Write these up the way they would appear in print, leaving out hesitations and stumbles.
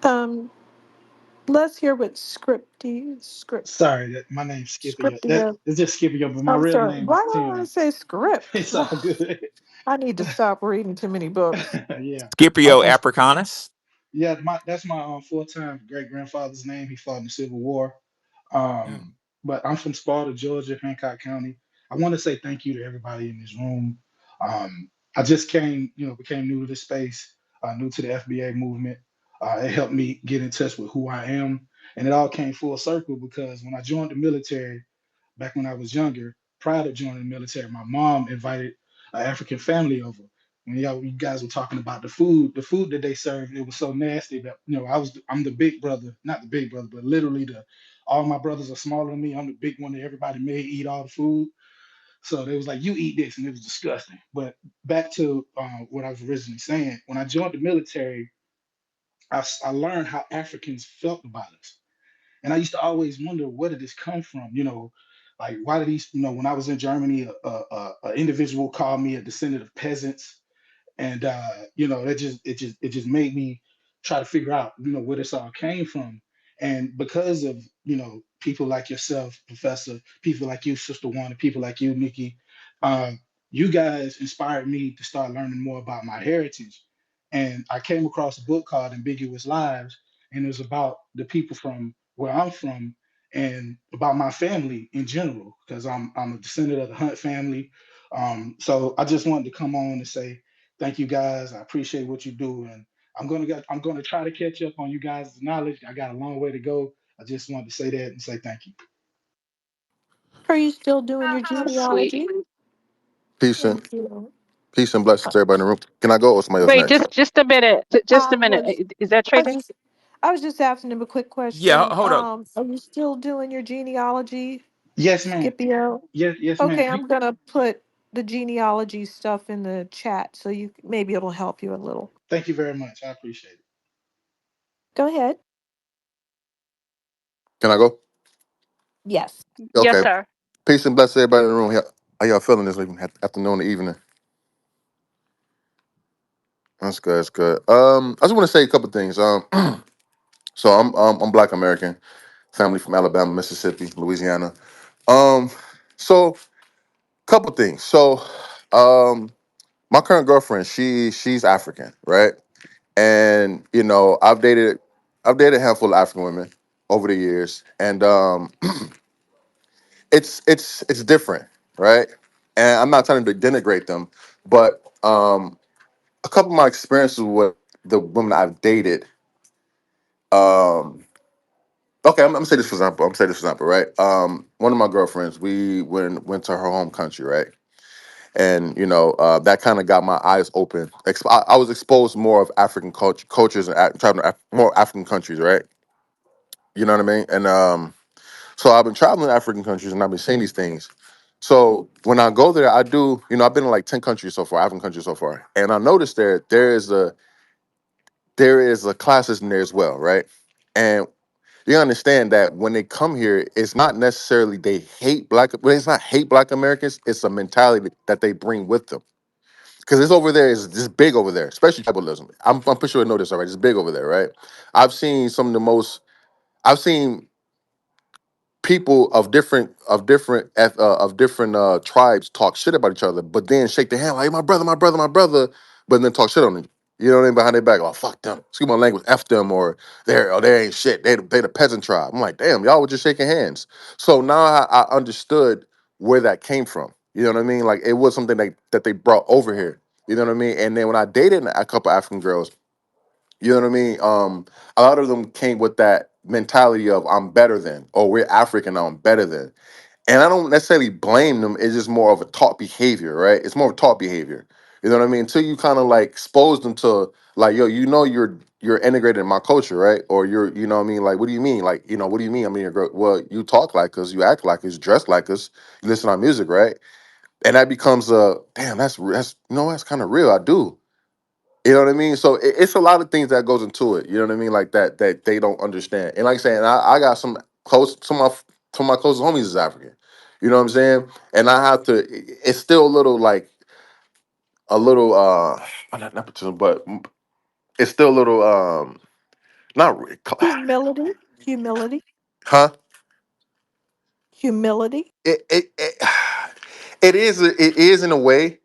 Um, let's hear what Sorry, my name's Skippy. That Scripty. it's just Skippy, but my I'm real sorry. name Why is do I want to Tim. say script? It's all good. I need to stop reading too many books. Yeah, I'm Scipio from. Africanus. Yeah, that's my full time great grandfather's name. He fought in the Civil War. Yeah. But I'm from Sparta, Georgia, Hancock County. I want to say thank you to everybody in this room. I just became new to this space, new to the FBA movement. It helped me get in touch with who I am, and it all came full circle because when I joined the military back when I was younger, prior to joining the military, my mom invited an African family over. When you guys were talking about the food that they served, it was so nasty that I'm the big brother, not the big brother, but literally the all my brothers are smaller than me. I'm the big one that everybody made eat all the food. So they was like, you eat this, and it was disgusting. But back to what I was originally saying, when I joined the military, I learned how Africans felt about us. And I used to always wonder, where did this come from? Like why did these, when I was in Germany, a individual called me a descendant of peasants, and it just made me try to figure out, where this all came from. And because of people like yourself, Professor, people like you, Sister One, people like you, Nikki, uh, you guys inspired me to start learning more about my heritage. And I came across a book called Ambiguous Lives, and it was about the people from where I'm from and about my family in general, because I'm a descendant of the Hunt family. So I just wanted to come on and say thank you guys. I appreciate what you do, and I'm gonna try to catch up on you guys' knowledge. I got a long way to go. I just wanted to say that and say thank you. Are you still doing your Sweet. genealogy? Peace and Thank you. peace and blessings to everybody in the room. Can I go or somebody else Wait, next? just a minute. Just I a minute. was, Is that I was trading? just, I was just asking him a quick Yeah. question. Hold up. Are you still doing your genealogy, Yes, ma'am. Scipio? Yes, ma'am. Okay, I'm gonna put the genealogy stuff in the chat so maybe it'll help you a little. Thank you very much. I appreciate it. Go ahead. Can I go? Yes. Yes, Okay. sir. Peace and blessings to everybody in the room. How y'all feeling this evening, afternoon, or evening? That's good. That's good. I just want to say a couple things. So I'm Black American, family from Alabama, Mississippi, Louisiana. Um, so couple things. So, my current girlfriend, she's African, right? And I've dated a handful of African women over the years, and it's different, right? And I'm not trying to denigrate them, but a couple of my experiences with the women I've dated, um, okay, I'm gonna say this for example. I'm gonna say this for example, right? One of my girlfriends, we went to her home country, right? And that kind of got my eyes open. I was exposed more of African cultures and traveling to more African countries, right? You know what I mean? And so I've been traveling to African countries and I've been seeing these things. So when I go there, I do. I've been in like 10 countries so far, African countries so far, and I noticed there is a classism there as well, right? And you understand that when they come here, it's not necessarily they hate black. Well, it's not hate Black Americans. It's a mentality that they bring with them because it's over there. It's just big over there, especially tribalism. I'm pretty sure you know this already. It's big over there, right? I've seen some of the most. I've seen people of different tribes talk shit about each other, but then shake their hand like my brother, my brother, my brother, but then talk shit on them. You know what I mean? Behind their back, oh fuck them. Excuse my language, f them, or they ain't shit. They the peasant tribe. I'm like, damn, y'all were just shaking hands. So now I understood where that came from. You know what I mean? Like it was something that they brought over here. You know what I mean? And then when I dated a couple African girls, you know what I mean? A lot of them came with that mentality of I'm better than, or we're African, I'm better than. And I don't necessarily blame them. It's just more of a taught behavior, right? It's more of taught behavior. You know what I mean? Until you kind of like expose them to like, yo, you're integrated in my culture, right? Or you know what I mean? Like, what do you mean? Like, what do you mean? I mean, well, you talk like us, you act like us, dress like us, you listen to our music, right? And that becomes a damn. That's kind of real. I do. You know what I mean? So it's a lot of things that goes into it. You know what I mean? Like that they don't understand. And like I saying, I got some of my closest homies is African. You know what I'm saying? And I have to. It's still a little like a little not nepotism, but it's still a little. Not Humility, humility, huh? humility. It it is in a way,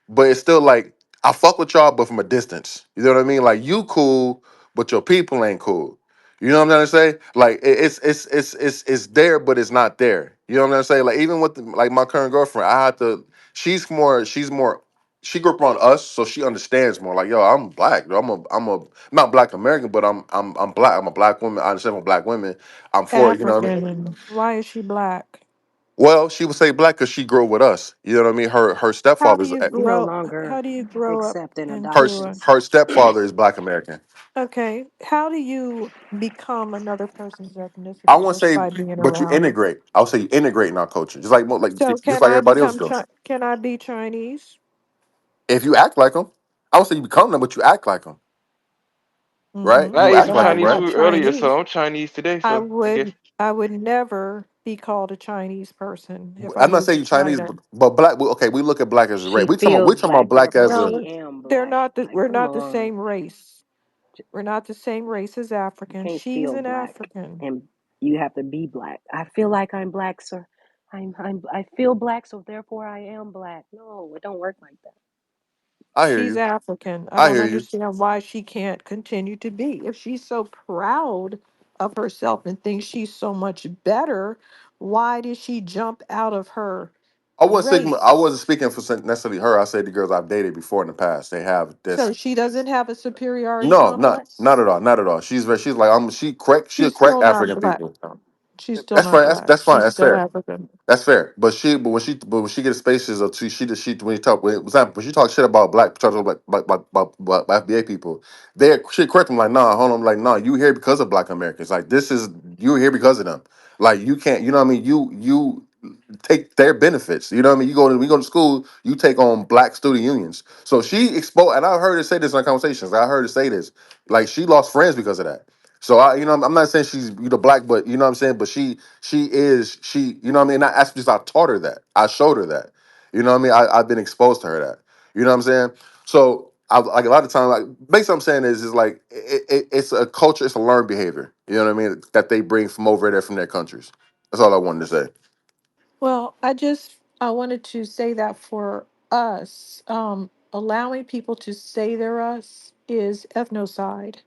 but it's still like I fuck with y'all, but from a distance. You know what I mean? Like you cool, but your people ain't cool. You know what I'm trying to say? Like it's there, but it's not there. You know what I'm trying to say? Like even with like my current girlfriend, I had to. She's more. She grew up on us, so she understands more. Like yo, I'm black. I'm not black American, but I'm black. I'm a black woman. I understand what black women. I'm for it. You know what I mean? African. Why is she black? Well, she would say black because she grew up with us. You know what I mean? Her How do stepfather's you We no grow? longer How do you grow up accepting her into a? adoptions. her stepfather is black American. Okay, how do you become another person's I ethnicity won't just say, by being but you around them? integrate. I'll say you integrate in our culture, just like So just can like I everybody else become does. Can I be Chinese? If you act like them, I would say you become them, but you act like them, right? Mm-hmm. I You ate act some But like I'm them, Chinese right? not food earlier, Chinese. so I'm Chinese today. I So I guess would I would never be called a Chinese person if I I'm not moved saying to you Chinese, China. but black. Okay, we look at black as a race. She feels We talking about black, black therefore as a. she No, am they're black. not. Like, We're come not the on. same race. We're not the same race as You African. can't She's feel an black African. and you have to be black. I feel like I'm black, sir. I feel black, so therefore I am black. No, it don't work like that. I hear She's you. African. I I don't hear you. understand why she can't continue to be. If she's so proud of herself and thinks she's so much better, why did she jump out of her I race? wasn't speaking for necessarily her. I said the girls I've dated before in the past. They have this. So she doesn't have a superiority No, not complex? at all, not at all. She's like she'll She's correct still not African black, people. though. She's still That's not fine. black. That's fine. She's That's still fair. African. That's fair. But when she gets spaces of she when you talk when she talk shit about black talk about FBA people, she correct them like nah, hold on, like nah, you here because of black Americans. Like this is you here because of them. Like you can't, you know what I mean? You take their benefits. You know what I mean? We go to school, you take on black student unions. So she exposed, and I heard her say this in our conversations. I heard her say this. Like she lost friends because of that. So I'm not saying she's black, but you know what I'm saying. But you know what I mean. That's because I taught her that. I showed her that. You know what I mean. I've been exposed to her that. You know what I'm saying. So like a lot of times, like basically, what I'm saying is like it's a culture, it's a learned behavior. You know what I mean that they bring from over there from their countries. That's all I wanted to say. Well, I wanted to say that for us, allowing people to say they're us is ethnocide.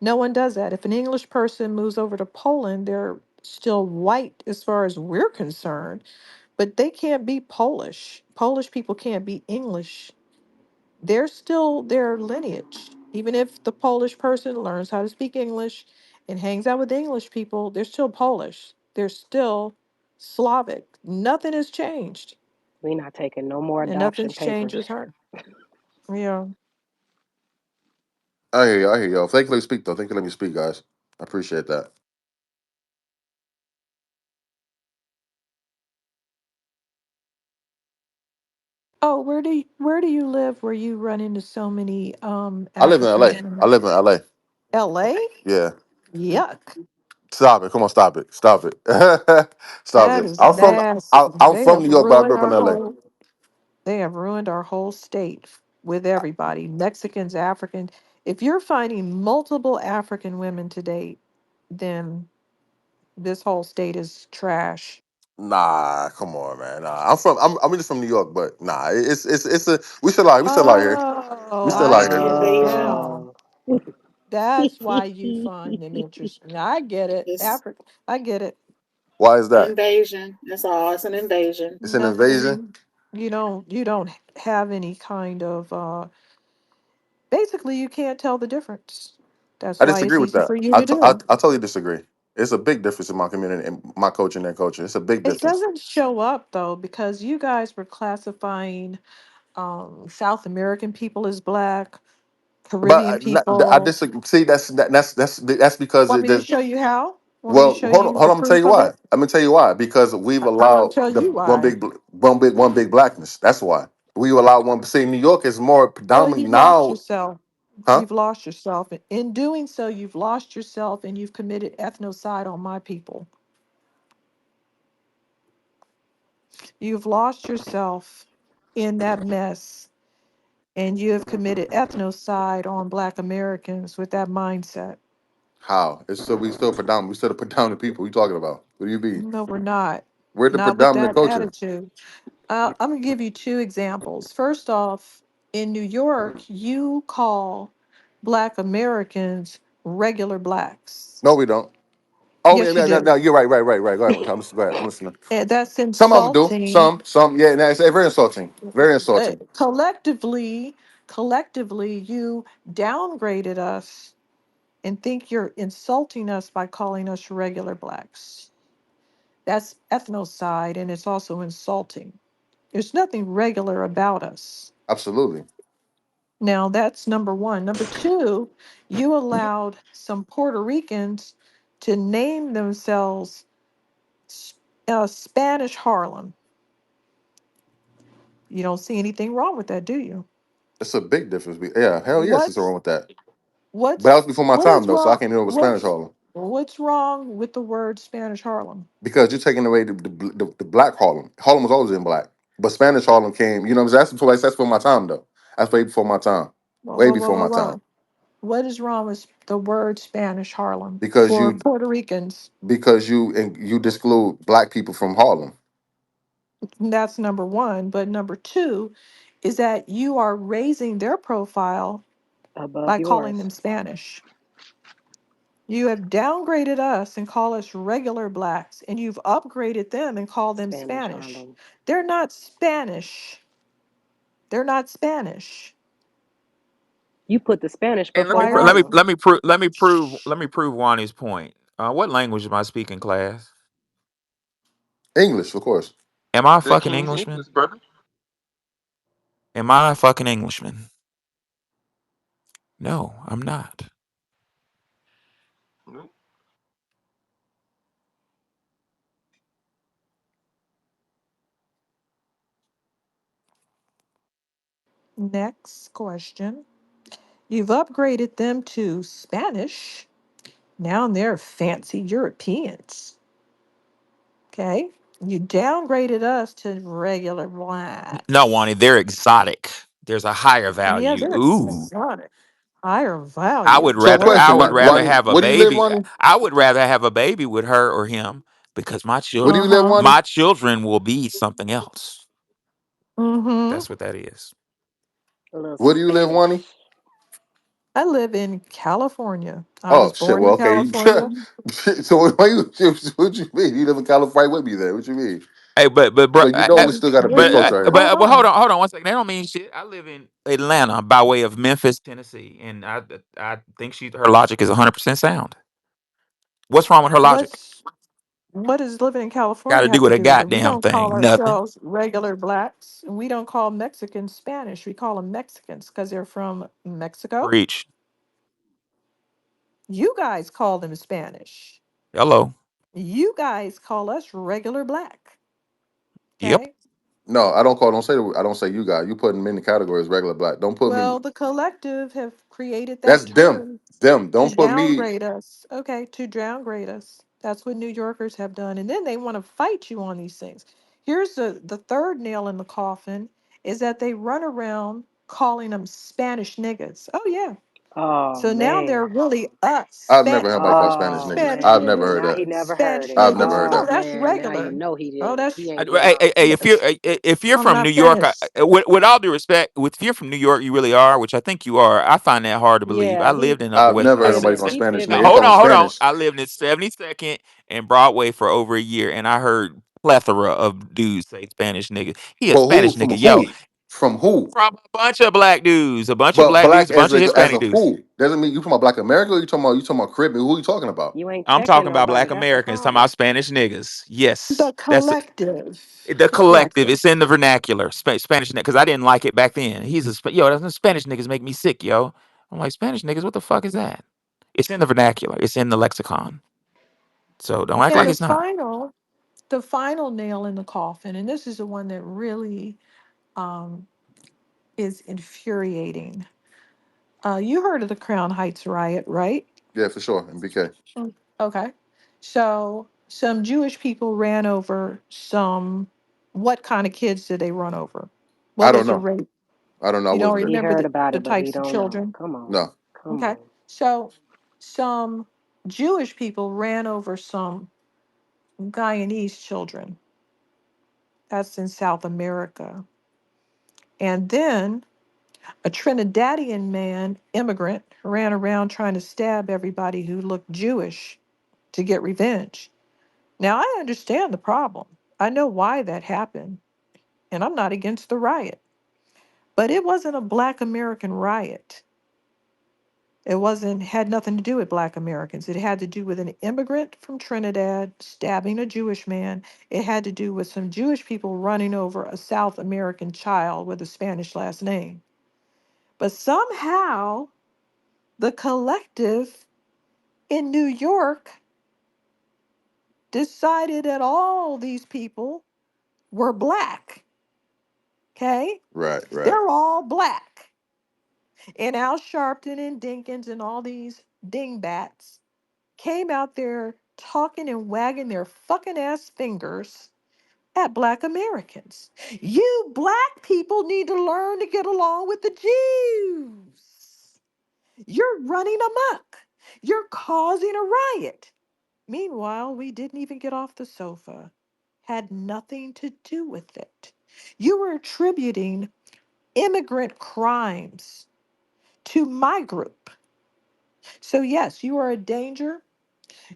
No one does that. If an English person moves over to Poland, they're still white as far as we're concerned, but they can't be Polish. Polish people can't be English. They're still their lineage. Even if the Polish person learns how to speak English and hangs out with English people, they're still Polish. They're still Slavic. Nothing has changed. We not taking no more And adoption nothing's changed papers. with her. Yeah. I hear you. I hear you. Thank you. Let me speak though. Thank you. Let me speak, guys. I appreciate that. Oh, where do you live where you run into so many I live in LA. I African live in LA. LA? Yeah. Yuck. Stop it. Come on, stop it. Stop it. Stop That it. is nasty. I'm They from have New York, but I ruined grew up in our LA. whole They have ruined our whole state with everybody, Mexicans, Africans. If you're finding multiple African women to date, then this whole state is trash. Nah, come on, man. Nah, I'm just from New York, but nah, it's a we still out here. We Oh, still I out here. get it Oh. now. That's why you find them interesting. I get it. It's Africa, I get it. Why is that? invasion. That's all. It's an invasion. It's an invasion. Nothing. You don't have any kind of basically you can't tell the difference. That's I why disagree it's with easy that. for you to do. I totally disagree. It's a big difference in my community and my culture and their culture. It's a big It difference. doesn't show up though because you guys were classifying South American people as black, But Caribbean I people. disagree. See, that's because Want it me to does. show you how? Want me to Well, show hold on, you hold on. the I'm gonna tell proof you of why. it? I'm gonna tell you why. Because we've I'm going to allowed tell the you why. one big blackness. That's why we allow one. See, New York is more Well, predominant you've lost now, yourself. huh? You've lost yourself. In doing so, you've lost yourself and you've committed ethnocide on my people. You've lost yourself in that mess and you have committed ethnocide on Black Americans with that mindset. How? It's still we still predominant. We still the predominant people. What you talking about? What do you mean? No, we're not. We're the Not with predominant that culture. attitude. I'm going to give you two examples. First off, in New York, you call Black Americans regular blacks. No, we don't. Oh yeah, Yes, you yeah, no, do. no, you're right, right, right, right. Go ahead. Go ahead. I'm listening. And that's Some of them do. insulting. Some. Yeah, no, it's very insulting. Very insulting. Collectively, collectively, you downgraded us and think you're insulting us by calling us regular blacks. That's ethnocide, and it's also insulting. There's nothing regular about us. Absolutely. Now, that's number one. Number two, you allowed some Puerto Ricans to name themselves Spanish Harlem. You don't see anything wrong with that, do you? It's a big difference. Yeah, hell yes, it's wrong What's with that. But that what's was before my what time is though, so I wrong? can't know what Spanish Harlem. What's wrong with the word Spanish Harlem? Because you're taking away the black Harlem. Harlem was always in black, but Spanish Harlem came. You know what I'm saying? That's before my time though. That's way before my time. Whoa, Way whoa, whoa, before whoa, my time. whoa. What is wrong with the word Spanish Harlem Because for you Puerto Ricans? you disclude black people from Harlem. That's number one. But number two is that you are raising their profile Above by calling yours. them Spanish. You have downgraded us and call us regular blacks, and you've upgraded them and call them Spanish Spanish. Harlem. They're not Spanish. They're not Spanish. You put the Spanish And before Why the are Harlem. let me prove Wani's point. What language am I speaking, class? English, of course. Am I a The fucking King's Englishman? English, brother. Am I a fucking Englishman? No, I'm not. Nope. next question? You've upgraded them to Spanish. Now they're fancy Europeans. Okay. You downgraded us to regular No, blacks. Wani, they're exotic. There's a higher Yeah, value. they're Ooh. exotic. Higher I would value. So rather What's I question, would that rather Wani, mean? have a where do you live, baby. Wani? I would rather have a baby with her or him because Where do you Uh live, huh. Wani? my children will be something else. Mm hmm. That's what that is. A little Where do you live, Spanish. Wani? I live in California. I was Oh shit. born Well, in okay. California. So why you? What you mean? You live in California with me then? What you mean? Hey, So you know we still got a big culture out here. Hold but on. hold on one second. That don't mean shit. I live in Atlanta by way of Memphis, Tennessee, and I think her logic is 100% sound. What's wrong with her logic? What's what does living in Got to California do have with to a do with it? We goddamn don't call thing. Nothing. ourselves regular blacks. And we don't call Mexicans Spanish. We call them Mexicans because they're from Mexico. Preach. You guys call them Spanish. Hello. You guys call us regular black. Yep. Okay. No, I don't call. Don't say. I don't say you guys. You put them in the category as regular black. Don't put me. Well, the collective have created That's that them. term Them. to Don't put me. downgrade us. Okay, to downgrade us. That's what New Yorkers have done. And then they want to fight you on these things. Here's the third nail in the coffin is that they run around calling them Spanish niggas. Oh yeah. Oh So now they're man. really us. I've never heard anybody call Spanish Oh niggas. Spanish I've man. never niggas. heard Now that. he never heard Spanish it. I've never niggas. heard Oh, that. Oh that's man. Now you regular. know he Oh, didn't. He that's ain't getting off. Hey, yes. if you're I'm from not New York, finished. with all due respect, if you're from New York, you really are, which I think you are. I find that hard to believe. I Yeah, lived in Upper I've West. never heard nobody call He Spanish nigga. Now, They pivoted. call them hold on. Spanish. I lived in 72nd and Broadway for over a year, and I heard plethora of dudes say Spanish nigga. He a But who? Spanish From nigga, yo. who? From who? From a bunch of black dudes, a bunch of But black dudes, black a bunch of as a Hispanic dudes. who? Doesn't mean you talking about Black America or you talking about Caribbean? Who are you talking about? You ain't I'm checking talking about nobody. black That's the Americans, talking about problem. Spanish niggas. Yes, The collective. the The collective. collective. It's in the vernacular, Spanish because I didn't like it back then. Yo. That's Spanish niggas make me sick, yo. I'm like Spanish niggas. What the fuck is that? It's in the vernacular. It's in the lexicon. So don't act And like it's not. the final nail in the coffin, and this is the one that really um, is infuriating. You heard of the Crown Heights riot, right? Yeah, for sure. And BK. Mm. Okay. So some Jewish people ran over some. What kind of kids did they run over? I What don't was the know. rate? I don't know. I You don't wasn't there. He remember heard about the it, but he types of don't know. children? Come on. No. Come Okay. on. So some Jewish people ran over some Guyanese children. That's in South America. And then a Trinidadian man, immigrant, ran around trying to stab everybody who looked Jewish to get revenge. Now, I understand the problem. I know why that happened, and I'm not against the riot. But it wasn't a Black American riot. It wasn't had nothing to do with Black Americans. It had to do with an immigrant from Trinidad stabbing a Jewish man. It had to do with some Jewish people running over a South American child with a Spanish last name. But somehow the collective in New York decided that all these people were Black. Okay? Right, right. They're all Black. And Al Sharpton and Dinkins and all these dingbats came out there talking and wagging their fucking ass fingers at Black Americans. You Black people need to learn to get along with the Jews. You're running amok. You're causing a riot. Meanwhile, we didn't even get off the sofa, had nothing to do with it. You were attributing immigrant crimes to my group. So, yes, you are a danger.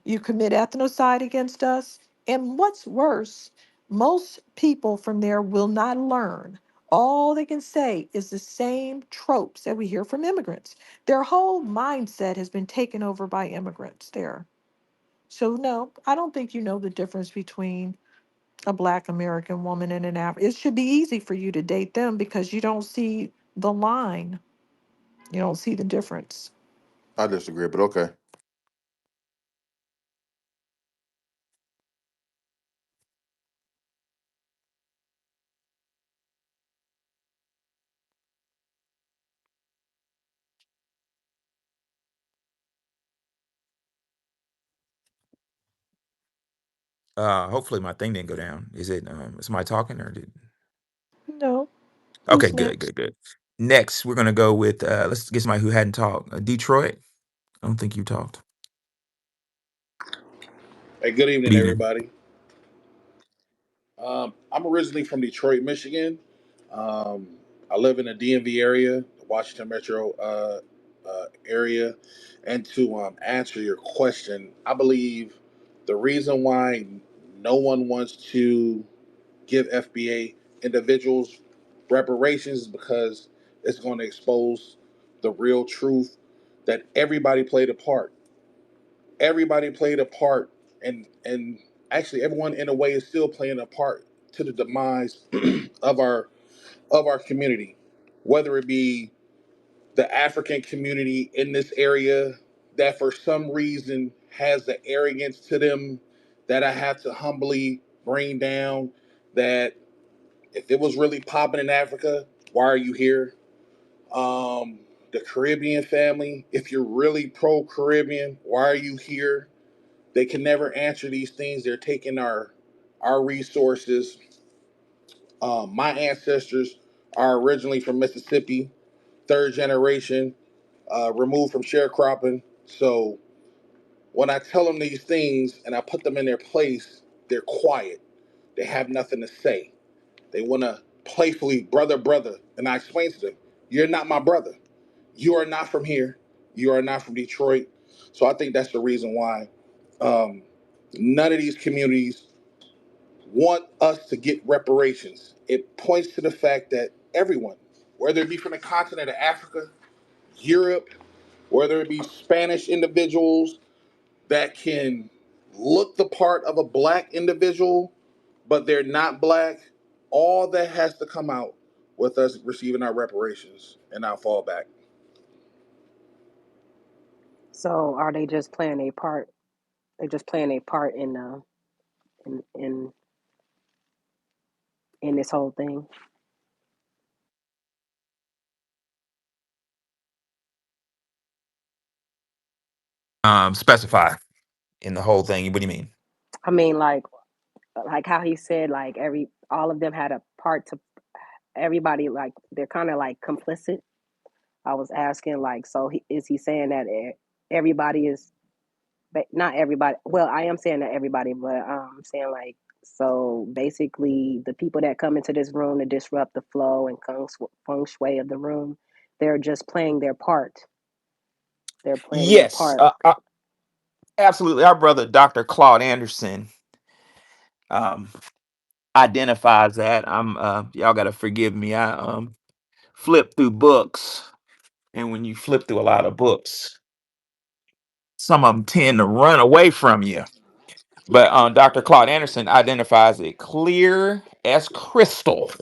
You commit ethnocide against us. And what's worse, most people from there will not learn. All they can say is the same tropes that we hear from immigrants. Their whole mindset has been taken over by immigrants there. So, no, I don't think you know the difference between a Black American woman and an African. It should be easy for you to date them because you don't see the line, you don't see the difference. I disagree, but okay. Hopefully my thing didn't go down. Is it is somebody talking or did No, Okay, who's good, good, next? good. Next, we're gonna go with let's get somebody who hadn't talked. Detroit. I don't think you talked. Hey, good Good evening, evening. everybody. I'm originally from Detroit, Michigan. Um, I live in the DMV area, the Washington Metro area. And to answer your question, I believe the reason why no one wants to give FBA individuals reparations is because it's going to expose the real truth that everybody played a part. Everybody played a part, and actually everyone in a way is still playing a part to the demise of our community, whether it be the African community in this area that for some reason has the arrogance to them that I have to humbly bring down, that if it was really popping in Africa, why are you here? The Caribbean family, if you're really pro Caribbean, why are you here? They can never answer these things. They're taking our resources. My ancestors are originally from Mississippi, third generation, removed from sharecropping. So when I tell them these things and I put them in their place, they're quiet. They have nothing to say. They want to playfully, brother, brother. And I explain to them, you're not my brother. You are not from here. You are not from Detroit. So I think that's the reason why um, none of these communities want us to get reparations. It points to the fact that everyone, whether it be from the continent of Africa, Europe, whether it be Spanish individuals that can look the part of a black individual, but they're not black, all that has to come out with us receiving our reparations and our fallback. So are they just playing a part? They're just playing a part in in in this whole thing. Specify in the whole thing. What do you mean? I mean, like how he said, like every all of them had a part to everybody. Like they're kind of like complicit. I was asking, like, so is he saying that everybody is? but not everybody. Well, I am saying that everybody, but I'm saying like, so basically the people that come into this room to disrupt the flow and feng shui of the room, they're just playing their part. They're playing their Yes, part. absolutely. Our brother, Dr. Claude Anderson, um, identifies that. Y'all got to forgive me. I flip through books, and when you flip through a lot of books, some of them tend to run away from you. But Dr. Claude Anderson identifies it clear as crystal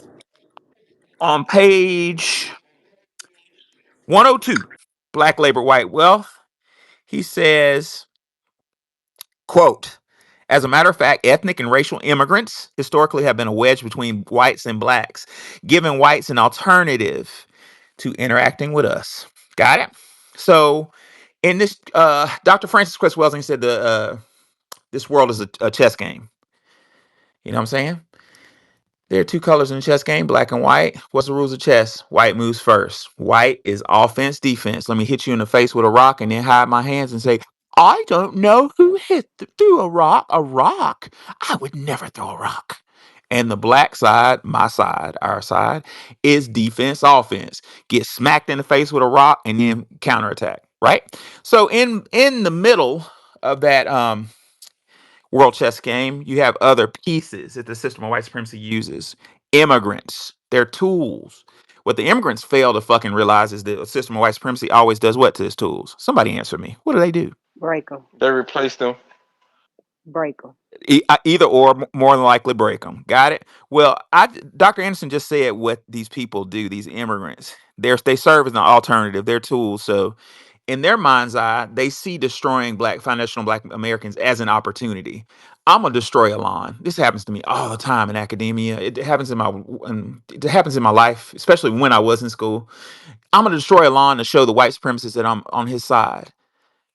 on page 102, Black Labor, White Wealth. He says, quote, as a matter of fact, ethnic and racial immigrants historically have been a wedge between whites and blacks, giving whites an alternative to interacting with us. Got it? So in this, Dr. Francis Cress Welsing said this world is a chess game. You know what I'm saying? There are two colors in the chess game, black and white. What's the rules of chess? White moves first. White is offense, defense. Let me hit you in the face with a rock and then hide my hands and say, I don't know who threw a rock. A rock? I would never throw a rock. And the black side, my side, our side, is defense, offense. Get smacked in the face with a rock and then counterattack. Right? So in the middle of that world chess game, you have other pieces that the system of white supremacy uses. Immigrants, they're tools. What the immigrants fail to fucking realize is that the system of white supremacy always does what to its tools? Somebody answer me. What do? Break them, They replaced them. break them. Either or, more than likely break them. Got it? Well, Dr. Anderson just said what these people do, these immigrants. They serve as an alternative. They're tools. So in their mind's eye, they see destroying foundational black Americans as an opportunity. I'm gonna destroy a lawn. This happens to me all the time in academia. It happens in my life, especially when I was in school. I'm gonna destroy a lawn to show the white supremacist that I'm on his side.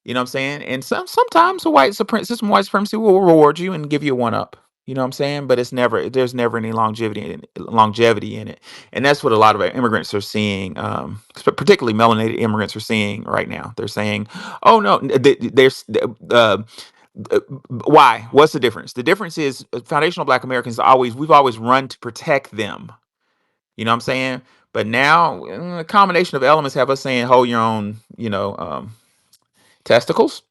You know what I'm saying? And sometimes the system of white supremacy will reward you and give you a one up. You know what I'm saying? But there's never any longevity in it. And that's what a lot of our immigrants are seeing, particularly melanated immigrants are seeing right now. They're saying, oh no, there's why? What's the difference? The difference is foundational black Americans we've always run to protect them. You know what I'm saying? But now a combination of elements have us saying, hold your own, testicles.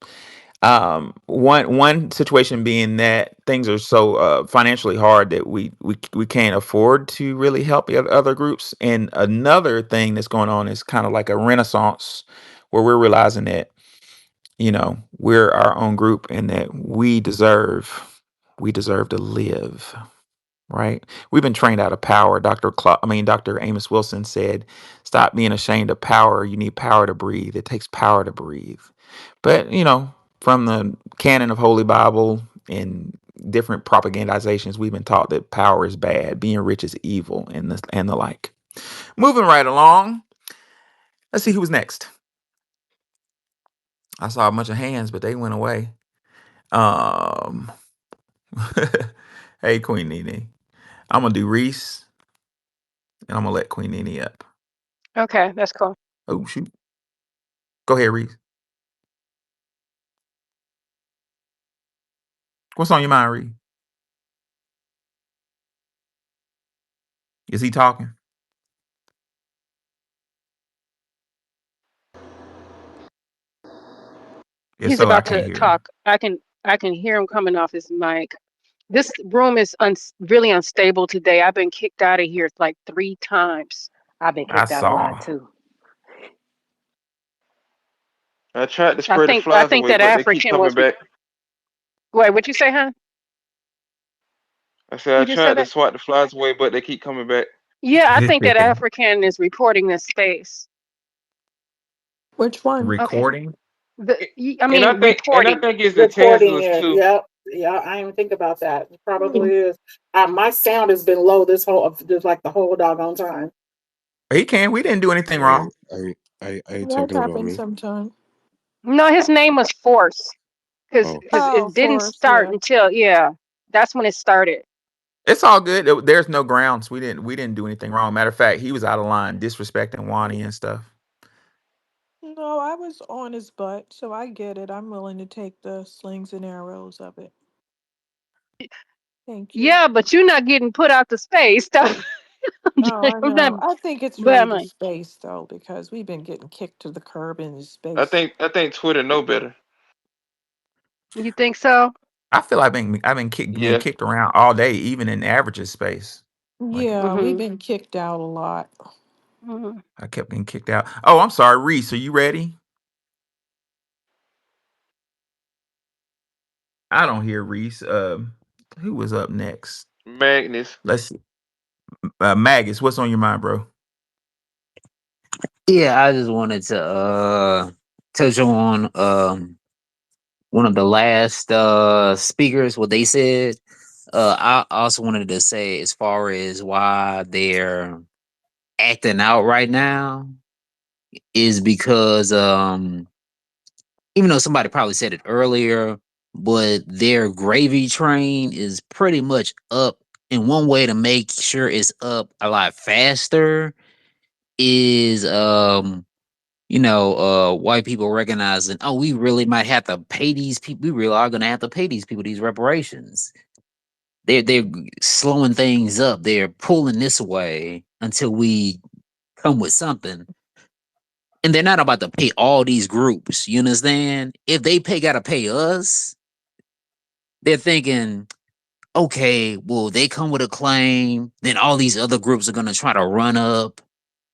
One situation being that things are so financially hard that we can't afford to really help the other groups. And another thing that's going on is kind of like a renaissance where we're realizing that we're our own group and that we deserve to live. Right? We've been trained out of power. Dr. Amos Wilson said, "Stop being ashamed of power. You need power to breathe. It takes power to breathe." But from the canon of Holy Bible and different propagandizations, we've been taught that power is bad, being rich is evil, and the like. Moving right along. Let's see who's next. I saw a bunch of hands, but they went away. Um, hey, Queen Nene. I'm gonna do Reese, and I'm gonna let Queen Nene up. Okay, that's cool. Oh shoot. Go ahead, Reese. What's on your mind, Reese? Is he talking? If He's so, I about can't to hear him. talk. I can hear him coming off his mic. This room is really unstable today. I've been kicked out of here like 3 times. I've been I kicked out a lot saw. too. I tried to I spray the think I flies think away, that but they keep African coming was back. wait, what you say, huh? I said I You just said tried to that? swat the flies away, but they keep coming back. Yeah, I think that African is reporting this space. Which one? Okay. Recording. I And I mean think and I reporting. think it's the Reporting Teslas it. too. Yep. Yeah, I didn't think about that. It Hmm. probably is. My sound has been low this whole, just like the whole doggone time. He can. We didn't do anything Hey, wrong. I ain't That taking it on happens me. sometime. No, his name was Force because Oh, because Oh, it didn't force, start yeah. until that's when it started. It's all good. There's no grounds. We didn't do anything wrong. Matter of fact, he was out of line, disrespecting Wani and stuff. No, I was on his butt, so I get it. I'm willing to take the slings and arrows of it. Thank you. Yeah, but you're not getting put out to space. Oh, I I'm not, know. I think it's but really I'm the like, space though, because we've been getting kicked to the curb in the I space. think I think Twitter know better. you think so? I feel like I've been being Yeah. kicked around all day, even in averages space. Like Yeah, we've Mm-hmm. been kicked out a lot. Mm-hmm. I kept getting kicked out. Oh, I'm sorry, Reese. Are you ready? I don't hear Reese. Who was up next? Magnus. Let's see. Magus. What's on your mind, bro? Yeah, I just wanted to touch on one of the last speakers, what they said. I also wanted to say as far as why they're acting out right now is because even though somebody probably said it earlier, but their gravy train is pretty much up. And one way to make sure it's up a lot faster is white people recognizing, oh, we really might have to pay these people. We really are gonna have to pay these people these reparations. They're slowing things up. They're pulling this away until we come with something. And they're not about to pay all these groups. You understand? If they gotta pay us, they're thinking, okay, well, they come with a claim, then all these other groups are gonna try to run up,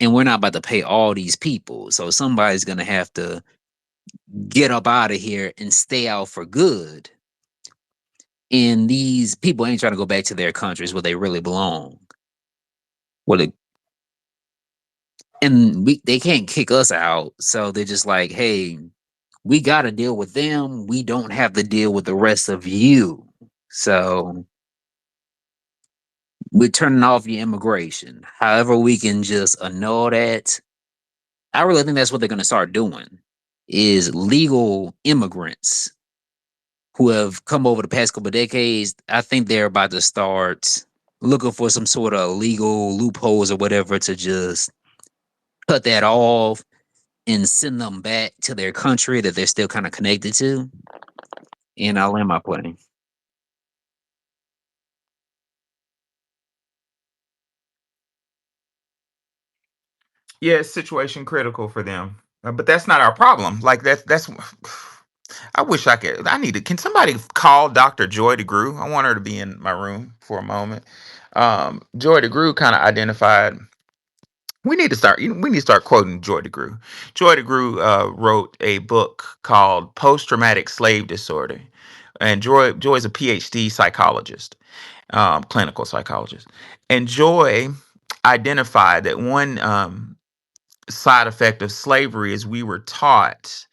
and we're not about to pay all these people. So somebody's gonna have to get up out of here and stay out for good. And these people ain't trying to go back to their countries where they really belong. Well, they can't kick us out, so they're just like, hey, we got to deal with them. We don't have to deal with the rest of you. So we're turning off your immigration. However, we can just annul that. I really think that's what they're going to start doing. Is legal immigrants who have come over the past couple of decades, I think they're about to start looking for some sort of legal loopholes or whatever to just cut that off and send them back to their country that they're still kind of connected to. And I'll land my plane. Yeah, it's situation critical for them, but that's not our problem. Like that's. I wish I could. I need to. Can somebody call Dr. Joy DeGruy? I want her to be in my room for a moment. Joy DeGruy kind of identified. We need to start. We need to start quoting Joy DeGruy. Joy DeGruy wrote a book called Post Traumatic Slave Disorder, and Joy's a PhD psychologist, clinical psychologist, and Joy identified that one side effect of slavery is we were taught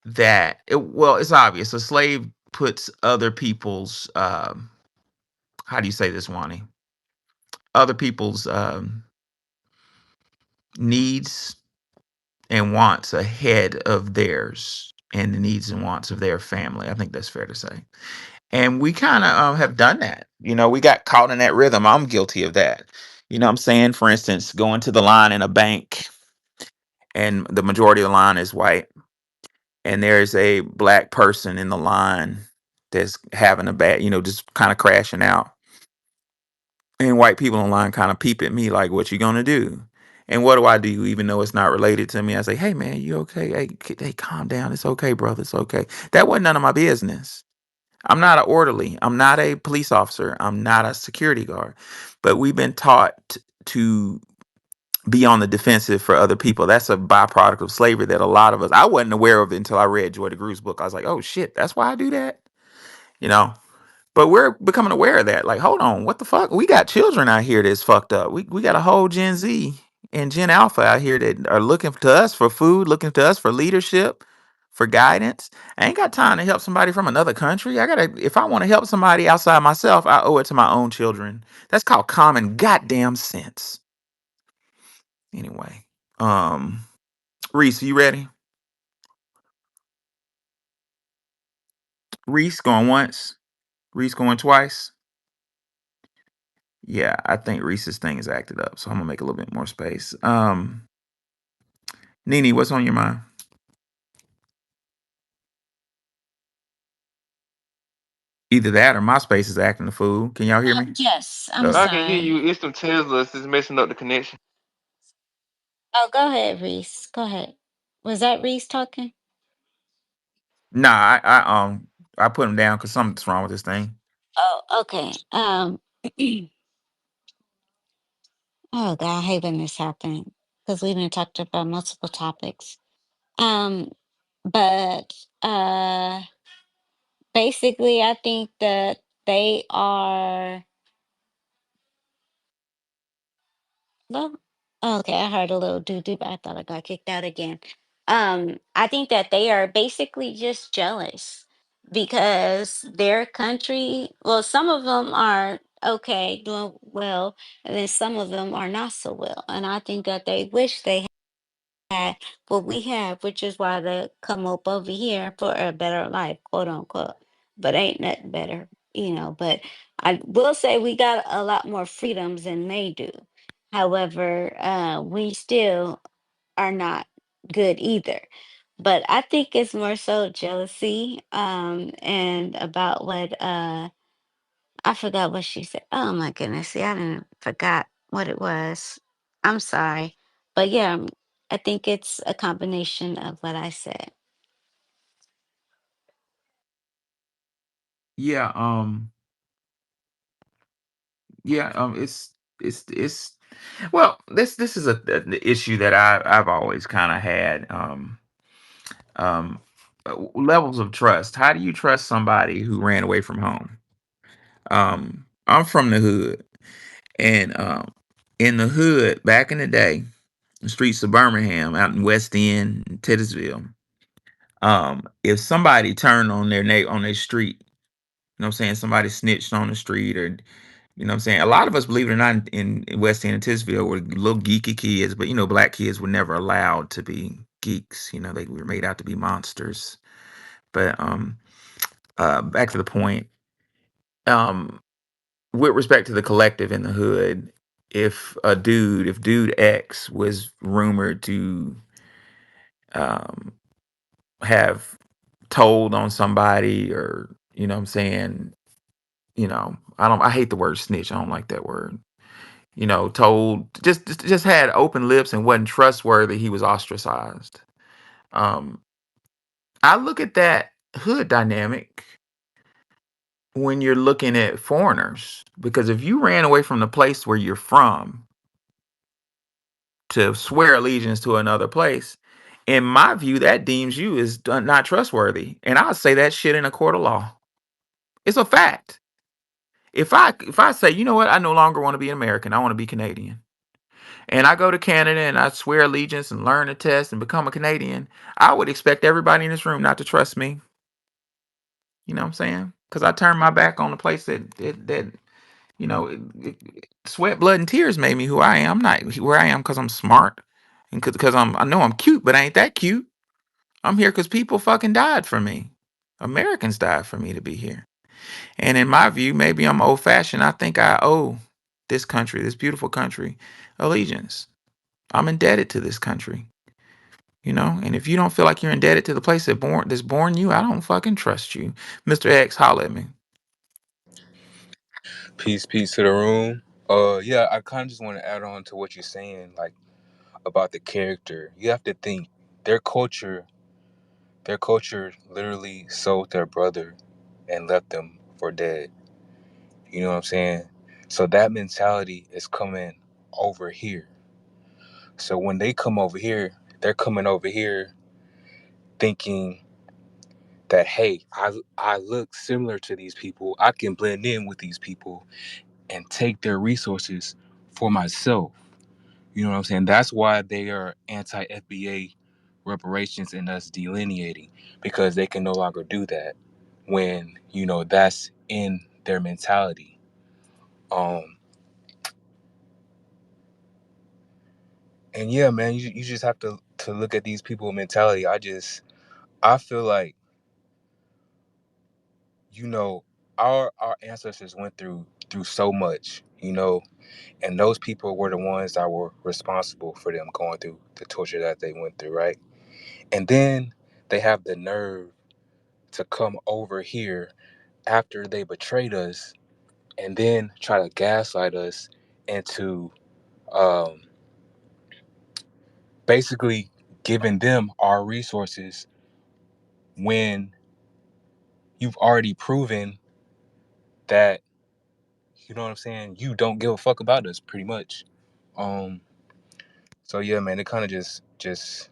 that it's obvious a slave puts other people's how do you say this, Wani? Other people's needs and wants ahead of theirs and the needs and wants of their family. I think that's fair to say. And we kind of have done that. We got caught in that rhythm. I'm guilty of that. I'm saying, for instance, going to the line in a bank and the majority of the line is white, and there's a black person in the line that's having a bad, just kind of crashing out. And white people in line kind of peep at me like, what you gonna do? And what do I do? Even though it's not related to me, I say, hey man, you okay? Hey, calm down. It's okay, brother. It's okay. That wasn't none of my business. I'm not an orderly. I'm not a police officer. I'm not a security guard. But we've been taught to be on the defensive for other people. That's a byproduct of slavery that a lot of us, I wasn't aware of it until I read Joy DeGru's book. I was like, oh shit, that's why I do that. You know, but we're becoming aware of that. Like, hold on, what the fuck? We got children out here that's fucked up. We got a whole Gen Z and Gen Alpha out here that are looking to us for food, looking to us for leadership, for guidance. I ain't got time to help somebody from another country. If I want to help somebody outside myself, I owe it to my own children. That's called common goddamn sense. Anyway, um, Reese, you ready? Reese going once, Reese going twice. Yeah, I think Reese's thing is acted up, so I'm gonna make a little bit more space. Nene, what's on your mind? Either that or my space is acting the fool. Can y'all hear me? Yes, I'm Oh. I can hear sorry. you. It's some Teslas. It's messing up the connection. Oh, go ahead, Reese. Go ahead. Was that Reese talking? Nah, I put him down because something's wrong with this thing. Oh, okay. Oh God, I hate when this happens because we've been talked about multiple topics. Um, but basically, I think that they are. Well, okay, I heard a little doo doo, but I thought I got kicked out again. I think that they are basically just jealous because their country, well, some of them are okay, doing well, and then some of them are not so well. And I think that they wish they had what we have, which is why they come up over here for a better life, quote unquote. But ain't nothing better, you know. But I will say we got a lot more freedoms than they do. However, we still are not good either. But I think it's more so jealousy, and about what I forgot what she said. Oh my goodness. See, I didn't forgot what it was. I'm sorry. But yeah, I think it's a combination of what I said. Yeah, yeah, it's well, this is an issue that I've always kind of had. Um, Levels of trust. How do you trust somebody who ran away from home? I'm from the hood, and in the hood back in the day, the streets of Birmingham, out in West End, and Titusville. If somebody turned on on their street, you know what I'm saying, somebody snitched on the street, or you know what I'm saying, a lot of us, believe it or not, in West End and Titusville were little geeky kids, but you know, black kids were never allowed to be geeks. You know, they were made out to be monsters. But back to the point. Um, with respect to the collective in the hood, if dude X was rumored to um have told on somebody, or you know what I'm saying, I hate the word snitch. I don't like that word. Told, just had open lips and wasn't trustworthy, he was ostracized. Um I look at that hood dynamic when you're looking at foreigners, because if you ran away from the place where you're from to swear allegiance to another place, in my view, that deems you as not trustworthy. And I'll say that shit in a court of law. It's a fact. If I say, you know what, I no longer want to be an American, I want to be Canadian, and I go to Canada and I swear allegiance and learn a test and become a Canadian, I would expect everybody in this room not to trust me. You know what I'm saying? Because I turned my back on the place that you know, sweat, blood, and tears made me who I am. I'm not where I am because I'm smart and because I know I'm cute, but I ain't that cute. I'm here because people fucking died for me. Americans died for me to be here. And in my view, maybe I'm old fashioned. I think I owe this country, this beautiful country, allegiance. I'm indebted to this country. And if you don't feel like you're indebted to the place that's born you, I don't fucking trust you. Mr. X, holla at me. Peace to the room. Yeah, I kind of just want to add on to what you're saying, like about the character. You have to think their culture, their culture literally sold their brother and left them for dead. You know what I'm saying? So that mentality is coming over here. So when they come over here, they're coming over here thinking that, hey, I look similar to these people. I can blend in with these people and take their resources for myself. You know what I'm saying? That's why they are anti FBA reparations and us delineating, because they can no longer do that when, that's in their mentality. Um, and yeah, man, you just have to look at these people's mentality. I feel like, you know, our ancestors went through so much, and those people were the ones that were responsible for them going through the torture that they went through, right? And then they have the nerve to come over here after they betrayed us and then try to gaslight us into um, basically giving them our resources when you've already proven that, you know what I'm saying, you don't give a fuck about us pretty much. Um, so yeah, man, it kind of just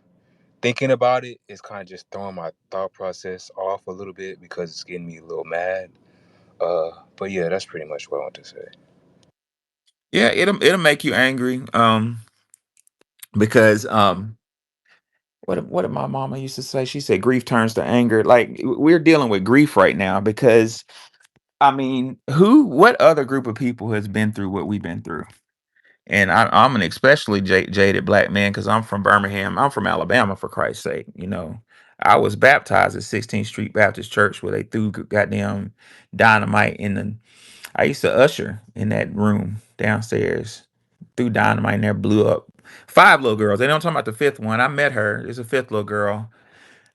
thinking about it is kind of just throwing my thought process off a little bit because it's getting me a little mad. But yeah, that's pretty much what I want to say. Yeah, it'll make you angry. Because what did my mama used to say? She said grief turns to anger. Like we're dealing with grief right now because I mean, what other group of people has been through what we've been through? And I'm an especially jaded black man because I'm from Birmingham. I'm from Alabama, for Christ's sake. You know, I was baptized at 16th Street Baptist Church where they threw goddamn dynamite in the. I used to usher in that room downstairs. Threw dynamite in there, blew up. Five little girls. They don't talk about the fifth one. I met her. There's a fifth little girl.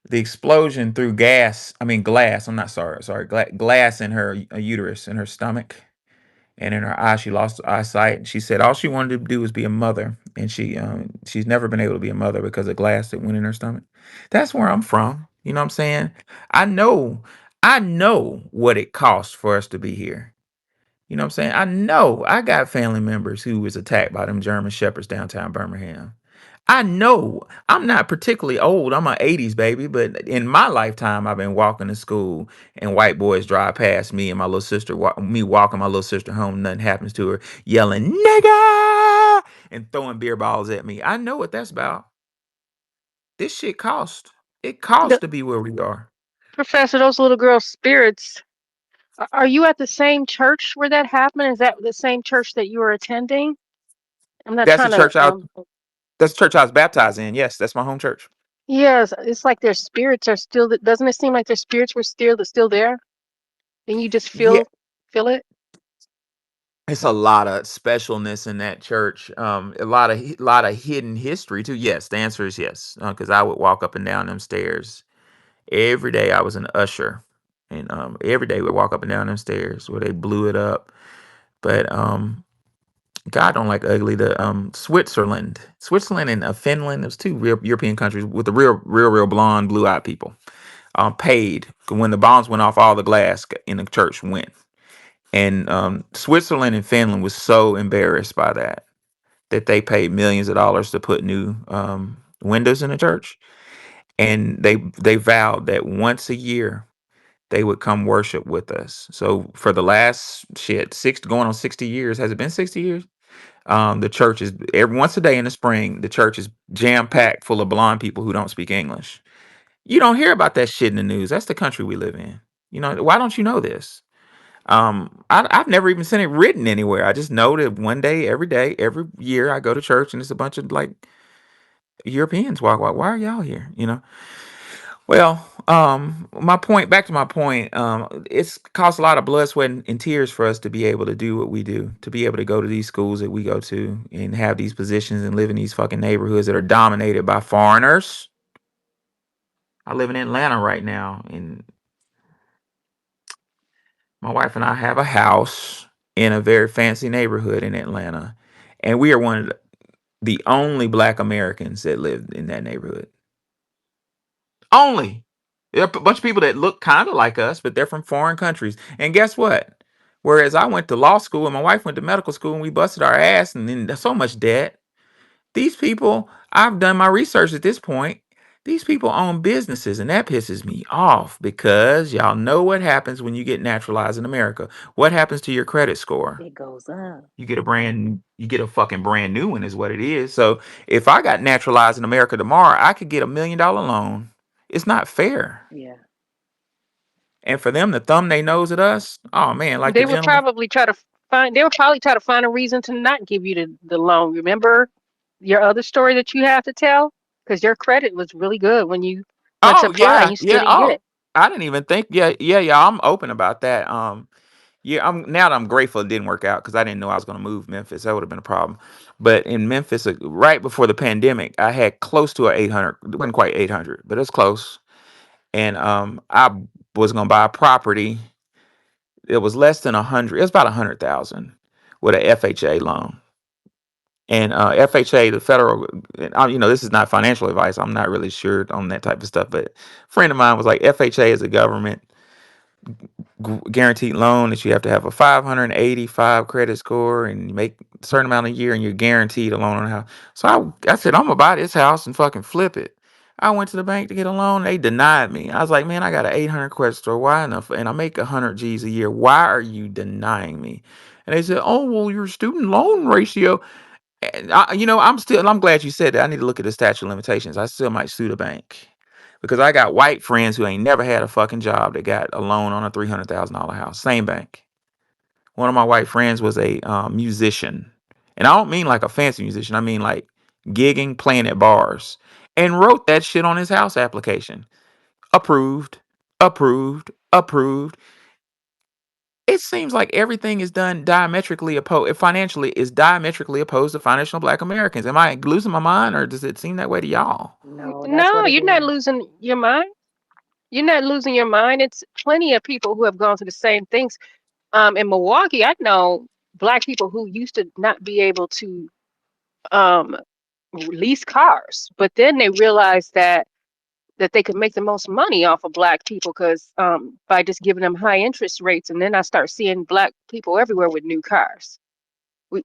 The explosion threw gas. I mean glass. I'm not sorry. Sorry, glass in her uterus, in her stomach and in her eye. She lost eyesight. She said all she wanted to do was be a mother, and she's never been able to be a mother because of glass that went in her stomach. That's where I'm from. You know what I'm saying? I know, I know what it costs for us to be here. You know what I'm saying? I know I got family members who was attacked by them German shepherds downtown Birmingham. I know I'm not particularly old. I'm an 80s baby, but in my lifetime, I've been walking to school and white boys drive past me and my little sister, me walking my little sister home. Nothing happens to her, yelling, nigga, and throwing beer balls at me. I know what that's about. This shit cost. It costs The to be where we are. professor, those little girls' spirits. Are you at the same church where that happened? Is that the same church that you were attending? I'm not That's the trying to. church I, that's the church I was baptized in. Yes, that's my home church. Yes, it's like their spirits are still. Doesn't it seem like their spirits were still there? And you just Yeah, feel it. it's a lot of specialness in that church. A lot of lot of hidden history too. Yes, the answer is yes. Because I would walk up and down them stairs every day. I was an usher, and every day we'd walk up and down them stairs where they blew it up. But God don't like ugly. The Switzerland and Finland. Those two real European countries with the real blonde, blue eyed people. Paid when the bombs went off. All the glass in the church went. And Switzerland and Finland was so embarrassed by that they paid millions of dollars to put new windows in the church, and they vowed that once a year they would come worship with us. So for the last going on 60 years, has it been 60 years? The church is every once a day in the spring. The church is jam packed full of blonde people who don't speak English. You don't hear about that shit in the news. That's the country we live in. You know why don't you know this? I've never even seen it written anywhere. I just know that one day, every year, I go to church and it's a bunch of like Europeans walk. Why are y'all here? You know. Well, my point. Back to my point. It's cost a lot of blood, sweat, and tears for us to be able to do what we do, to be able to go to these schools that we go to, and have these positions and live in these fucking neighborhoods that are dominated by foreigners. I live in Atlanta right now, and my wife and I have a house in a very fancy neighborhood in Atlanta, and we are one of the only Black Americans that live in that neighborhood. Only. There are a bunch of people that look kind of like us, but they're from foreign countries. And guess what? Whereas I went to law school and my wife went to medical school and we busted our ass and then there's so much debt. These people, I've done my research at this point. These people own businesses and that pisses me off because y'all know what happens when you get naturalized in America. What happens to your credit score? It goes up. You get a fucking brand new one is what it is. So if I got naturalized in America tomorrow, I could get $1 million loan. It's not fair. Yeah. And for them to thumb their nose at us, oh man, like the They would gentleman. probably try to find. They would probably try to find a reason to not give you the loan. Remember your other story that you have to tell, because your credit was really good when you went to Oh apply and yeah, you still yeah. didn't get Oh, it. I didn't even think. Yeah, yeah, yeah. I'm open about that. Yeah, I'm now that I'm grateful it didn't work out because I didn't know I was going to move Memphis. That would have been a problem. But in Memphis, right before the pandemic, I had close to a 800. It wasn't quite 800, but it's close. And I was going to buy a property It was less than 100. It was about 100,000 with a FHA loan. And FHA, the federal, this is not financial advice. I'm not really sure on that type of stuff. But a friend of mine was like, FHA is a government guaranteed loan that you have to have a 585 credit score and you make a certain amount a year and you're guaranteed a loan on a house. So I said, I'm gonna buy this house and fucking flip it. I went to the bank to get a loan. They denied me. I was like, man, I got an 800 credit score. Why enough? And I make 100 G's a year. Why are you denying me? And they said, oh, well, your student loan ratio. And I'm glad you said that. I need to look at the statute of limitations. I still might sue the bank because I got white friends who ain't never had a fucking job that got a loan on a $300,000 house. Same bank. One of my white friends was a musician, and I don't mean like a fancy musician. I mean like gigging, playing at bars, and wrote that shit on his house application. Approved, approved, approved. It seems like everything is done diametrically opposed. Financially, is diametrically opposed to financial Black Americans. Am I losing my mind, or does it seem that way to y'all? No, that's No, what it you're not is. losing your mind. You're not losing your mind. It's plenty of people who have gone through the same things. In Milwaukee, I know black people who used to not be able to um lease cars, but then they realized that they could make the most money off of black people because by just giving them high interest rates. And then I start seeing black people everywhere with new cars.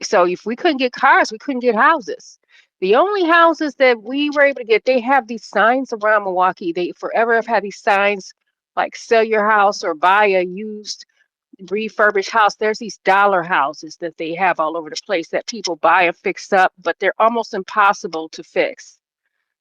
So if we couldn't get cars, we couldn't get houses. The only houses that we were able to get, they have these signs around Milwaukee. They forever have had these signs like sell your house or buy a used refurbished house. There's these dollar houses that they have all over the place that people buy and fix up, but they're almost impossible to fix.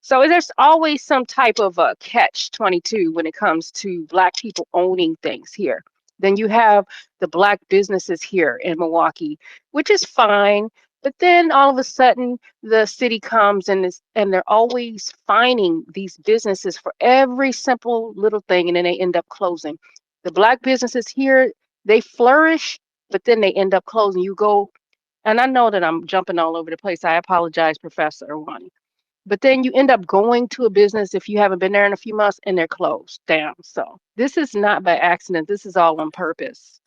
So there's always some type of a catch 22 when it comes to black people owning things here. Then you have the black businesses here in Milwaukee, which is fine. But then all of a sudden the city comes and they're always fining these businesses for every simple little thing, and then they end up closing. The black businesses here, they flourish, but then they end up closing. You go, and I know that I'm jumping all over the place. I apologize, Professor Irwani, but then you end up going to a business if you haven't been there in a few months and they're closed down. So this is not by accident. This is all on purpose.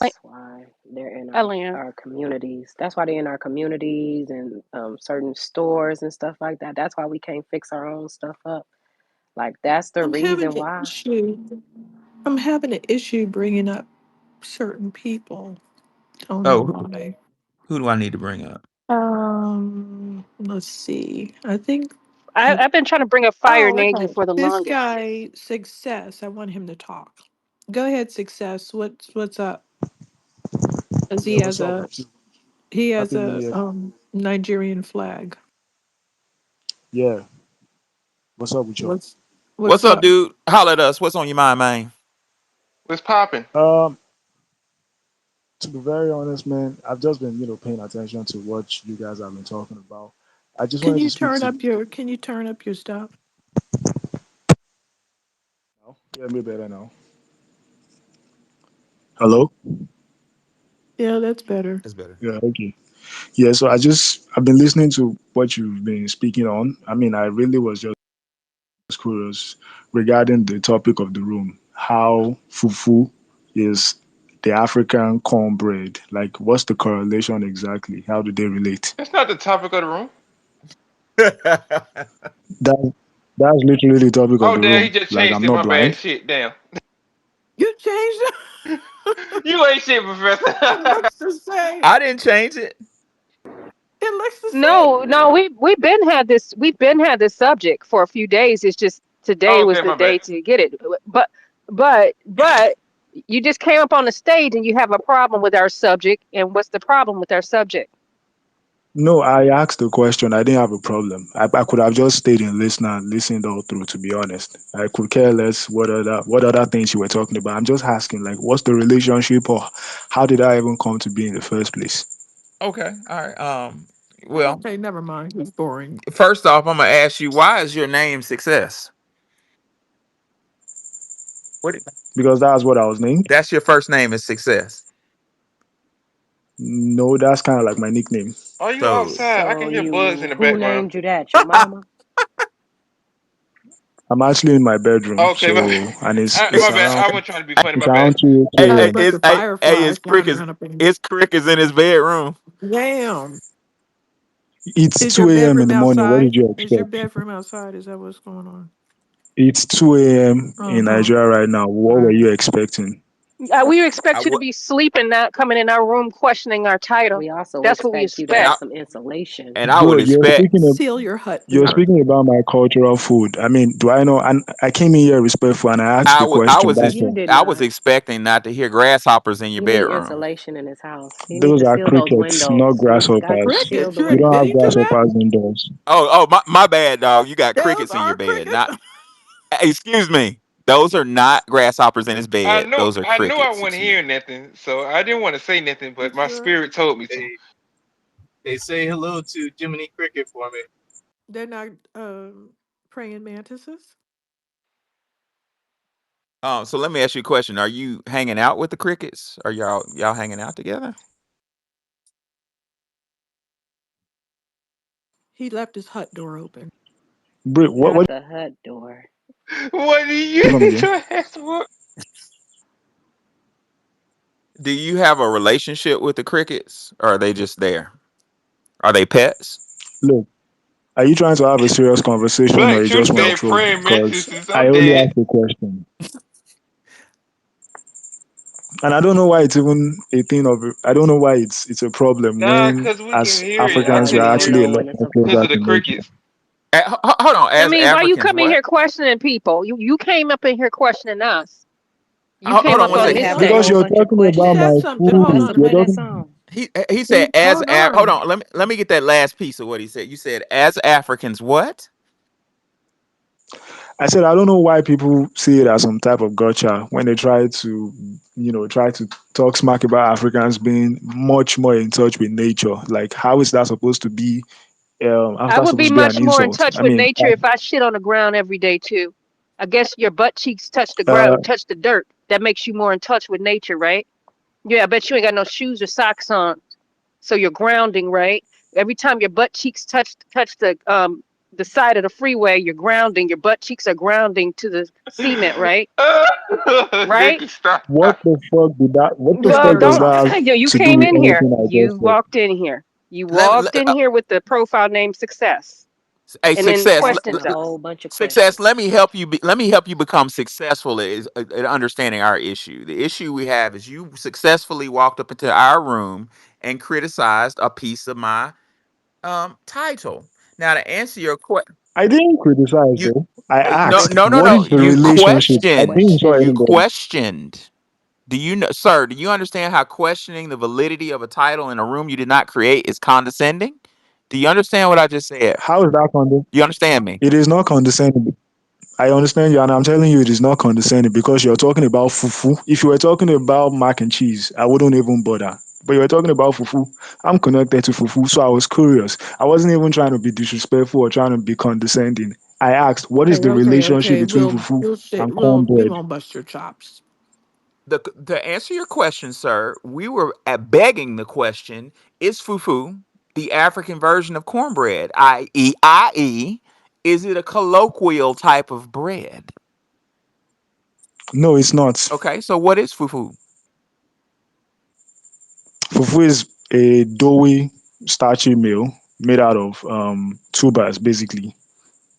Like That's why they're in Alan, our communities. That's why they're in our communities and certain stores and stuff like that. That's why we can't fix our own stuff up. Like that's the I'm having reason an why. issue. I'm having an issue bringing up certain people. Don't know Oh, why. who do I need to bring up? Let's see. I think. I've been trying to bring up Fire Oh, Navy okay. for the This longest. guy, Success. I want him to talk. Go ahead, Success. What's up? Cause Yeah, what's up? he has Happy New a Year. Nigerian flag. Yeah, what's up with y'all? What's What's what's up, up? dude? Holler at us. What's on your mind, man? What's popping? Um, to be very honest, man, I've just been, paying attention to what you guys have been talking about. I just Can wanted to you speak turn to. up your Can you turn up your stuff? Oh, yeah, me better now. Hello. Yeah, that's better. That's better. Yeah, okay. Yeah, so I've been listening to what you've been speaking on. I mean, I really was just curious regarding the topic of the room, how fufu is the African cornbread. Like, what's the correlation exactly? How do they relate? That's not the topic of the room. That that's literally the topic of Oh, the damn, he room. just Like, changed I'm it. not My bad. blind Shit, damn. You changed it. You ain't shit, It Professor. looks the same. I didn't change it. It looks the same. No, no, we've been had this subject for a few days. It's just today Oh, was okay, the my bad. day to get it. But you just came up on the stage and you have a problem with our subject. And what's the problem with our subject? No, I asked the question. I didn't have a problem. I could have just stayed in listener and listened all through. To be honest, I could care less what other things you were talking about. I'm just asking, like, what's the relationship, or how did I even come to be in the first place? Okay. All right. Well, Okay, never mind. It's boring. first off, I'm gonna ask you, why is your name Success? What? Because that's what I was named. That's your first name is Success. No, that's kind of like my nickname. Are you So outside? I So can hear bugs in you, the who background. named you that? Your mama? I'm actually in my bedroom, Okay, so and my it's bad. around I wasn't trying to be funny. it's My bad. around 2 Got a Hey, a.m. bunch it's of it's fireflies flying crickets. around up in It's crickets in his bedroom. Damn. It's Is your 2 a.m. in bedroom the morning. What outside? did you Is your expect? bedroom outside? Is that what's going on? It's 2 a.m. in Uh-huh. Nigeria right now. What were Right. you expecting? We I expect you to would, be sleeping, not coming in our room questioning our title. We also That's what we expect you to and have I expect. some insulation. and I Bro, would expect. Seal your hut you're door. speaking about my cultural food. I mean, do I know? And I came in here respectful, and I asked the I question. was That's You all. did I was not. expecting not to hear grasshoppers in your He need bedroom. insulation in his house. He need Those to are seal those crickets, not windows. You got to grasshoppers. shield Crickets? the You We don't have windows. admitting to that? grasshoppers indoors. My bad, dog. You got Those crickets in your are bed. crickets. Not excuse me. Those are not grasshoppers in his I bed. know, Those are I know, I crickets. wasn't hearing nothing, so I didn't want to say nothing, You but my sure? spirit told me to. Hey, hey, say hello to Jiminy Cricket for me. They're not praying mantises? So let me ask you a question. Are you hanging out with the crickets? Are y'all hanging out together? He left his hut door open. Bro, what Not the hut door. What do do you you come get again? your ass for? Do you have a relationship with the crickets, or are they just there? Are they pets? Look, are you trying to have a serious conversation, or Black you Truth just want to said troll? praying Because mantises. I I'm only dead. asked a question, and I don't know why it's even a thing of. I don't know why it's a problem Nah, when, cause we can as hear it. I Why Africans, we we are couldn't don't hear actually know a you lot when it's more a closer because of problem. the to nature. crickets. Hold on. I As mean, why you Africans, come in what? here questioning people? You came up in here questioning us. You Hold came on up one Because on we second. this have a Because whole stage. you're bunch of talking He about said my questions. something. Tell Hold us food. to on. You're play that talking. song. He said Hold hold on. on. Let me get that last piece of what he said. You said as Africans, what? I said I don't know why people see it as some type of gotcha when they try to, try to talk smack about Africans being much more in touch with nature. Like, how is that supposed to be? How's I that would be supposed to be an much more in insult? touch I with mean, nature if I shit on the ground every day too. I guess your butt cheeks touch the uh, ground, touch the dirt. That makes you more in touch with nature, right? Yeah, I bet you ain't got no shoes or socks on, so you're grounding, right? Every time your butt cheeks touch the side of the freeway, you're grounding. Your butt cheeks are grounding to the cement, right? Nick, Right? stop. what the fuck did that? What the Well, fuck does don't. that Clarify. have You to do came with in here. anything I You just said? walked in here. You Let, walked in here with the profile name success, hey, and then success. Asking questions a us. whole bunch of Success. questions. Let me help you become successful at understanding our issue. The issue we have is you successfully walked up into our room and criticized a piece of my title. Now to answer your question, I didn't criticize you though. I no asked, no no what no is the you relationship? I didn't questioned. insult You Questioned. anybody. questioned. Do you know, sir? Do you understand how questioning the validity of a title in a room you did not create is condescending? Do you understand what I just said? How is that condescending? You understand me? It is not condescending. I understand you, and I'm telling you, it is not condescending because you're talking about fufu. If you were talking about mac and cheese, I wouldn't even bother. But you were talking about fufu. I'm connected to fufu, so I was curious. I wasn't even trying to be disrespectful or trying to be condescending. I asked, what is Okay, the okay, relationship okay. between fufu We'll sit. and We cornbread? won't bust your chops. To answer your question, sir, we were at begging the question: is fufu the African version of cornbread? I.e., is it a colloquial type of bread? No, it's not. Okay, so what is fufu? Fufu is a doughy, starchy meal made out of tubers, basically,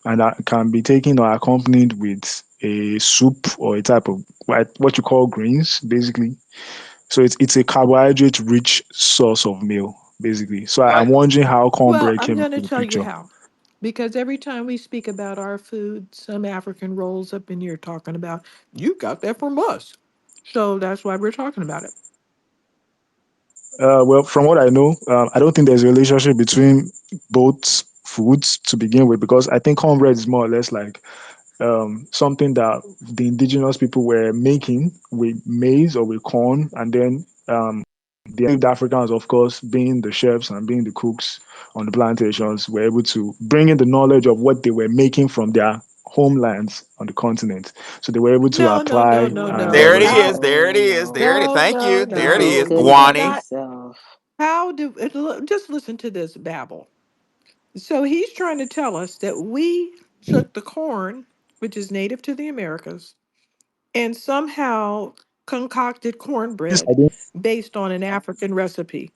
and that can be taken or accompanied with a soup or a type of what you call greens, basically. So it's a carbohydrate rich source of meal, basically. So I'm Like, wondering how Well, cornbread I'm came going to into the tell you picture. how. Because every time we speak about our food, some African rolls up in here talking about, you got that from us. So that's why we're talking about it. Well, from what I know, I don't think there's a relationship between both foods to begin with, because I think cornbread is more or less like something that the indigenous people were making with maize or with corn, and then the enslaved Africans, of course, being the chefs and being the cooks on the plantations, were able to bring in the knowledge of what they were making from their homelands on the continent. So they were able to No, no, no, apply no, and no. There it How? is. There it No, is. There it is. no. No, Thank no, you. There it He is. no. couldn't help Guani. Not himself. how do just listen to this babble. So he's trying to tell us that we took the corn. which is native to the Americas, and somehow concocted This cornbread I don't based on an African recipe.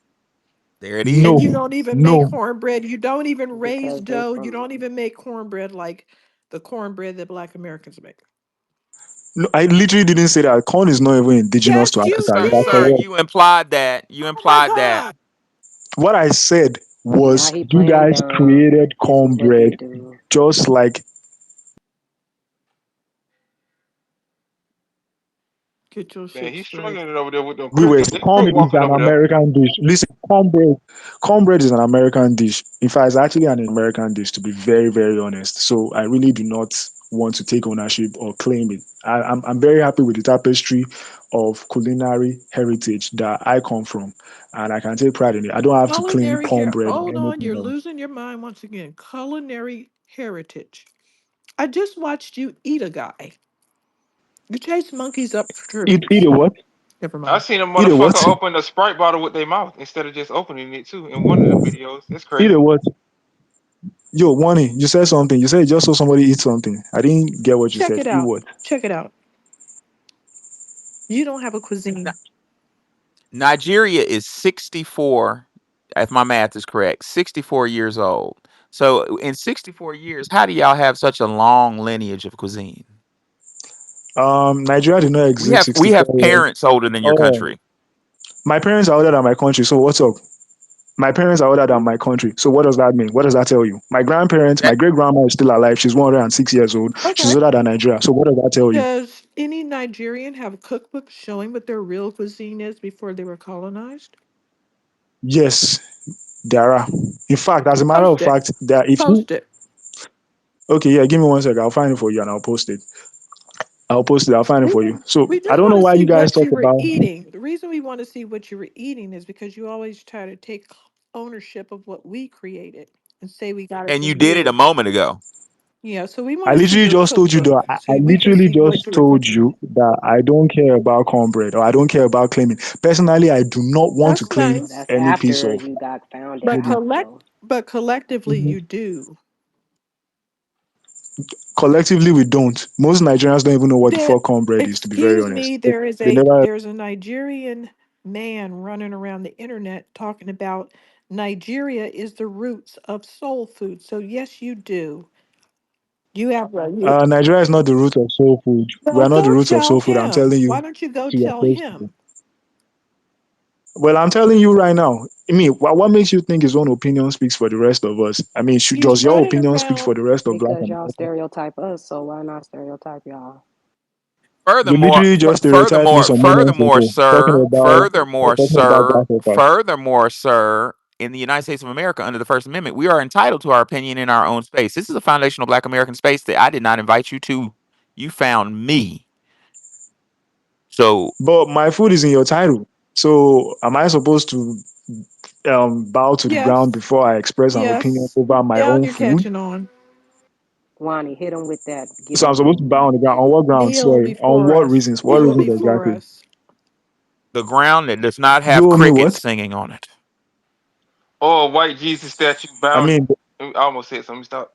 There it And know. you is. don't even make No. cornbread. You don't even raise because they dough. You from don't even make cornbread like the cornbread that Black Americans make. No, I literally didn't say that. Corn is not even indigenous to Yes, you Africa. Sir, That's sir, did. what you implied that. You Oh my implied that. God. what I said now was he you playing guys dumb. created This is what they cornbread do. just like Get your Man, shit he's straight. struggling over there with them we were. crickets. They Corn crick is walking an over there. American dish. Listen, cornbread is an American dish. In fact, it's actually an American dish, to be very, very honest. So I really do not want to take ownership or claim it. I'm very happy with the tapestry of culinary heritage that I come from, and I can take pride in it. I don't have to claim Culinary hair. cornbread or Hold on, anything you're else. losing your mind once again. Culinary heritage. I just watched you eat a guy. You chase monkeys up Eat trees. a what? Never I mind. seen a Eat a motherfucker what? open a Sprite bottle with their mouth instead of just opening it too in one of the videos. That's Eat a crazy. what? Yo, Wani, you said something. You said you just saw somebody eat something. I didn't get what you Check said. it Eat out. what? Check it out. You don't have a cuisine. Nigeria is 64, if my math is correct, 64 years old. So in 64 years, how do y'all have such a long lineage of cuisine? Nigeria did not We exist have we 64 have years. parents older than your Oh, country. my parents are older than my country. So what's up? My parents are older than my country. So what does that mean? What does that tell you? My grandparents, my That great grandma is still alive. She's 106 years old. She's Okay. older than Nigeria. So what does that tell you? Does any Nigerian have a cookbook showing what their real cuisine is before they were colonized? Yes, there are. In fact, as a matter of Post it. fact, there if you Post it. okay, yeah, give me one second. I'll find it for you and I'll post it. I'll post it. I'll find it We for you. So we I just don't want know to why see you guys what talk you were about. eating. The reason we want to see what you were eating is because you always try to take ownership of what we created and say we got it and you from did it a you. moment ago. Yeah, so we want I to see literally your just told you cookbook that so I we can literally see what just you were told cooking. you that I don't care about cornbread or I don't care about claiming. Personally, I do not want to That's claim Well, nice, that's any piece after of you got found but out, maybe. though. collectively you do. Collectively, we don't. Most Nigerians don't even know what the Then, fuck cornbread is, to be very excuse honest. me, They never. there's a Nigerian man running around the internet talking about Nigeria is the roots of soul food. So yes, you do. You have you. Nigeria is not the root of soul food. We Well, are not the go roots of tell soul food. I'm him. telling Why you. don't you go So you're tell close to it. him? Well, I'm telling you right now. I mean, what makes you think his own opinion speaks for the rest of us? I mean, He's does your running opinion speak for around. the rest of Black Because y'all America? stereotype us, so why not stereotype y'all? You Furthermore, literally just stereotyped me furthermore, some moments furthermore, ago, sir, furthermore, talking about sir, Black Africa. furthermore, sir, in the United States of America, under the First Amendment, we are entitled to our opinion in our own space. This is a foundational Black American space that I did not invite you to. You found me. So, But my food is in your title. So am I supposed to bow to the ground Yes, before I express an opinion yes. over my Now own you're food? catching on. Wani, hit him with that. Get So I'm him supposed to going. bow on the ground. On what ground? Kneel Sorry. On before what us. reasons? What Kneel reasons before exactly? us. the ground that does not You have owe me crickets what? singing on it. Or a white Jesus statue I bound. mean, I almost said something. Stop.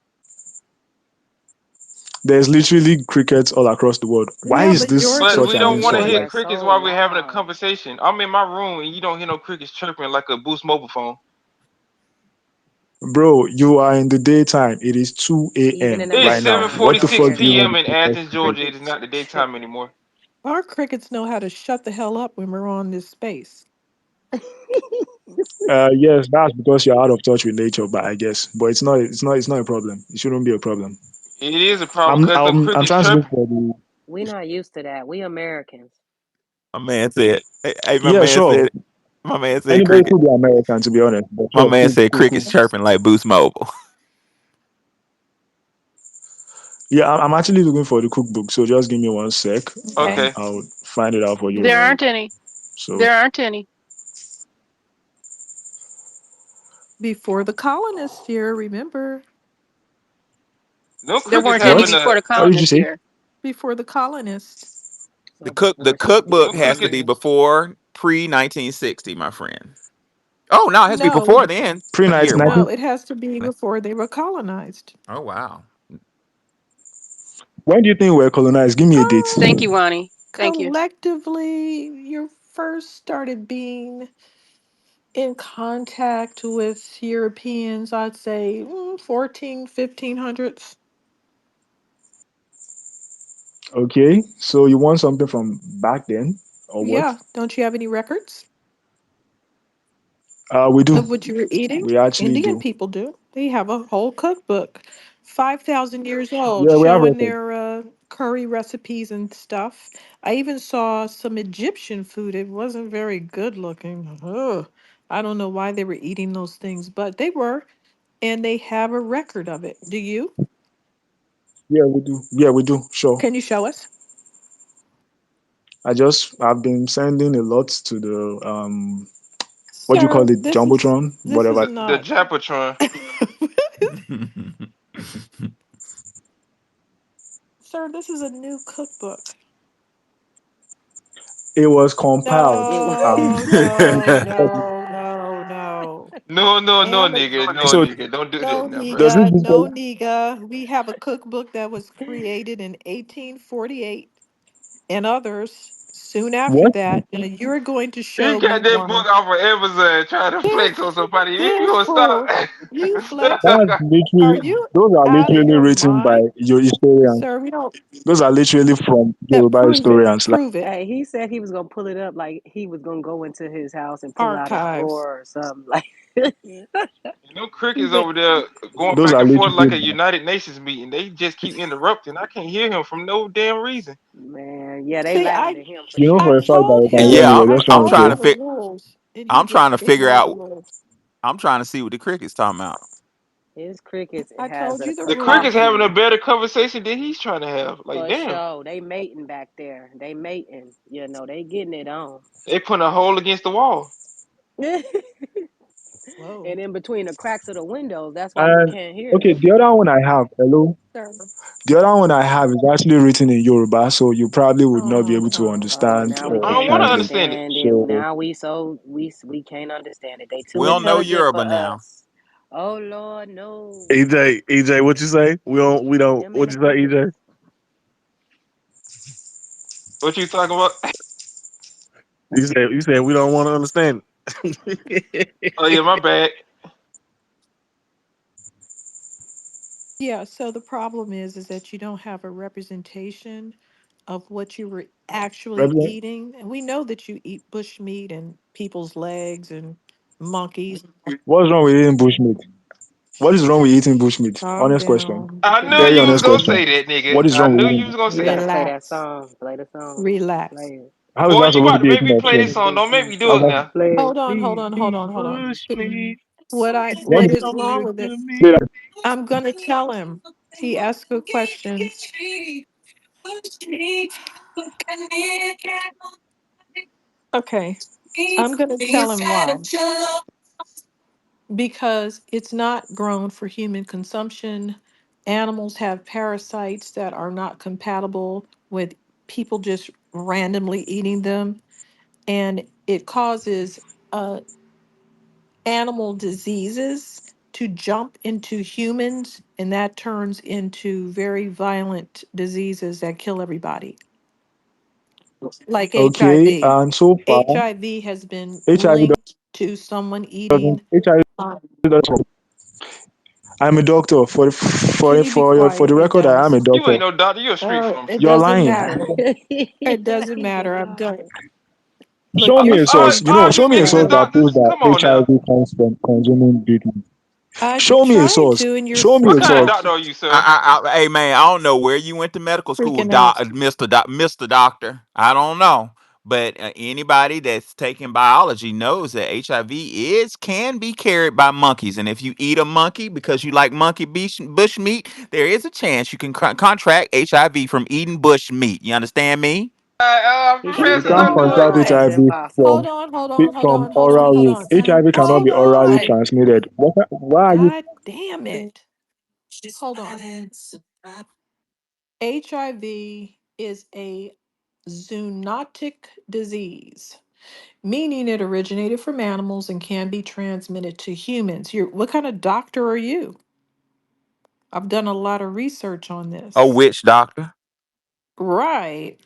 there's literally crickets all across the world. Why Yeah, is but this yours But such is we an don't want to insult? People hear Like, are crickets so while we're having a loud. conversation. I'm in my room and you don't hear no crickets chirping like a Boost mobile phone. bro, you are in the daytime. It is 2 Even in a.m. the It is right now. nighttime, they What the don't 7:46 fuck hear do you no p.m. want in to talk Athens, Georgia. It crickets is not the daytime chirping. anymore. our crickets know how to shut the hell up when we're on this space. Yes, that's because you're out of touch with nature, but I guess. But it's not a problem. It shouldn't be a problem. It is a problem I'm because them I'm I'm crickets trying to look chirping. for the We not used to that. We Americans. My man said, hey, yeah, sure. my man said Anybody cricket. could be American, to be honest. But My sure, man cool, said cool, cool. crickets chirping like Boost Mobile. Yeah, I'm actually looking for the cookbook, so just give me one sec. Okay. Okay. I'll find it out for you. There Wait, aren't any. So, There aren't any. Before the colonists here, remember? Them There crickets weren't any having what? a before the What did you colonists say? here. Before the colonists. so The before cookbook them has to crickets. be 1600. before pre 1960, my friend. Oh no, it has to be No, before then. Pre Let me hear no, more. 1990. it has to be before they were colonized. Oh wow. When do you think we're colonized? Give me a date. Thank Um, you, Wani. Thank you. collectively, you first started being in contact with Europeans, I'd say 14, 1500s. Okay, so you want something from back then, or what? Yeah, don't you have any records We do. of what you were eating? We actually Indian do. people do. They have a whole cookbook, 5,000 years old, Yeah, we have showing records. their curry recipes and stuff. I even saw some Egyptian food. It wasn't very good looking. Ugh. I don't know why they were eating those things, but they were, and they have a record of it. Do you? Yeah, we do. Yeah, we do. Sure. Can you show us? I've been sending a lot to the what do you call Sir, it, jumbotron, this is whatever. The not. Japatron. Sir, this is a new cookbook. It was compiled. It No, no, no, no, no. No, no, no, nigga. No, Amazon. So nigga. Don't do that No, now, bro. does it Niga, no, differ? Niga. We have a cookbook that was created in 1848 and others soon after What? that. And you're going to He show me got that book one. off of Amazon trying to flex on This, somebody. If you this gonna stop. fool, you flex. That's Are literally you those are out of literally your written by mind? your historians. Sir, we don't. Those are literally from Yoruba Prove it. historians. Like, Prove it. Hey, he said he was gonna pull it up like he was gonna go into his house and pull out a Archives. drawer or something. Like, No crickets Prove it. over there going those back are and forth like a literally. United Nations meeting. They just keep interrupting. I can't hear him from no damn reason. man, yeah, they See, louder than him for You know I for a sure. fact that told we can him hear Yeah, you. I'm We're just I trying I'm to told trying him to guess. the rules, and he I'm just trying to figure ignored the out. rules. I'm trying to see what the cricket's talking about. His crickets I has told you us the The cricket's rules. having a adopted better conversation than he's trying to have. Like, for damn. sure. They mating back there. They mating. You know, they getting it on. They putting a hole against the wall. And Whoa, in between the cracks of the windows, that's why we And can't hear okay, them. the other one I have, hello. sir. The other one I have is actually written in Yoruba, so you probably would not be Oh able to no. Oh, understand now we or I don't can't want to translate. understand it. understand it. So Now we can't understand it. They We too don't know intelligent for Yoruba now. us. Oh Lord, no. EJ, what you say? We don't. Them What and you say, EJ? What you talking about? You said we don't want to understand. Oh yeah, my bad. Yeah, so the problem is that you don't have a representation of what you were actually represent, eating. And we know that you eat bush meat and people's legs and monkeys. what's wrong with eating bushmeat? What is wrong with eating bushmeat? Calm Honest question. down. I knew Very you was honest gonna question. say that, What nigga. is I wrong with knew you eating? was gonna you say gotta that. play that Relax. song. Play the song. Relax. Play it. How is Boy, that you supposed about to to be make me eating play this option? song. Don't make me do How's it that? now. Play it. Hold on, hold Eat, on, hold eat on, hold on. bush meat. When What did is Don't wrong lick with it? the you say meat. that? I'm gonna tell him. He asked a question. Okay. I'm gonna tell him why. Because it's not grown for human consumption. Animals have parasites that are not compatible with people just randomly eating them. And it causes animal diseases to jump into humans, and that turns into very violent diseases that kill everybody, like Okay, HIV. and so far, HIV has been HIV linked to someone doesn't. eating. HIV Uh, doesn't. I'm a doctor. can you be For the quiet? It record, I am a does. You doctor. ain't no doctor. You a street It pharmacist. You're doesn't lying. matter. It doesn't He's a matter. I'm doctor. done. Look, Show you're me a source. free. You know, All show you me a niggas is source Uh, that proves doctors. that Come on now. HIV comes from consuming meat. I'm Show me a trying source. to, and you're Show me What a kind of source. doctor freaking are you, sir? Hey man, I don't know where you went to medical school, freaking out. Mister Doctor. I don't know, but anybody that's taking biology knows that HIV is can be carried by monkeys, and if you eat a monkey because you like bush meat, there is a chance you can contract HIV from eating bush meat. You understand me? He You keeps Professor it can't Doctor all What? contract facts Why? HIV and possible. Hold on, hold on, hold from on, hold on, oral hold route. on. HIV cannot Hold be orally on. transmitted. Why are you? God damn it. Hold on. HIV is a zoonotic disease, meaning it originated from animals and can be transmitted to humans. What kind of doctor are you? I've done a lot of research on A this. witch doctor. Right.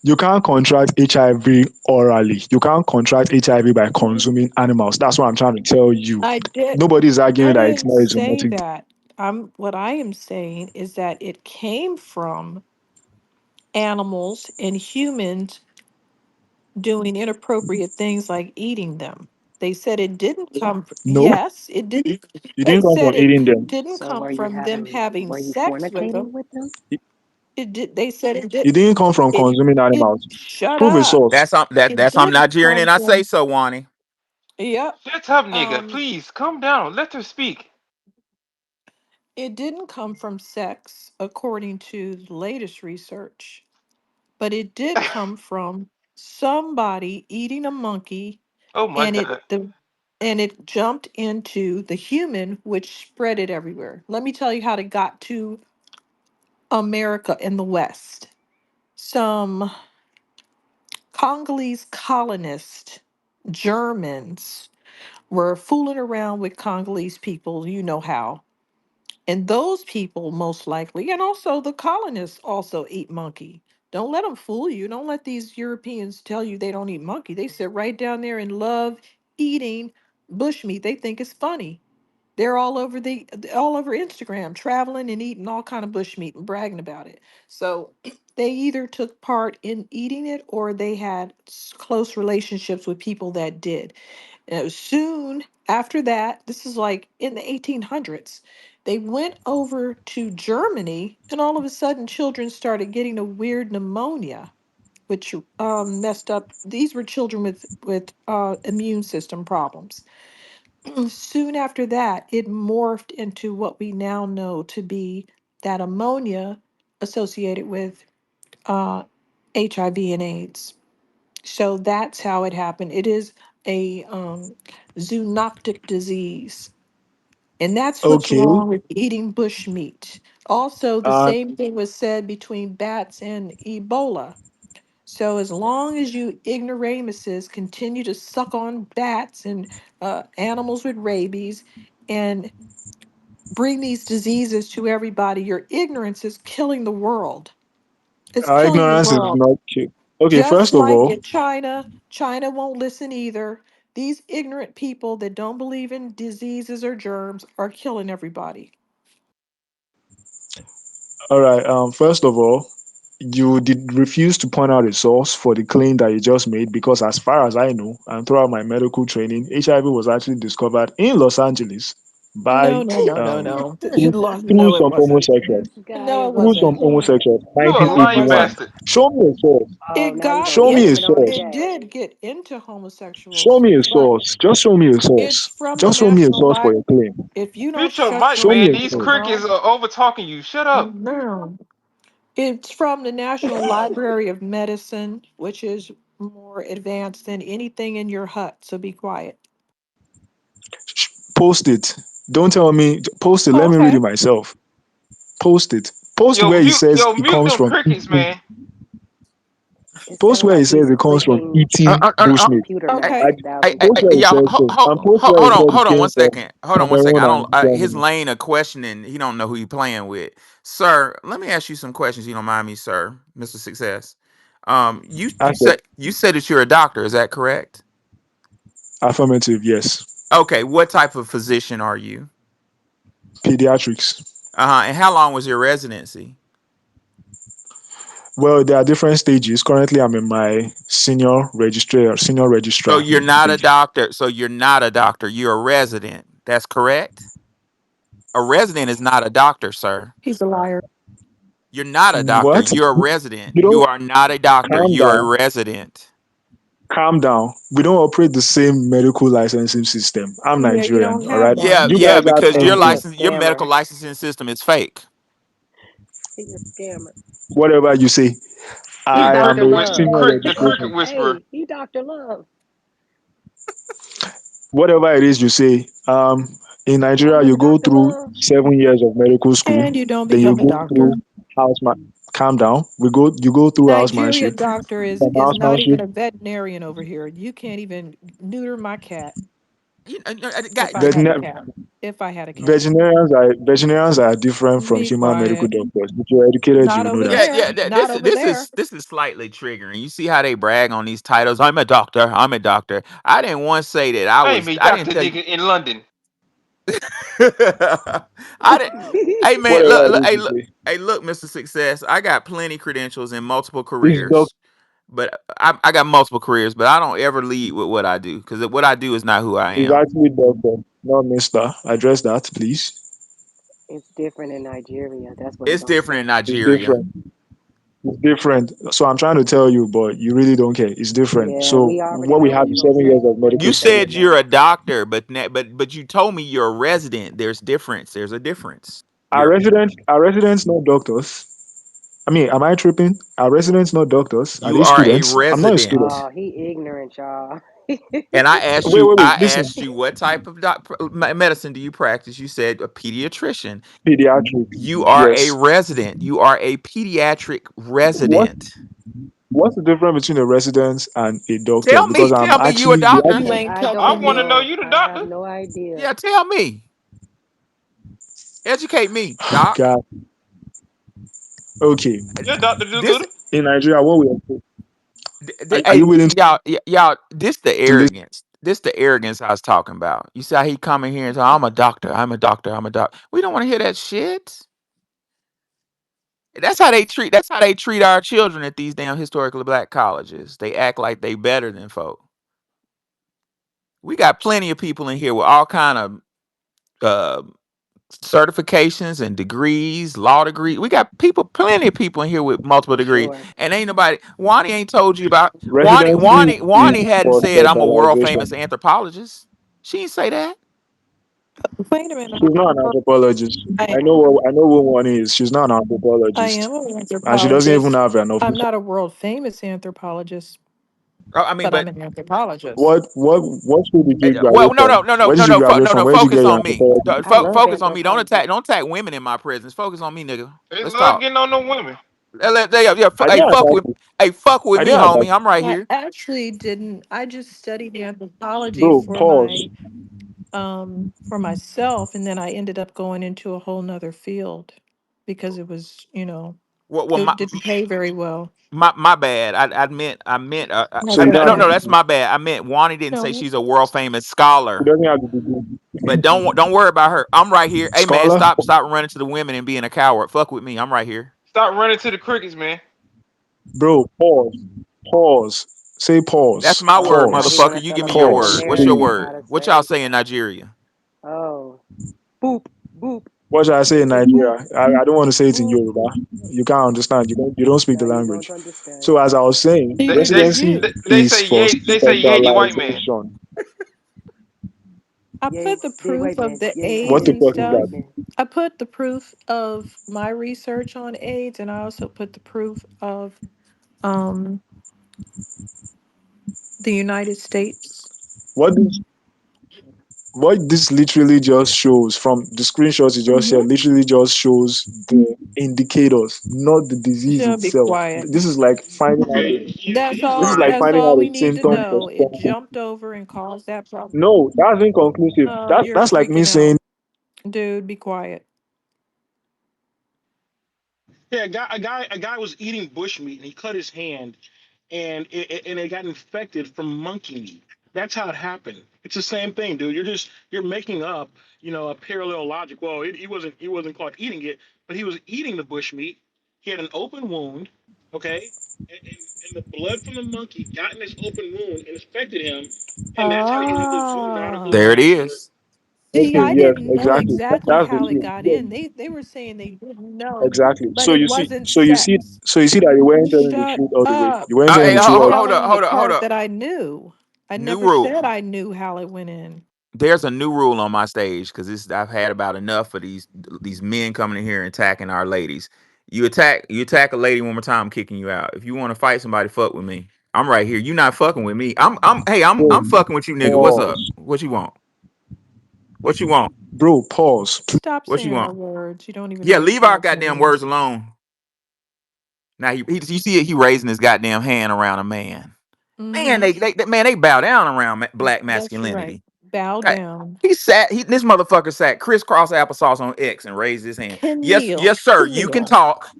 You can't contract HIV orally. You can't contract HIV by consuming animals. That's what I'm trying to tell you. I did. Nobody's arguing I that it's didn't not a say zoonotic. that. What I am saying is that it came from animals and humans doing inappropriate things like eating them. They said it didn't come No, yes, it didn't. it They didn't come from said it eating them. didn't So come from them having were you sex with fornicating them. with them? It did they said it It did didn't come from it consuming it animals. shut Prove a up. source. It That's I'm didn't Nigerian come and I say from so, Wani. yep. Shut up, nigga. Um Please calm down. Let her speak. it didn't come from sex according to the latest research, but it did come from somebody eating a monkey Oh my and it god. the and it jumped into the human which spread it everywhere. Let me tell you how it got to America in the West. Some Congolese colonists, Germans, were fooling around with Congolese people, you know how. And those people, most likely, and also the colonists, also eat monkey. Don't let them fool you. Don't let these Europeans tell you they don't eat monkey. They sit right down there and love eating bushmeat. They think it's funny. They're all over Instagram, traveling and eating all kind of bushmeat and bragging about it. So they either took part in eating it or they had close relationships with people that did. Soon after that, this is like in the 1800s, they went over to Germany, and all of a sudden, children started getting a weird pneumonia, which messed up. These were children with immune system problems. Soon after that, it morphed into what we now know to be that ammonia associated with uh, HIV and AIDS. So that's how it happened. It is a zoonotic disease. And that's what's Okay. wrong with eating bush meat. Also, the Uh, same thing was said between bats and Ebola. So as long as you ignoramuses continue to suck on bats and animals with rabies and bring these diseases to everybody, your ignorance is killing the world. It's killing the ignorance is world. not cute. Okay, Just first of like all, in China, China won't listen either. These ignorant people that don't believe in diseases or germs are killing everybody. all right. First of all, you did refuse to point out a source for the claim that you just made because, as far as I know, and throughout my medical training, HIV was actually discovered in Los Angeles by No, no, no, no, um no. through, No, through it some wasn't. homosexuals. This guy No, is it a Through some wasn't. fool. homosexuals, You a No, it lying 1981. wasn't. bastard. Show me a source. Oh, It now you got gonna Show me a blame in. it on source. It Jay. did get into Show homosexuals, me a but source. Just show me a it's source. from the Just show me a National source for Library. your claim. If you don't Mute your shut mic, your Show me man. a These source. crickets mouth, are over talking you. Shut up. no. It's from the National Library of Medicine, which is more advanced than anything in your hut. So be quiet. Post it. Don't tell me. Post it. Let me read Okay. it myself. Post it. Post where it says it Mute comes them from crickets, eating. man. It Post sounds where it like says he's it comes from clicking eating bushmeat. computer Okay. I, malfunctions. post where it Y'all, says so. And post where it hold on, says hold it on one came from second. Hold on one second. Cameroon I don't. and His Germany. lane of questioning. He don't know who he playing with, sir. Let me ask you some questions. You don't mind me, sir, Mister Success. Ask it. You said that you're a doctor. Is that correct? Affirmative, yes. Okay. What type of physician are you? Pediatrics. And how long was your residency? Well, there are different stages. Currently, I'm in my senior So registrar you're not a stage. doctor. So you're not a doctor. You're a resident. That's correct. A resident is not a doctor, sir. He's a liar. You're not a doctor. What? You're a resident. You You don't are not a doctor. calm You're a down. resident. Calm down. We don't operate the same medical licensing system. I'm Yeah, you Nigerian, don't all have right? Yeah, one. You yeah, guys have because Oh, he a ND. your medical scammer. licensing system is fake. He a scammer. Whatever you say. He The I am Dr. cricket a whisper, Love. senior the cricket registration. whisperer. Hey, he Dr. Love. Whatever it is you say, in You don't Nigeria, you remember go Dr. through Love? 7 years of medical school, And you don't then you become a go through doctor. houseman. Calm down. You go through housemanship. Nigerian doctor is From is not housemanship, even a veterinarian over here. You can't even neuter my cat. If I had a Veterinary cat. If I had a cat. veterinarians are different from Be human medical quiet. doctors. If you're educated, Not you know over that. there. Not over there. This is slightly triggering. You see how they brag on these titles? I'm a doctor. I'm a doctor. I didn't once say that I I ain't was. me I didn't Dr. tell you. Nigga in London. I didn't. Hey man, Whatever it is hey you look, say. hey look, Mr. Success. I got plenty credentials in multiple It's doc careers, but I got multiple careers, but I don't ever lead with what I do because what I do is not who I it's am. actually doctor, not mister. Address that, please. It's different in Nigeria. That's what he It's gonna different in say. It's Nigeria. different. It's different. So I'm trying to tell you, but you really don't care. It's different. Yeah, So we already what we know have what is you're gonna 7 years say. of What did medical you You say said just experience. you're a now? doctor, but you told me you're a resident. There's difference. There's a difference. Our You're residents, our residents, not doctors. I mean, am I tripping? Our residents, not doctors. Are you they are a students? I'm not a resident. student. Oh, he ignorant, y'all. And Wait. I Listen, asked you what type of medicine do you practice? You said a pediatrician. pediatrics. You are a Yes. resident. You are a pediatric What resident. What's the difference between a resident and a doctor? Because I'm Tell me you a actually you doctor. You actually ain't I I don't helping want to me. know know. you the I have doctor. no idea. Yeah, tell me. Educate me, doc. God. Okay. Yeah, Dr. This Doolittle. In Nigeria, what we are hey you willing y'all this the to listen? arrogance. This the arrogance I was talking about. You see how he come in here and say, I'm a doctor. I'm a doctor. I'm a doctor. We don't want to hear that shit. That's how they treat our children at these damn historically black colleges. They act like they better than folk. We got plenty of people in here with all kind of uh, certifications and degrees, law degree. We got plenty of people in here with multiple For degrees, sure. and ain't nobody. Wani ain't told you about Residency Wani is hadn't for said I'm a world specialization. famous anthropologist. She didn't say that. Wait a minute. She's not an anthropologist. I I know what one is. She's not an I anthropologist. am an And she doesn't even anthropologist. have an I'm official. not a world famous anthropologist, I mean, but I'm but an anthropologist. What school did you well, graduate from? Where did you graduate from? Where did you get Focus your on me. anthropology? I love Focus on me. anthropology. Don't attack women in my presence. Focus on me, nigga. They Let's love talk. getting on them women. I Hey, didn't attack you. fuck with I me, didn't attack homie. I'm right I here. actually didn't. I just studied anthropology bro. Pause. for myself, and then I ended up going into a whole nother field because it was, Well, it didn't pay very well. my bad. I meant. So you Okay, don't go have No, ahead. that's the my bad. I meant Wani didn't say No, she's a world famous She scholar. doesn't have the degree. But don't worry about her. I'm right here. Hey man, Scholar, stop running to the women and being a coward. Fuck with me. I'm right here. Stop running to the crickets, man. bro. Pause. Pause. Say That's pause. my word, Now he motherfucker. wanna Pause. You give me your celebrate Pause. word. What's your America Please. and word? how to What y'all say, say in Nigeria? oh, boop, boop, What should I say in say boop, Nigeria? I don't want to say it in boop. Yoruba. You can't understand. You don't speak the Now you don't language. understand. So as I was saying, They neither they did residency you. they is say for yay. They say yay the white man. specialization. I Yay, put the yay, proof white of man. the Yay, What AIDS the yay, and fuck yay, is stuff. white that? man. I put the proof of my research on AIDS, and I also put the proof of um, the United States. What this what this literally just shows from the screenshots you just Hmm. shared literally just shows the indicators, not the disease She'll be itself. quiet. This is like finding out That's this is all. like That's finding all out a we need to symptom for know. It something. jumped over and caused that problem. No, that's inconclusive. You're That's like me freaking saying, out, dude. Be quiet. Yeah, a guy was eating bushmeat and he cut his hand, and it got infected from monkey meat. That's how it happened. It's the same thing, dude. You're making up, a parallel logic. Well, he wasn't caught eating it, but he was eating the bushmeat. He had an open wound, okay, and the blood from the monkey got in this open wound and infected him, and that's how he had this wound out of his There it Ah. nostril. is. See, okay, I yes, didn't know exactly. exactly That's the how it thing. got Yes, in. They were saying they didn't know, exactly. but it wasn't sex. So you see that you weren't telling the Shut truth all the way. up. You weren't I telling Hey, the was truth just all. telling you the hold part up. that I knew. I New never rule. said I knew how it went in. There's a new rule on my stage because I've had about enough of these men coming in here and attacking our ladies. You attack a lady one more time, I'm kicking you out. If you want to fight somebody, fuck with me. I'm right here. You not fucking with me. I'm Bro, fucking with you, nigga. What's up? pause. What you want? What you want? Bro, pause. Stop What you saying my want? words. You don't even know Yeah, what leave our talking goddamn means. words alone. Now you see it, he raising his goddamn hand around a man. Man, Mm-hmm. they bow down around black That's right. masculinity. Bow Okay. down. This motherfucker sat crisscross applesauce on X and raised his hand. Yes, Keneal. yes, sir. You can Keneal. talk.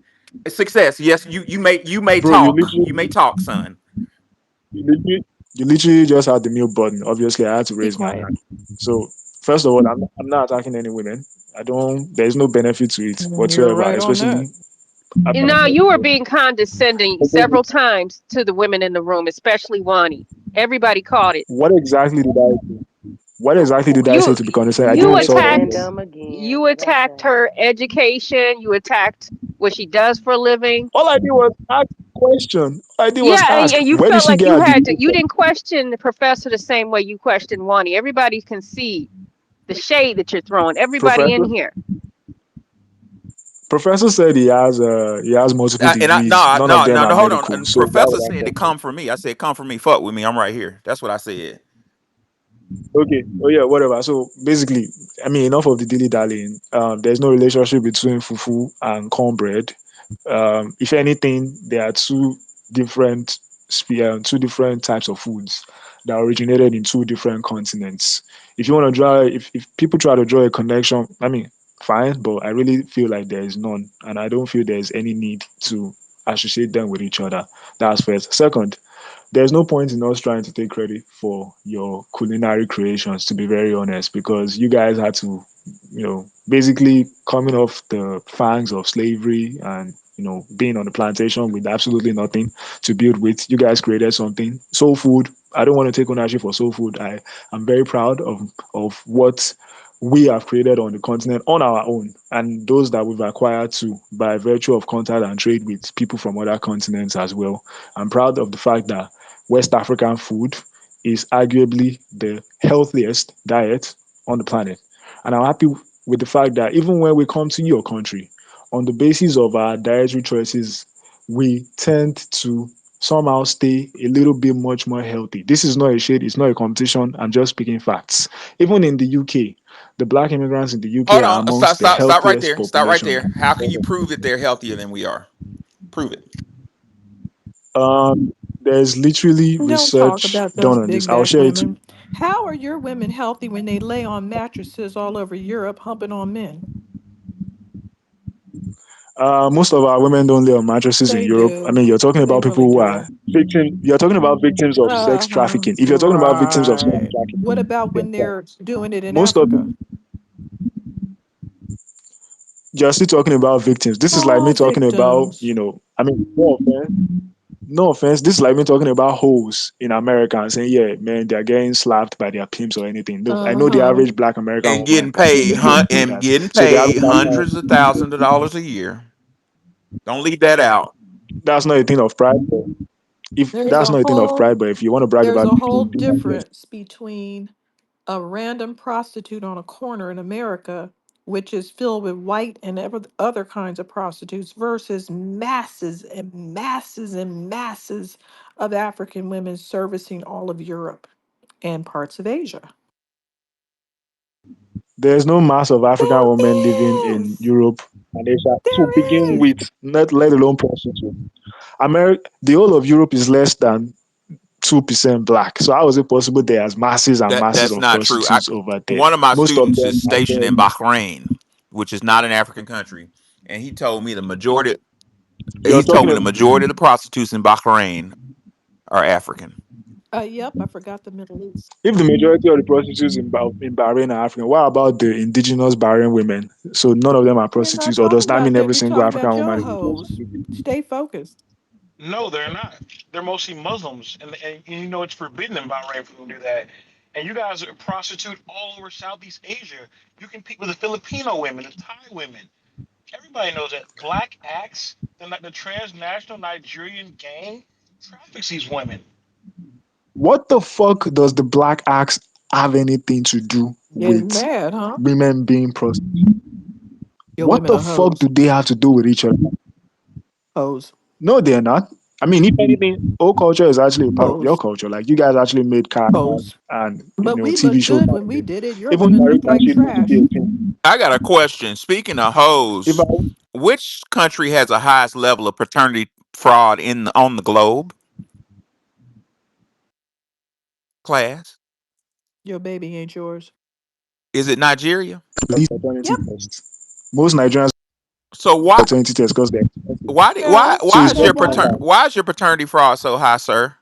Success. Yes, you may Bro, you talk. You literally, may talk, son. you literally, you literally just had the mute button. Obviously, I had to Be raise my quiet. hand. So, first of all, I'm not attacking any women. I don't. There's no benefit to it You're whatsoever. right on that. Especially, I'm And not. now you were being condescending several times to the women in the room, especially Wani. Everybody caught it. What exactly did I do? What exactly did I say You to be condescending? I you didn't They insult banned anybody. attacked them again. you What I attacked say? her education. You attacked what she does for a living. All I did was ask a question. All I did was Yeah, ask, and you where did felt she like get you her had degree to. You from? didn't question the professor the same way you questioned Wani. Everybody can see the shade that you're throwing. Everybody in Professor? here. Professor said he has multiple And I degrees. no None of no them no are no hold on. medical. And So why professor would I said to question? come for me. I said come for me. Fuck with me. I'm right here. That's what I said. Okay. Oh yeah, whatever. So basically, I mean, enough of the dilly dallying. There's no relationship between fufu and cornbread. If anything, there are two different types of foods that originated in two different continents. If you want to draw, if people try to draw a connection, I mean, fine, but I really feel like there is none, and I don't feel there's any need to associate them with each other. That's first. Second, there's no point in us trying to take credit for your culinary creations, to be very honest, because you guys had to, basically coming off the fangs of slavery and, being on the plantation with absolutely nothing to build with. You guys created something. Soul food. I don't want to take ownership for soul food. I'm very proud of what we have created on the continent on our own, and those that we've acquired too by virtue of contact and trade with people from other continents as well. I'm proud of the fact that West African food is arguably the healthiest diet on the planet. And I'm happy with the fact that even when we come to your country, on the basis of our dietary choices, we tend to somehow stay a little bit much more healthy. This is not a shade, it's not a competition. I'm just speaking facts. Even in the UK, the black immigrants in the UK Hold are on. Stop amongst the stop right healthiest there. Stop right population. there. How can you prove that they're healthier than we are? Prove it. There's literally Don't talk research about those done on this. big I'll back share it to you. women. How are your women healthy when they lay on mattresses all over Europe humping on men? Most of our women don't lay on mattresses in They Europe. I do. mean, you're talking They about people really who are do. victims. You're talking about victims of sex Uh-huh. trafficking. If you're talking about victims of sex Right. What trafficking, about when then they're fine. doing it in Most of Africa? you're still talking about victims. This is like me All talking about, victims. I mean, no offense. No offense. This is like me talking about hoes in America and saying, yeah, man, they're getting slapped by their pimps or anything. No, I know the Uh-huh. average black American And woman getting paid wouldn't do and that. getting So the average paid black hundreds of thousands of dollars a year. Don't leave that out. that's not a thing of pride. But if There's that's a not a thing of whole pride, but if you want to brag there's about a these whole things, then that's just difference between a random prostitute on a corner in America, which is filled with white and other kinds of prostitutes, versus masses and masses and masses of African women servicing all of Europe and parts of Asia. there's no mass of African women living There in is. Europe and Asia to begin There is. with, not let alone prostitute. America, the whole of Europe is less than 2% black. So how is it possible there's masses and masses That's of not true. prostitutes over there? One of my Most of students is them are stationed in barely. Bahrain, which is not an African country, and he told me the majority. You're He told talking me the of, majority of the prostitutes in Bahrain are African. Yep, I forgot the Middle East. if the majority of the prostitutes in Bahrain are African, what about the indigenous Bahrain women? So none of them are We're not prostitutes, or does talking that about mean that. every We're single talking African about woman your is a hoes. prostitute? Stay focused. No, they're not. They're mostly Muslims, and you know it's forbidden in Bahrain for them to do that. And you guys are prostitute all over Southeast Asia. You compete with the Filipino women, the Thai women. Everybody knows that Black Axe, the transnational Nigerian gang, traffics these women. What the fuck does the black axe have anything to do Getting with mad, huh? women being prostitutes? Your What women the are fuck do hoes. they have to do with each other? Hoes. No, they're not. I mean, if anything, old culture is actually a part of your Hoes. culture. Like you guys actually made cars Hoes. and But we TV looked shows good out when of we them. did it. Your Even women look marriage like actually used to be trash. a thing. I got a question. Speaking of If I hoes, which country has the highest level of paternity fraud on the globe? Class. Your baby ain't yours. Is it Nigeria? At least paternity Yep. test. Most Nigerians So why paternity test because they're expensive. Yeah, So it's only they one won't. lab. why is your paternity fraud so high, sir?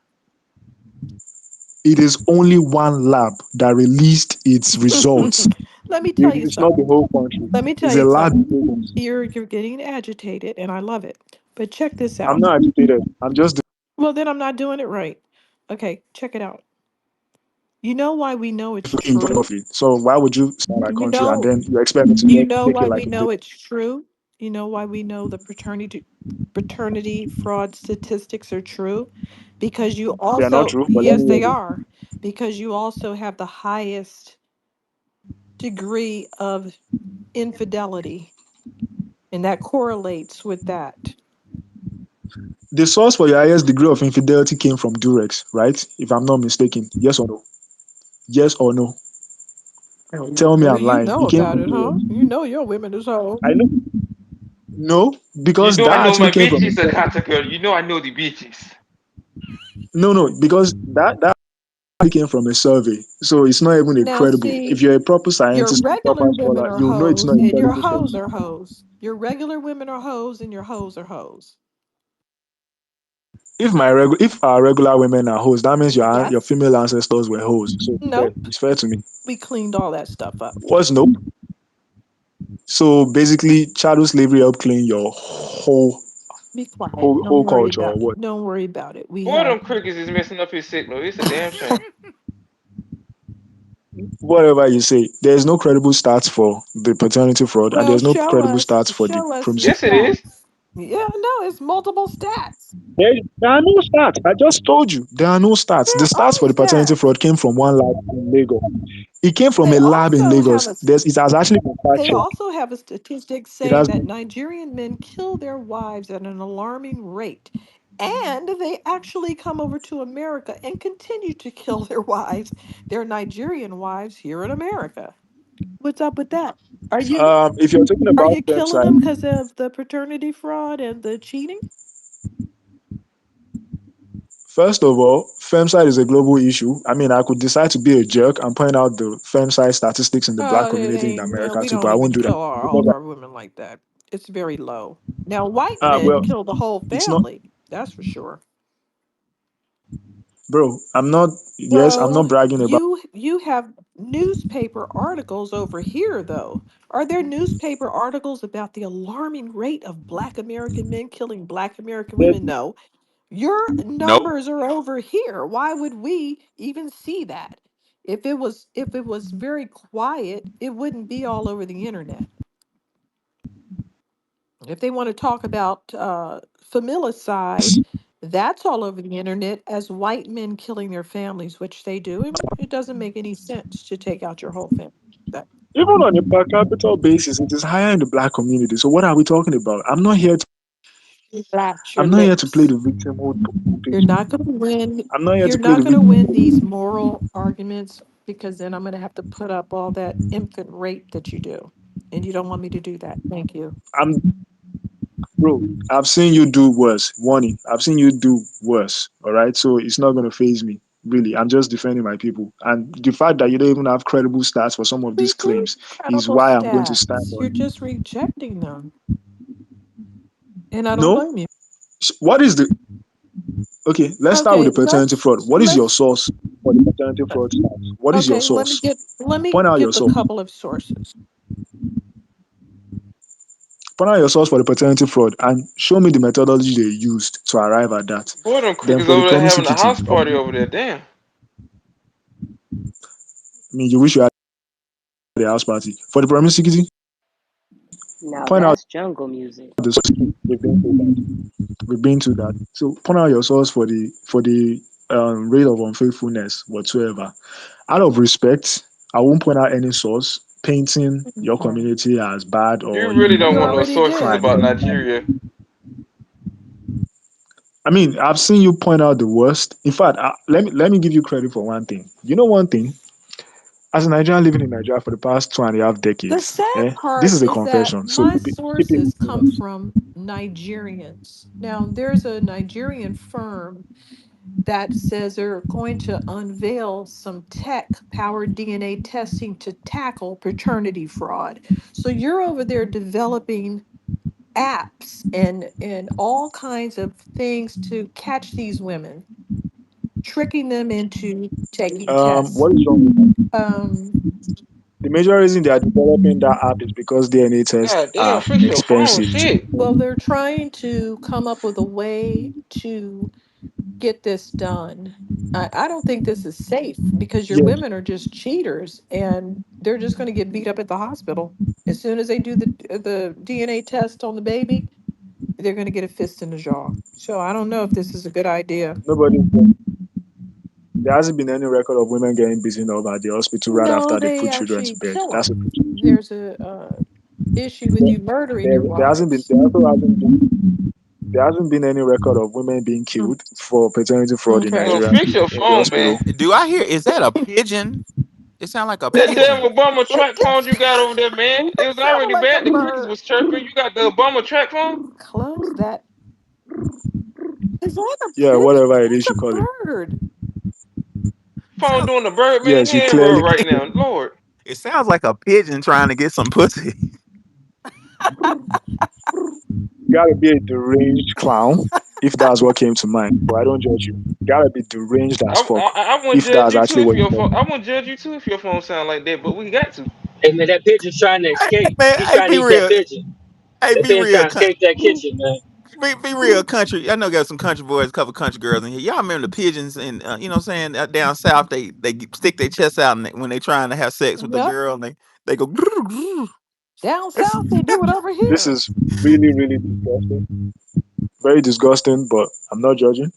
It is only one lab that released its results. Let me tell you It's not the something. whole country. Let me tell It's a you lab in something. Lagos. You're getting agitated, and I love it. But check this I'm out. not agitated. I'm just Well, then I'm not doing it right. Okay, check it out. You know why we know it's enjoying true? coffee. So why would you start a You country and know, then you expect me to you just know take it why like we a book? know it's true? You know why we know the paternity fraud statistics are true? Because you They are not also, true, but let me yes, hear they you. are, because you also have the highest degree of infidelity, and that correlates with that. The source for your highest degree of infidelity came from Durex, right? If I'm not mistaken. Yes or no? Yes or no? Oh, Tell me I'm you lying. know It came about from it, huh? Durex. You know your women is whole. I know. No, You because know I that know actually my came from bitches, Akata girl. You know I know the bitches. no, because that actually came from a survey. So it's not even a Now, credible. If see, you're a proper your scientist, a proper regular women scholar, are you know it's hoes, not a and your credible hoes source. are hoes. Your regular women are hoes, and your hoes are hoes. If our regular women are hoes, that means your Yes. female ancestors were hoes. So Nope. it's fair to me. We cleaned all that stuff up. What's nope? So basically, chattel slavery helped clean your whole Be quiet. whole Don't whole worry culture or about. what? Don't worry about it. We Boy, have. them crickets is messing up his signal. It's a damn shame. Whatever you say, there's no credible stats for the paternity fraud, and Well, there's no credible stats for the show us the promiscuity. Yes, it is. stats. Yeah, no, it's multiple stats. There are no stats. I just told you there are no stats. The There stats for are the paternity stats. fraud came from one lab in Lagos. It came from They a lab in also have Lagos. a It has actually been fact They checked. also have a statistic It saying has that been. Nigerian men kill their wives at an alarming rate. And they actually come over to America and continue to kill their wives, their Nigerian wives here in America. What's up with that? If you're talking Are about you killing them femicide, because of the paternity fraud and the cheating? first of all, femicide is a global issue. I mean, I could decide to be a jerk and point out the femicide statistics in the black Oh, it community in ain't. America We too, don't but I won't even do that kill all because, of our women like that. It's very low. Now, white men well, kill the whole it's not, family. That's for sure. bro. I'm not. Yes, I'm Well, not bragging about. you have newspaper articles over here though. Are there newspaper articles about the alarming rate of black American men killing black American There's, women? No. Your Nope. numbers are over here. Why would we even see that? If it was very quiet, it wouldn't be all over the internet. If they want to talk about familicide, that's all over the internet as white men killing their families, which they do. And it doesn't make any sense to take out your whole family. That even on a per capita basis, it is higher in the black community. So what are we talking about? slaps your I'm not here to play lips. the victimhood. You're not going to win. I'm not here You're to play not the going to win these victimhood. moral arguments because then I'm going to have to put up all that infant rape that you do. And you don't want me to do that. Thank you. I'm bro. I've seen you do worse. Warning. I've seen you do worse. All right. So it's not gonna phase me. Really, I'm just defending my people. And the fact that you don't even have credible stats for some of We these do claims is credible why I'm going to stand stats. You're on you. just rejecting them. And I don't No. blame you. What is the okay? Let's start with Okay, the paternity fraud. What is your let's source for the paternity fraud stats? What is your okay, source? let me Point out your give a source. couple of sources. Point out your source for the paternity fraud and show me the methodology they used to arrive at that. Boy, them Then crickets for the over there having a promiscuity, house party over there. Damn. I mean, you wish you had the house party. For the promiscuity, Now point out that's jungle music. the source. We've been to that. So point out your source for the rate of unfaithfulness whatsoever. Out of respect, I won't point out any source painting your Okay. community as bad You or really don't You want no already sources did. about Nigeria. I mean, I've seen you point out the worst. In fact, let me give you credit for one thing. You know one thing? As a Nigerian living in Nigeria for the past 2.5 The decades, sad this part is a is that confession. So my keep it sources come moving. from Nigerians. Now, there's a Nigerian firm that says they're going to unveil some tech powered DNA testing to tackle paternity fraud. So you're over there developing apps and all kinds of things to catch these women, tricking them into taking tests. What is wrong with that? Um, The major reason they are developing that app is because DNA tests God damn, are fix your phone, expensive to shit. well, perform. they're trying to come up with a way to get this done. I don't think this is safe because your Yeah, women are just cheaters and they're just going to get beat up at the hospital. As soon as they do the DNA test on the baby, they're going to get a fist in the jaw. So I don't know if this is a good idea. nobody. There hasn't been any record of women getting beaten up at the hospital right No, after they they put children to actually bed. kill That's a them. There's a issue with you murdering your there hasn't been wives. there hasn't been any record of women being Mm, killed for paternity fraud in okay. Yo, Nigeria fix your in the phone, hospital. man. Do I hear? Is that a pigeon? It sounds like a That damn pigeon. Obama track It phone you got over there, man. It was sounded already like a bad. The crickets bird. was chirping. You got the Obama track phone? Close that. Is that a Yeah, pigeon? whatever it is That's you a call it. bird. Phone Sounds doing the Birdman Yes, you hand rub clearly. right now. Lord. It sounds like a pigeon trying to get some pussy. You gotta be a deranged clown if that's what came to mind. But I don't judge you. You gotta be deranged as fuck I wouldn't if judge that's you too actually if what you your phone. thought. I wouldn't judge you too if your phone sound like that. But we got to. Hey man, that pigeon's trying to Hey, escape. man, He's hey, trying to be eat that real. pigeon. Hey, That be pigeon real. trying to escape that kitchen, man. Be real country. I know got some country boys, a couple country girls in here. Y'all remember the pigeons and you know what I'm saying down south they stick their chests out and when they trying to have sex with the yep. girl and they go. "Grrr, grrr." Down south they do it over This here. is really, really disgusting. Very disgusting, but I'm not judging.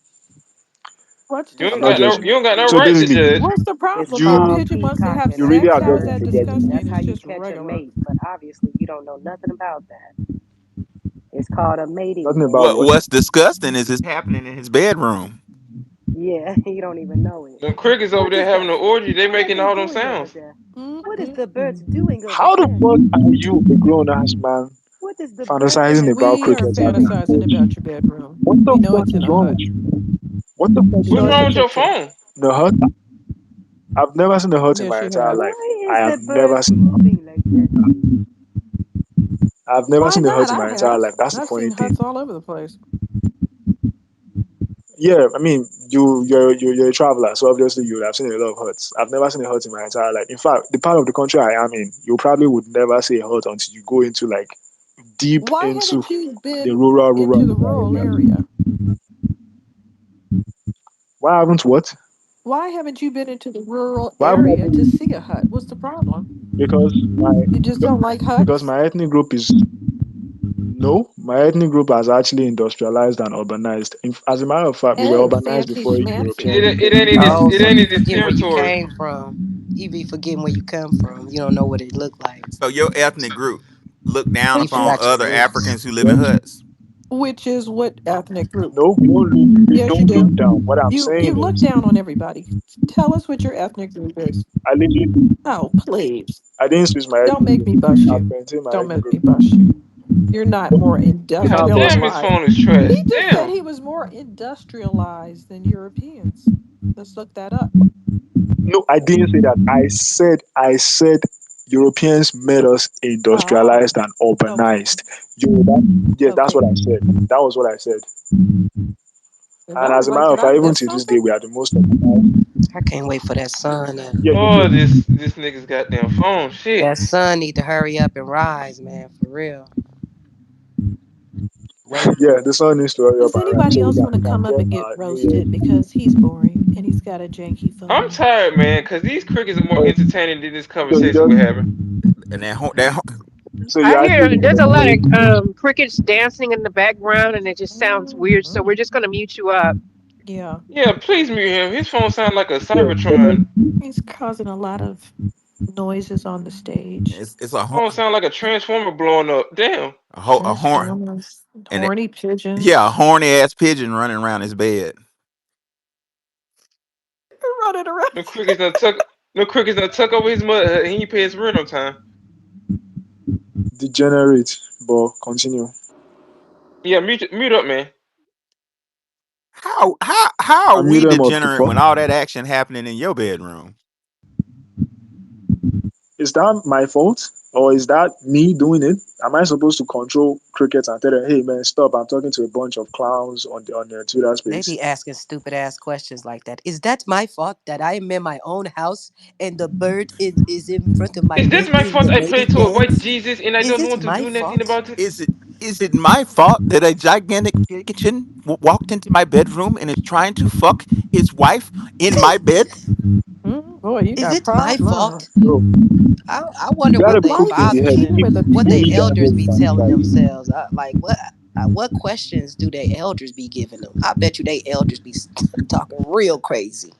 What's You I'm don't not got no. disgusting? judging. You don't got no So right to basically, judge. What's the It's problem? A you called pigeon wants to have peacocking. you That's really sex. are the How's getting bird that pigeon. subjective. disgusting? That's It's how you just catch a regular. mate. But obviously, you don't know nothing about that. It's called a mating Nothing about cage. what. What's disgusting is it's happening in his bedroom. Yeah, you don't even know it. Them crickets over What there is having that? an orgy. They What are making they all them doing over sounds. there? Mm, What is mm, the birds mm. doing over How the there? fuck are you, a grown ass man, What is the bird fantasizing doing about We over are crickets there? having an fantasizing about orgy? your bedroom. What We the know fuck it's in is a wrong hut. with you? What the fuck is What's Show wrong us with wrong a with you? your picture. phone? No hurt? I've never seen a hurt in Yes, my you entire have. life. Why I is have the never bird seen. moving like that? I've never Why seen a hurt not? in I my entire have. life. That's the I've funny seen thing. huts all over the place. Yeah, I mean, you're a traveler, so obviously you would have seen a lot of huts. I've never seen a hut in my entire life. In fact, the part of the country I am in, you probably would never see a hut until you go into like deep Why into haven't you the been rural into the rural areas. area? Why haven't what? Why haven't you been into the rural Why haven't I area to been? see a hut? What's the problem? Because my You just don't like because huts? my ethnic group is no, my ethnic group has actually industrialized and urbanized. As a matter of fact, we were And urbanized fancy before schmancy. Europeans It came. ain't in this. Oh, It so ain't you in this forget where you territory. came from. You be forgetting where you come from. You don't know what it looked like. So your ethnic group look down You upon forgot your other roots. Africans who live in What? huts. Which is what ethnic group? No, we Yes, you don't look do. down. What I'm You saying look is, down on everybody. Tell us what your ethnic group is. I literally, Oh, please. I didn't switch my Don't ethnic make group. me bust I've you. maintained my Don't ethnic make me group. bust you. You're not more How God boss damn, his me? industrialized. phone is He trash. just said Damn. he was more industrialized than Europeans. Let's look that up. No, I didn't say that. I said Europeans made us Oh, industrialized and okay. urbanized. Yeah, that's Okay. what I said. That was what I said. If And I as was a like, matter did of I fact, even miss to this day, something? we are the most urbanized. I can't wait for that sun. Yeah, Oh, this nigga's goddamn phone. Shit. That sun need to hurry up and rise, man, for real. Wait yeah, for the it. sun needs to hurry up Does and rise anybody so we else can, want to we can come up get and get our New Year's. roasted because he's boring and he's got a janky I'm phone? tired, man, because these crickets are more Oh, entertaining than this so you conversation we're having. just, And so you I actually hear live in there's a a lot boring village. of crickets dancing in the background, and it just sounds weird. So we're Mhm. just gonna mute you up. Yeah, Yeah, please mute him. His phone sound like a Yeah, but Cybertron. then he's causing a lot of noises on the stage. it's Phone sound like a transformer blowing up. Damn. a horn Transformers, and it, horny yeah, a pigeons horny ass pigeon running around his bed. running around. No crickets done tuck. No crickets done tuck over his mother. He ain't pay his rent on time. degenerate, but continue. Yeah, mute up, man. How are I mute we them up to degenerate fuck. when all that action happening in your bedroom? Is that my fault? Or is that me doing it? Am I supposed to control cricket and tell them, hey man, stop, I'm talking to a bunch of clowns on their Twitter They space? be asking stupid ass questions like that. Is that my fault that I am in my own house and the bird is in front of my Is this bed my doing fault the I prayed native to a white dance? Jesus and I Is don't it want to my do nothing fault? about it? Is it my fault that a gigantic kitchen walked into my bedroom and is trying to fuck his wife in my bed? Boy, you Is got it my problems. fault? Bro, I you wonder gotta what be they Why quick do in you the fathers, head. even with a what Most they of kitchen? them elders don't be even telling try you. themselves. Like what questions do they elders be giving them? I bet you they elders be talking real crazy,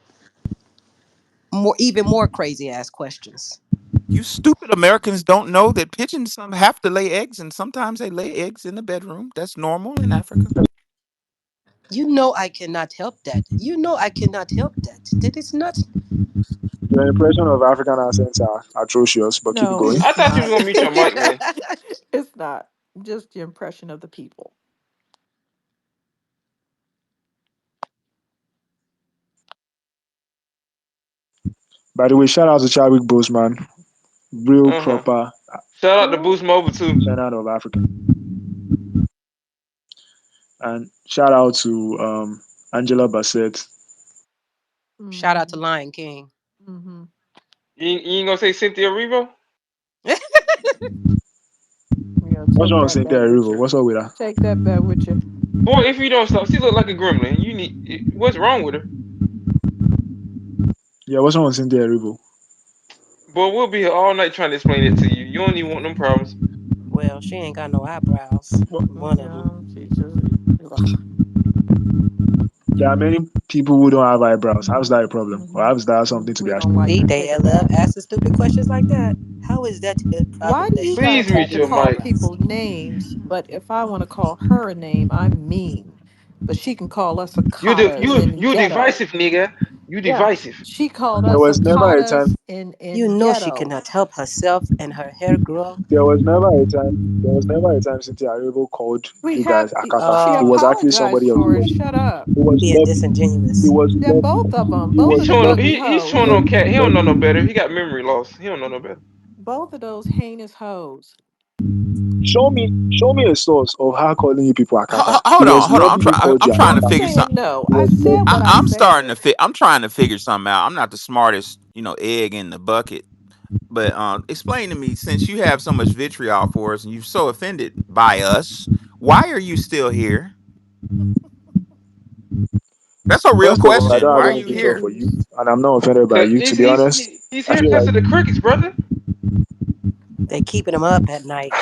even more crazy ass questions. You stupid Americans don't know that pigeons some have to lay eggs and sometimes they lay eggs in the bedroom. That's normal in Africa. You know I cannot help that. You know I cannot help that. That is not. Your impression of African accents are atrocious, but keep No, going. I it's thought you was not. gonna mute your mic, man. It's not. Just the impression of the people. By the way, shout out to Chadwick Boseman, real Uh huh. proper Shout out to Who? Boost Mobile too. tenant of Africa. And shout out to Angela Bassett. Shout out to Mm-hmm. Lion King. Mm-hmm. You ain't gonna say Cynthia Erivo? Yeah, What's take wrong with that Cynthia bet with Erivo? you. What's up with that? Take that bet with you. Boy, if you don't stop, she look like a gremlin. You need what's wrong with her? Yeah, what's wrong with Cynthia Erivo? Boy, we'll be here all night trying to explain it to you. You don't even want them problems. Well, she ain't got no eyebrows. One of them. Yeah, she just. Ugh. There are many people who don't have eyebrows. How's that a problem? Or Mhm. how's that something to be We don't ashamed like of? See, her. they Take it love back. asking stupid questions like that. How is that a Why problem do that you she Please guys don't have mute have to your any call mic. eyebrows? people names? But if I want to call her a name, I'm mean. But she can call us You do cicadas you in you ghetto. divisive, nigga. You Yeah, divisive. she called There us was never a time cicadas You in know she ghetto. cannot help herself and her hair grow. there was never a time Cynthia Erivo called We you have. guys Akaka. She It was actually apologized somebody else for it. Shut up. who was Being lovely. It disingenuous. was They're lovely. both of them. It Both He's was of them showing ugly lovely. he's It showing hoes. on was cat. He don't know lovely. no better. He got memory loss. He don't know no better. Both of those heinous hoes. Show me a source of her calling you people Akaka. It Hold on, was hold on. lovely who called I'm you trying to I'm Akaka. figure saying something. no. It I was said lovely. what I said. I'm trying to figure something out. I'm not the smartest, egg in the bucket. But explain to me, since you have so much vitriol for us and you're so offended by us, why are you still here? That's a real First of all, I question. don't Why have are Thank you anything to you. talk here? for you, and I'm not offended by Cause you. To be honest, he's I here feel because like of the crickets, brother. They keeping them up at night.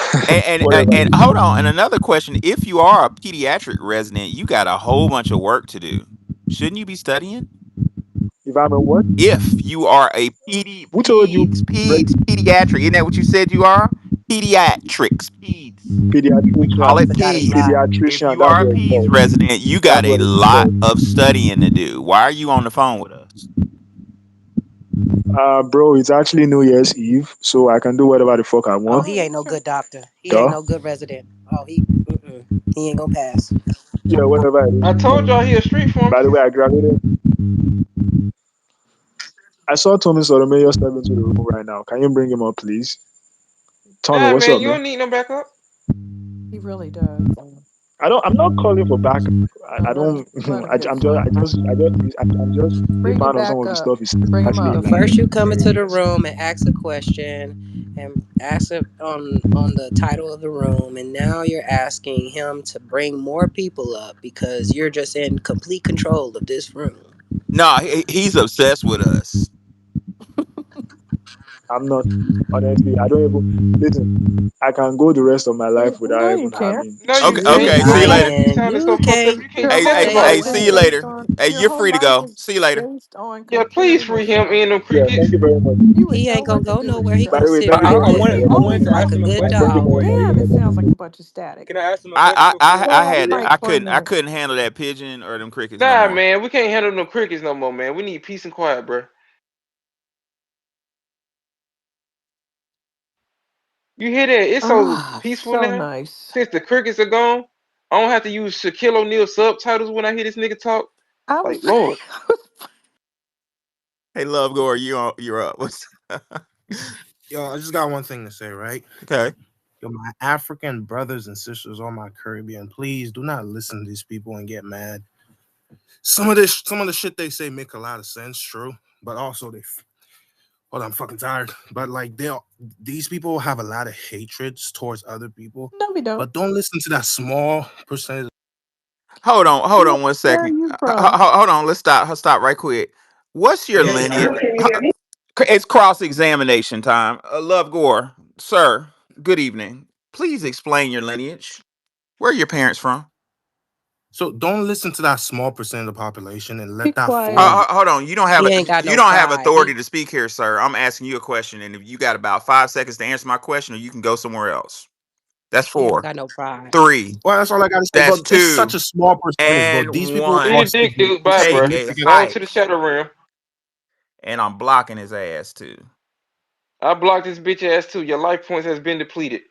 whatever. And hold on. And another question: if you are a pediatric resident, you got a whole bunch of work to do. Shouldn't you be studying? If I'm a what? If you are a Who told you? pediatric, isn't that what you said you are? Pediatrics, peds. We call I Pediatrician. it forgot his peds. lie. If Pediatrician. you That's are a what it's peds called. resident, you got That's a what it's lot called. of studying to do. Why are you on the phone with us? Bro, it's actually New Year's Eve, so I can do whatever the fuck I Oh, want. he Oh, ain't no sure. good doctor. He ain't Duh. no good resident. Oh, he ain't gonna pass. Yeah, whatever it I is. told y'all he a street By the way, pharmacist. I graduated. I saw Tommy Sotomayor step into the room right now. Can you bring him up, please? Tommy, Nah, what's man, up, you man? don't need no backup. He really does. I'm not calling for backup. No, I don't. let him get some. I'm just a Bring him fan of some back of the up. stuff he says. Bring him Actually, up. But hilarious. first, you come into the room and ask a question, and ask it on the title of the room, and now you're asking him to bring more people up because you're just in complete control of this room. No, he's obsessed with us. I'm not. Honestly, I don't even listen. I can go the rest of my life without No, you even can't. having No, you Okay, to can't. You okay. You See you can't. later. you Lying. sounding so You fucked up. can't. You can't Your go Hey, back whole to Stay life hey, is see Bible. you away. later. based on Hey, your you're whole free to life go. is See you later. based on Yeah, please comparing free him yourself. and them Yeah, thank crickets. you very much. You would He know ain't gonna what to go do with nowhere. He By gonna the way, yourself. sit thank you right very much. there Oh, you I wanted to know. like ask a him a good question real quick. Damn, it sounds like a bunch of static. Can I ask him a I question I real quick? I, I Go off had mic I for a couldn't I minute. couldn't handle that pigeon or them crickets no Nah, more. man, we can't handle no crickets no more, man. We need peace and quiet, bro. You hear that? It's so Ah, peaceful so now nice. since the crickets are gone. I don't have to use Shaquille O'Neal subtitles when I hear this nigga talk. I Like, was Lord, Hey, Love Gore, you're up. What's Yo, I just got one thing to say, right? okay? Yo, my African brothers and sisters on my Caribbean, please do not listen to these people and get mad. Some of the shit they say make a lot of sense, true, but also hold on, I'm fucking tired. But like these people have a lot of hatreds towards other people, no, we don't. but don't listen to that small percentage. Hold Where on one are second. you from? Hold on. Let's stop right quick. What's your Yes, lineage? sir. Can you hear me? It's cross examination time. Love Gore, sir. Good evening. Please explain your lineage. Where are your parents from? So don't listen to that small percent of the population and Be let that fool quiet. you. Hold on. He ain't got You no don't have pride. authority to speak here, sir. I'm asking you a question, and if you got about 5 seconds to answer my question, or you can go somewhere else. That's He don't four, got no pride. three. Well, that's all I gotta say, That's bro. It's such two a small percentage, bro. These and people eat are a one. dick, speaking dude. Bye, Take bro. a insignificant. Go on to the hike, shadow realm. and I'm blocking his ass too. I blocked this bitch ass too. Your life points has been depleted.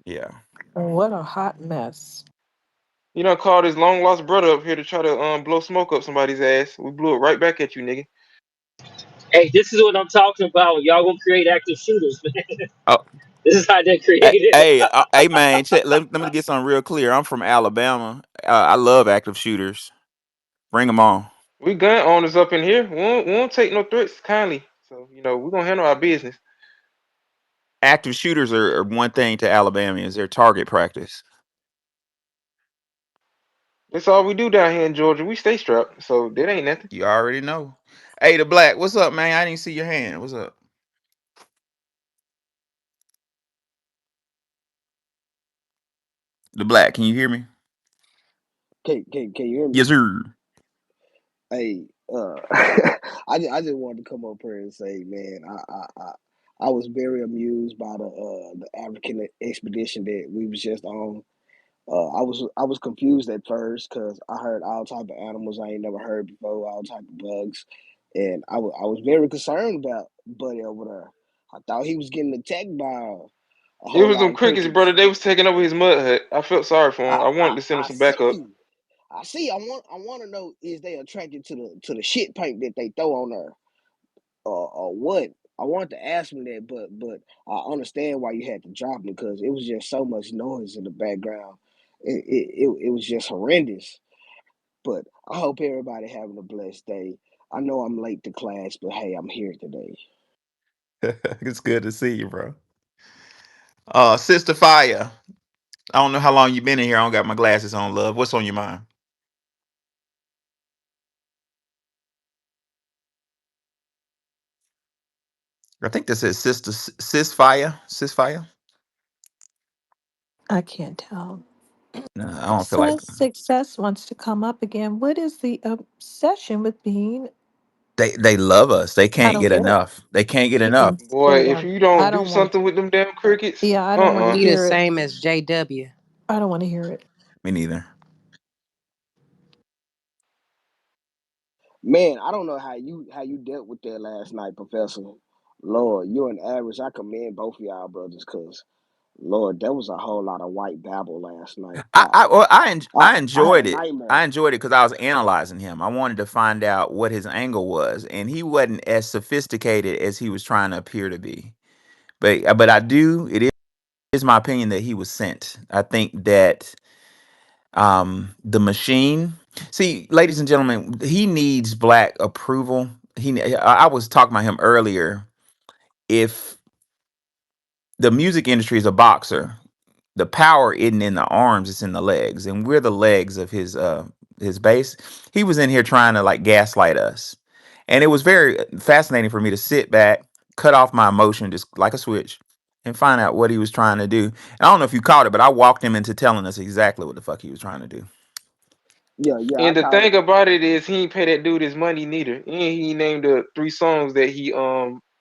Yeah. What a hot mess. You done called his long lost brother up here to try to blow smoke up somebody's ass. We blew it right back at you, nigga. Hey, this is what I'm talking about. Y'all gonna create active shooters, man. Oh, This is how they created. hey, man. Let me get something real clear. I'm from Alabama. I love active shooters. Bring them on. We gun owners up in here. We won't take no threats kindly. So, we're gonna handle our business. Active shooters are one thing to Alabamians. They're target practice. That's all we do down here in Georgia. We stay strapped. So that ain't nothing. You already know. Hey, the black. What's up, man? I didn't see your hand. What's up? The black. Can you hear me? Can you hear me? Yes, sir. Hey, I just wanted to come up here and say, man, I was very amused by the African expedition that we was just on. I was confused at first because I heard all type of animals I ain't never heard before, all type of bugs, and I was very concerned about Buddy over there. I thought he was getting attacked by a It whole was lot them of crickets, brother. crickets. They was taking over his mud hut. I felt sorry for him. I I I, wanted to send him I some backup. see. I see. I want to know, is they attracted to the shit paint that they throw on there, or what? I wanted to ask him that, but I understand why you had to drop it because it was just so much noise in the background. It was just horrendous. But I hope everybody having a blessed day. I know I'm late to class, but hey, I'm here today. It's good to see you, bro. Sister Fire. I don't know how long you been in here. I don't got my glasses on, love. What's on your mind? I think this is Sister Sis Fire. Sis Fire. I can't tell. No, I don't feel like Success wants to come up again. What is the obsession with being? they love us. They I can't don't get get it. enough. They can't get You enough. can Boy, say it if on. you I don't do don't want. something with them damn crickets, Yeah, I don't want to He the hear it. same as JW. I don't want to hear it. Me neither. Man, I don't know how you dealt with that last night, Professor. Lord, you and Average, I commend both of y'all brothers, cause Lord, there was a whole lot of white babble last night. I I I had a enjoyed it. I nightmare. enjoyed it because I was analyzing him. I wanted to find out what his angle was, and he wasn't as sophisticated as he was trying to appear to be. But I do. It is my opinion that he was sent. I think that the machine. See, ladies and gentlemen, he needs black approval. I was talking about him earlier. If the music industry is a boxer, the power isn't in the arms, it's in the legs, and we're the legs of his base. He was in here trying to like gaslight us, and it was very fascinating for me to sit back, cut off my emotion just like a switch, and find out what he was trying to do. And I don't know if you caught it, but I walked him into telling us exactly what the fuck he was trying to do. Yeah, I and the caught it. thing about it is he ain't pay that dude his money neither. And he named the 3 songs that he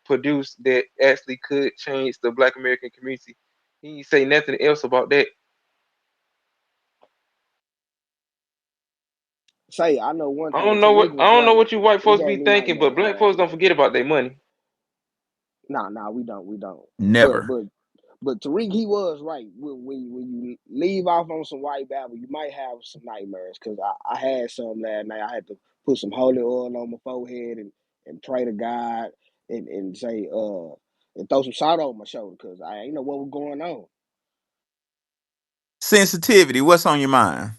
produced that actually could change the Black American community. He ain't say nothing else about that. Say, I know one I thing. don't know what I Tariq was don't know right. what you white He folks gave be me thinking, but nightmares black last folks don't night. forget about their money. Nah, we don't. But Never. but But Tariq, he was right. When you leave off on some white Babel, you might have some nightmares. Cause I had some last night. I had to put some holy oil on my forehead and pray to God and say and throw some salt on my shoulder because I ain't know what was going on. Sensitivity. What's on your mind?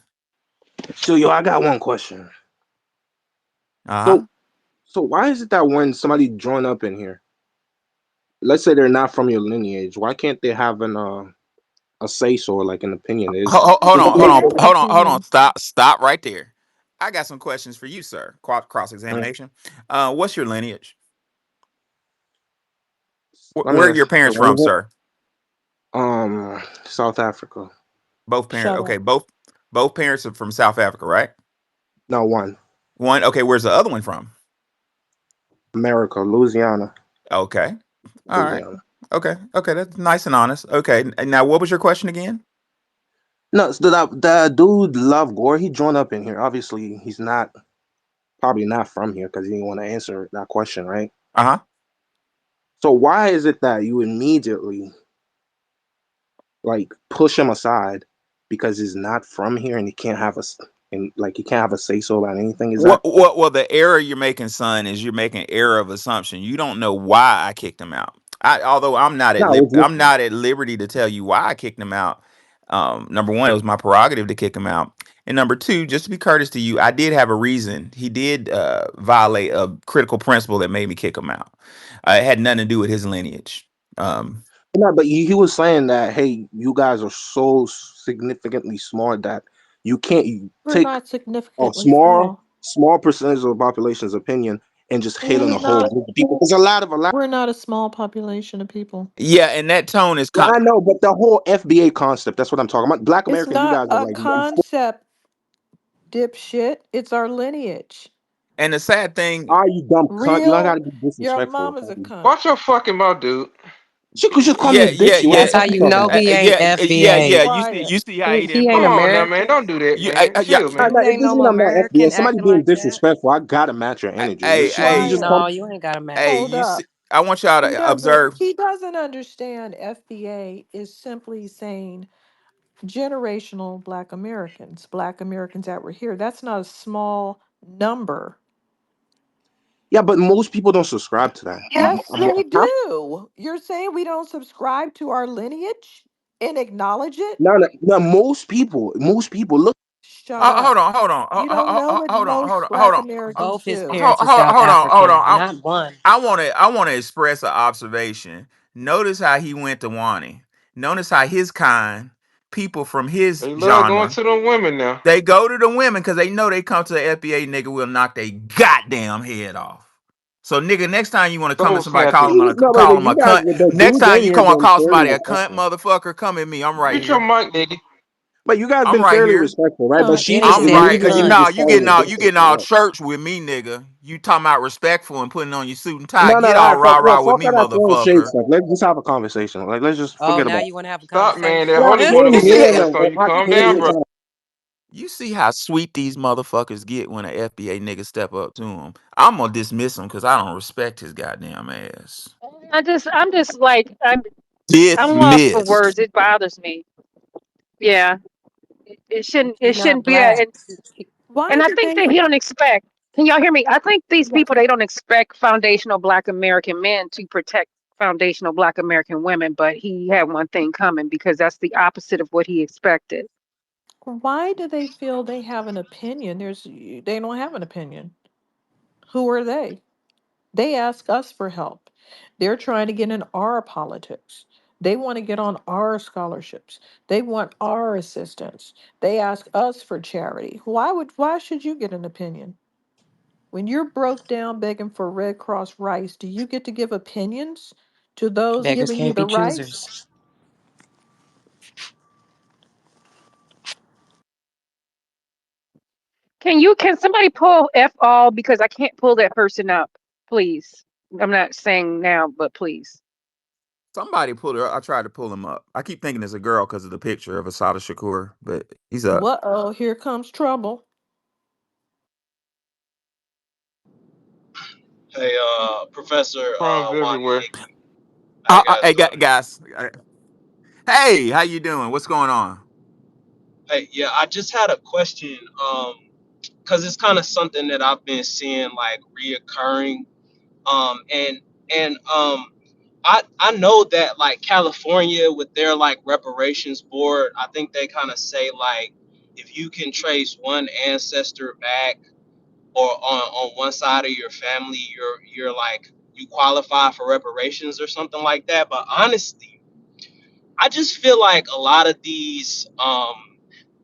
So yo, I got one question. Uh huh. So so why is it that when somebody join up in here, let's say they're not from your lineage, why can't they have an a say so or like an opinion? Hold Is on, that hold They on, have like an hold on, hold on. opinion. Stop right there. I got some questions for you, sir. Cross examination. What's your lineage? let me Where are your ask parents from, sir? South Africa. Both parents. Shut Okay, up. both parents are from South Africa, right? No, one. One. Okay, where's the other one from? America, Louisiana. Okay. All right. Louisiana. Okay, that's nice and honest. Okay. And now, what was your question again? No, so the dude Love Gore, he joined up in here. Obviously, he's not probably not from here because he didn't want to answer that question, right? Uh huh. So why is it that you immediately like push him aside because he's not from here and he can't have and like he can't have a say so about anything? Is that Well, the error you're making, son, is you're making error of assumption. You don't know why I kicked him out. Although no? It's I'm listening. not at liberty to tell you why I kicked him out. Number one, it was my prerogative to kick him out, and number two, just to be courteous to you, I did have a reason. He did violate a critical principle that made me kick him out. It had nothing to do with his lineage. Um, No, but he was saying that hey, you guys are so significantly smart that you can't We're take not a significantly small small. small percentage of the population's opinion and just hate on We're the whole not. group of people. There's a lot. We're not a small population of people. yeah, and that tone is Yeah, I know, but the whole FBA concept, that's what I'm talking about. Black It's Americans, you not guys are a like concept, dipshit. It's our lineage. and the sad thing. are you dumb cunt? You don't Real. gotta be Your disrespectful. mom is a cunt. Watch your fucking mouth, dude. She could just call me Yeah, a yeah, bitch. You want That's yeah, to how fuck you you talking know about? he ain't yeah. FBA. Quiet. You see how he He didn't Come ain't put on now, man. American. Don't do that, you. man. Yeah, Chill, man. No, He it ain't doesn't no mean I'm not FBA. American Somebody acting being like that. disrespectful, I gotta match your energy. You just Quiet. call No, me. you ain't got to match it. hey, Hold you see. up. I want y'all He to doesn't. observe. He doesn't understand. FBA is simply saying generational Black Americans. Black Americans that were here. That's not a small number. Yeah, but most people don't subscribe to that. Yes, they do. You're saying we don't subscribe to our lineage and acknowledge it? No, no, no. Most people look. Shut Hold up. on, hold on, You don't know what hold on, most hold Black on, Americans Both his do. parents are South hold African, on. not one. I want to express an observation. Notice how he went to Wani. Notice how his kind people from his They love going genre to them women now. they go to the women because they know they come to the FBA nigga will knock their goddamn head off. So nigga, next time you want to come at Soul somebody snatchers. No, call but them a you guys, cunt. the Next dudes time in you here come and been call fairly somebody a cunt, respectful. motherfucker, come at me. I'm right Mute your here. mic, nigga. But you guys I'm been right fairly here. respectful, right? But Cunt. she just I'm Innocent right. immediately cunt. just called me a You bitch and getting all shit. church with me, nigga. You talking about respectful and putting on your suit and tie. No, no, Get all all right, rah fuck, yo, rah with fuck me, all that throwing shade motherfucker. stuff. Let's just have a conversation. Like, let's just Oh, forget now about you want to have a Stop, man. conversation? That not Holy You, Ghost you gonna see get that? the him, answer on and you. I Calm came down, here bro. trying to. You see how sweet these motherfuckers get when an FBA nigga step up to him. I'm gonna dismiss him because I don't respect his goddamn ass. I'm just like, I'm lost for Dismissed. words. It bothers me. Yeah, He it not shouldn't be a, black. Why and I do think they? that he don't expect. Can y'all hear me? I think these Yeah. people they don't expect foundational Black American men to protect foundational Black American women, but he had one thing coming because that's the opposite of what he expected. Why do they feel they have an opinion? They don't have an opinion. Who are they? They ask us for help. They're trying to get in our politics. They want to get on our scholarships. They want our assistance. They ask us for charity. Why should you get an opinion? When you're broke down begging for Red Cross rice, do you get to give opinions to those Beggars giving you can't the be rice? choosers. Can somebody pull F all because I can't pull that person up, please. I'm not saying now, but please. Somebody pulled her. I tried to pull him up. I keep thinking it's a girl because of the picture of Asada Shakur, but he's up. Uh-oh, here comes trouble. Hey, Professor Crumbs Wani, everywhere. how you guys doing? Guys. Hey, how you doing? What's going on? Hey, yeah, I just had a question. Because it's kind of something that I've been seeing like reoccurring. And I know that like California with their like reparations board, I think they kind of say like if you can trace one ancestor back or on one side of your family, you're like you qualify for reparations or something like that. But honestly, I just feel like a lot of these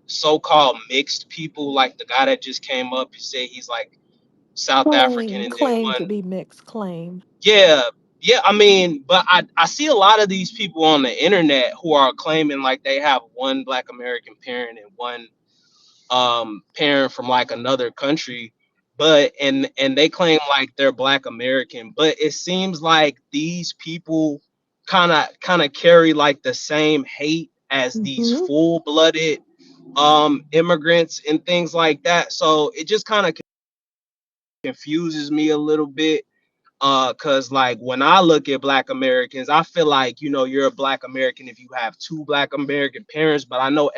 so-called mixed people, like the guy that just came up, he said he's like South African, and then Claim to one, be mixed, claim. yeah, yeah. I mean, but I see a lot of these people on the internet who are claiming like they have one Black American parent and one parent from like another country, but and they claim like they're Black American, but it seems like these people kind of carry like the same hate as these Hmm. full-blooded immigrants and things like that. So it just kind of confuses me a little bit, because like when I look at Black Americans, I feel like, you're a Black American if you have two Black American parents, but I know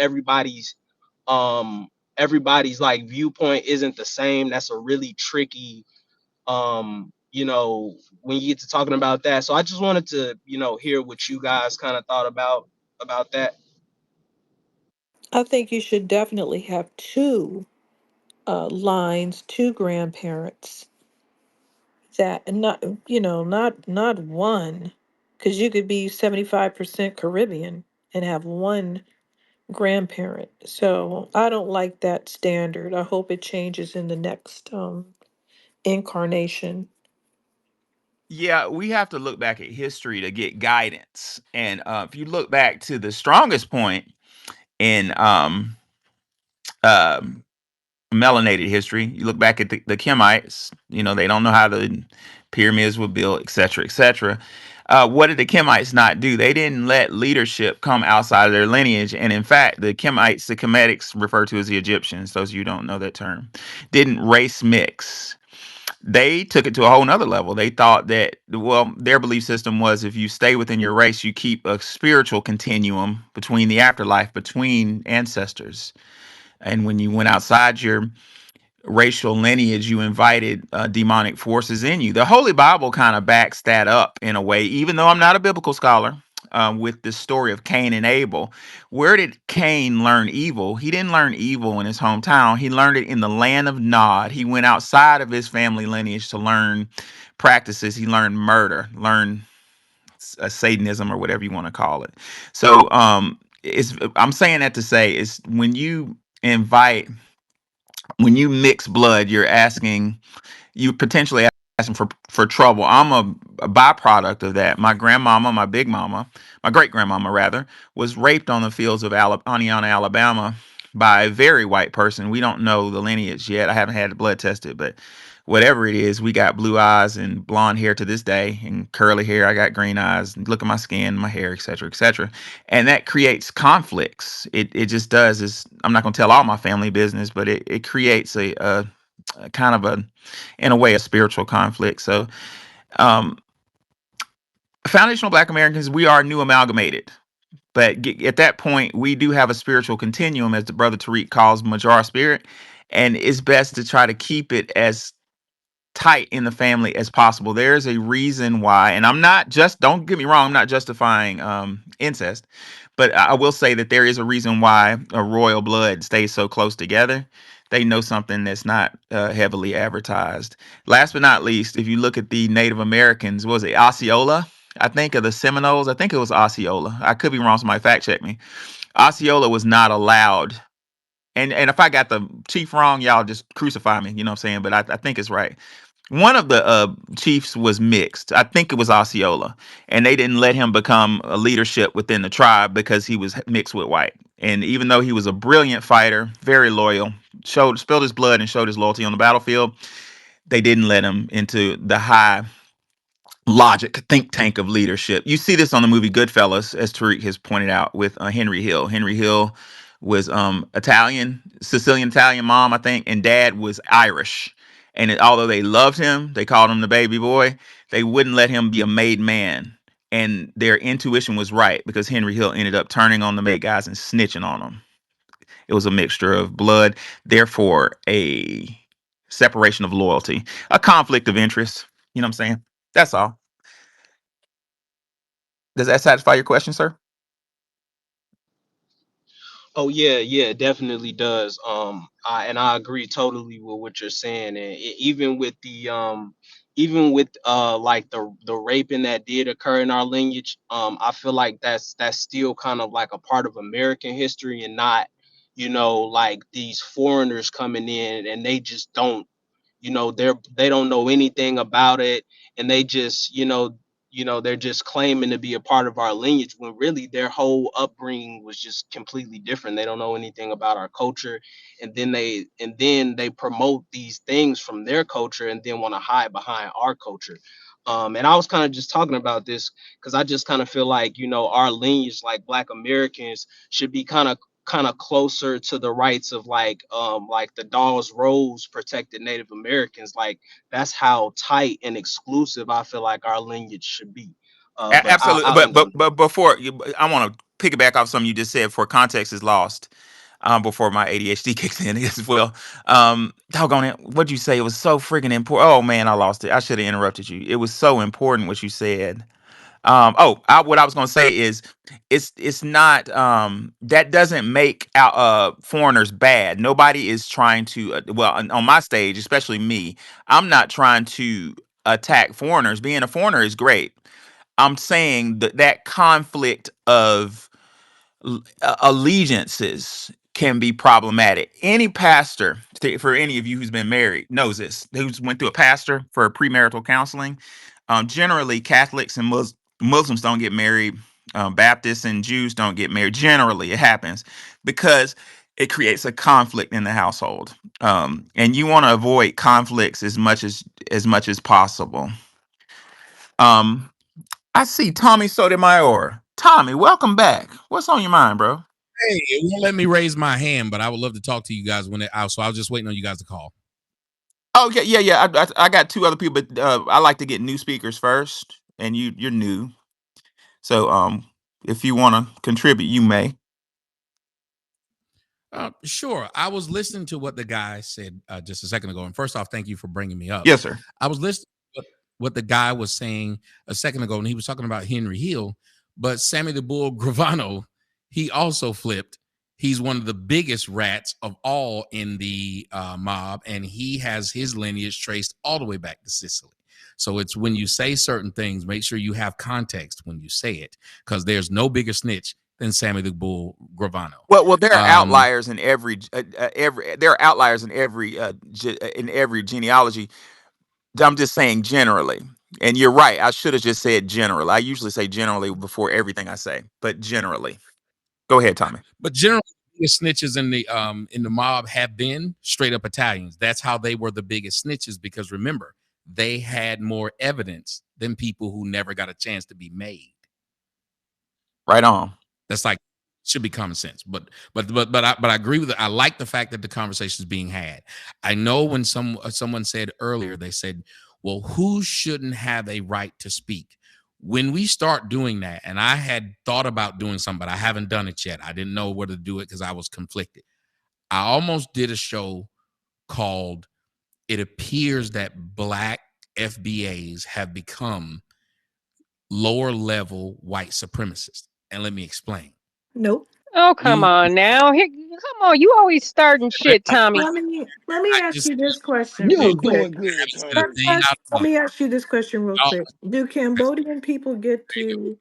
um everybody's like viewpoint isn't the same. That's a really tricky, when you get to talking about that. So I just wanted to, hear what you guys kind of thought about that. I think you should definitely have two lines, two grandparents that, and not, not one, because you could be 75% Caribbean and have one grandparent. So I don't like that standard. I hope it changes in the next incarnation. Yeah, we have to look back at history to get guidance. And if you look back to the strongest point in um, melanated history, you look back at the Kemites, they don't know how the pyramids were built, et cetera, et cetera. What did the Kemites not do? They didn't let leadership come outside of their lineage. And in fact, the Kemites, the Kemetics, referred to as the Egyptians, those of you who don't know that term, didn't race mix. They took it to a whole nother level. They thought that, well, their belief system was if you stay within your race, you keep a spiritual continuum between the afterlife, between ancestors. And when you went outside your racial lineage, you invited demonic forces in you. The Holy Bible kind of backs that up in a way, even though I'm not a biblical scholar. With the story of Cain and Abel, where did Cain learn evil? He didn't learn evil in his hometown. He learned it in the land of Nod. He went outside of his family lineage to learn practices. He learned murder, learned Satanism or whatever you want to call it. So, I'm saying that to say is invite when you mix blood, you potentially asking for trouble. I'm a byproduct of that. My grandmama, my big mama, my great grandmama rather, was raped on the fields of Aniana, Alabama, by a very white person. We don't know the lineage yet. I haven't had the blood tested, but whatever it is, we got blue eyes and blonde hair to this day, and curly hair. I got green eyes. Look at my skin, my hair, et cetera, et cetera. And that creates conflicts. It just does. I'm not going to tell all my family business, but it creates a kind of in a way, a spiritual conflict. So, um, foundational Black Americans, we are new amalgamated. But at that point, we do have a spiritual continuum, as the brother Tariq calls Major spirit. And it's best to try to keep it as tight in the family as possible. There's a reason why, and don't get me wrong, I'm not justifying incest, but I will say that there is a reason why a royal blood stays so close together. They know something that's not heavily advertised. Last but not least, if you look at the Native Americans, what was it, Osceola? I think of the Seminoles. I think it was Osceola. I could be wrong. Somebody fact check me. Osceola was not allowed. And if I got the chief wrong, y'all just crucify me. You know what I'm saying? But I think it's right. One of the chiefs was mixed. I think it was Osceola, and they didn't let him become a leadership within the tribe because he was mixed with white. And even though he was a brilliant fighter, very loyal, spilled his blood and showed his loyalty on the battlefield, they didn't let him into the high logic think tank of leadership. You see this on the movie Goodfellas, as Tariq has pointed out, with Henry Hill. Henry Hill was Italian, Sicilian Italian mom, I think, and dad was Irish. And although they loved him, they called him the baby boy. They wouldn't let him be a made man. and their intuition was right because Henry Hill ended up turning on the May guys and snitching on them. It was a mixture of blood, therefore a separation of loyalty, a conflict of interest. You know what I'm saying? That's all. Does that satisfy your question, sir? Oh yeah, yeah, it definitely does. And I agree totally with what you're saying, and even with like the raping that did occur in our lineage, I feel like that's still kind of like a part of American history and not, like these foreigners coming in and they just don't, they don't know anything about it, and they just, they're just claiming to be a part of our lineage when really their whole upbringing was just completely different. They don't know anything about our culture, and then they promote these things from their culture and then want to hide behind our culture. And I was kind of just talking about this because I just kind of feel like, our lineage, like Black Americans, should be kind of closer to the rights of like the Dawes Rose protected Native Americans. Like that's how tight and exclusive I feel like our lineage should be. But Absolutely. I'll But end on but but before you, I want to piggyback off something you just said. For context is lost. Before my ADHD kicks in as well. Doggone it. What'd you say? It was so freaking important. Oh man, I lost it. I should have interrupted you. It was so important what you said. What I was gonna say is, it's not that doesn't make out foreigners bad. Nobody is trying to well on my stage, especially me. I'm not trying to attack foreigners. Being a foreigner is great. I'm saying that that conflict of allegiances can be problematic. Any pastor, for any of you who's been married, knows this. Who's went through a pastor for premarital counseling. Generally, Catholics and Muslims don't get married. Baptists and Jews don't get married. Generally, it happens because it creates a conflict in the household, and you want to avoid conflicts as much as possible. Um, I see Tommy Sotomayor. Tommy, welcome back. What's on your mind, bro? Hey, it won't let me raise my hand, but I would love to talk to you guys when it out. So I was just waiting on you guys to call. Oh yeah, yeah, yeah. I got two other people, but I like to get new speakers first, and you're new, so if you want to contribute, you may. Sure. I was listening to what the guy said just a second ago, and first off, thank you for bringing me up. Yes, sir. I was listening to what the guy was saying a second ago, and he was talking about Henry Hill, but Sammy the Bull Gravano, he also flipped. He's one of the biggest rats of all in the mob, and he has his lineage traced all the way back to Sicily. So it's when you say certain things, make sure you have context when you say it, because there's no bigger snitch than Sammy the Bull Gravano. Well, there are Um, outliers in every. There are outliers in every genealogy. I'm just saying generally, and you're right. I should have just said generally. I usually say generally before everything I say, but generally. Go ahead, Tommy. but generally, the snitches in the mob have been straight up Italians. That's how they were the biggest snitches because remember, they had more evidence than people who never got a chance to be made. Right on. That's like should be common sense. But I agree with it. I like the fact that the conversation is being had. I know when someone said earlier, they said, "Well, who shouldn't have a right to speak?" When we start doing that, and I had thought about doing something, but I haven't done it yet. I didn't know whether to do it because I was conflicted. I almost did a show called "It Appears That Black FBAs Have Become Lower Level White Supremacists," and let me explain. Nope. Oh, come You on now. Come on. You always starting shit, Tommy. Let me I ask just you this question You real was quick. doing good, said a Let, Tommy. thing let, out of let line. me ask you this question real Y'all, quick. Do Cambodian people get to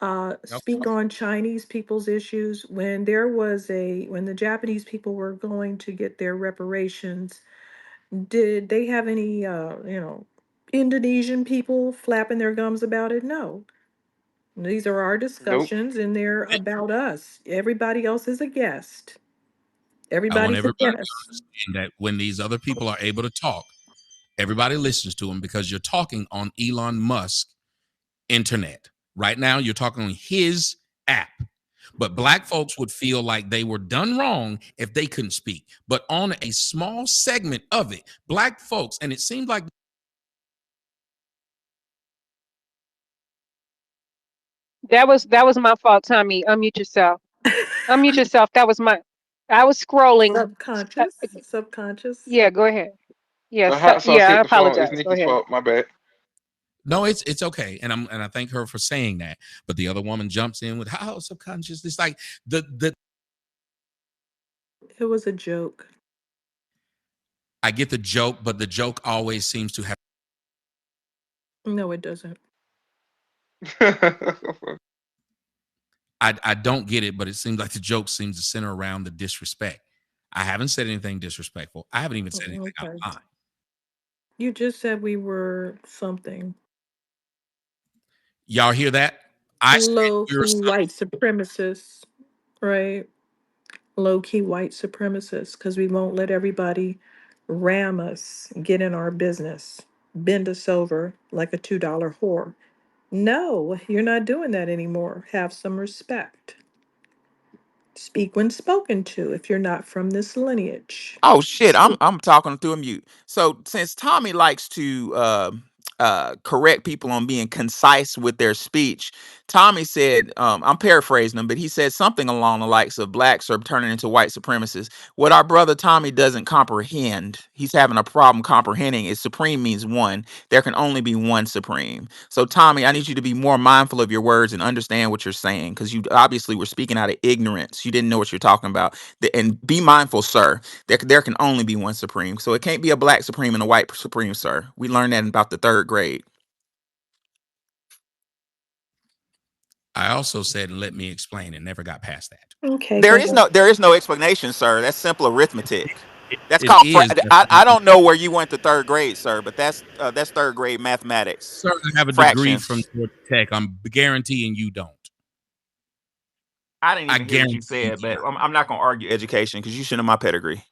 okay. speak on Chinese people's issues? When the Japanese people were going to get their reparations, did they have any Indonesian people flapping their gums about it? No. These are our Nope. discussions and they're about us. Everybody else is a guest. I want Everybody's a everybody to guest. understand that when these other people are able to talk, everybody listens to them because you're talking on Elon Musk internet. Right now, you're talking on his app. But black folks would feel like they were done wrong if they couldn't speak. But on a small segment of it, black folks, and it seemed like That was my fault, Tommy. Unmute yourself. Unmute yourself. That was my. I was scrolling. Uh, Subconscious, subconscious. yeah, go ahead. The Yes. hot sauce Yeah, I hit the phone. It's apologize. Go Nikki's ahead. fault. My bad. No, it's okay, and I thank her for saying that. But the other woman jumps in with how subconscious. It's like the It was a joke. I get the joke, but the joke always seems to have. No, it doesn't. I don't get it, but it seems like the joke seems to center around the disrespect. I haven't said anything disrespectful. I haven't even said anything out Okay. of line. You just said we were something. Y'all hear that? I said Low we were key white supremacists, right? Low key white supremacists, because we won't let everybody ram us, get in our business, bend us over like a $2 whore. No, you're not doing that anymore. Have some respect. Speak when spoken to if you're not from this lineage. Oh shit, I'm talking through a mute. So since Tommy likes to correct people on being concise with their speech, Tommy said, I'm paraphrasing him, but he said something along the likes of blacks are turning into white supremacists. What our brother Tommy doesn't comprehend, he's having a problem comprehending, is supreme means one. There can only be one supreme. So Tommy, I need you to be more mindful of your words and understand what you're saying, because you obviously were speaking out of ignorance. You didn't know what you're talking about. And be mindful, sir. There can only be one supreme. So it can't be a black supreme and a white supreme, sir. We learned that in about the third grade. I also said, let me explain, and never got past that. Okay, go ahead. There is no explanation, sir. That's simple arithmetic. That's It called. is, but I don't know where you went to third grade, sir, but that's third grade mathematics, sir, I have a degree from fractions. Georgia Tech. I'm guaranteeing you don't. I didn't I even hear what guarantee you you said, but don't. I'm not gonna argue education because you should know my pedigree.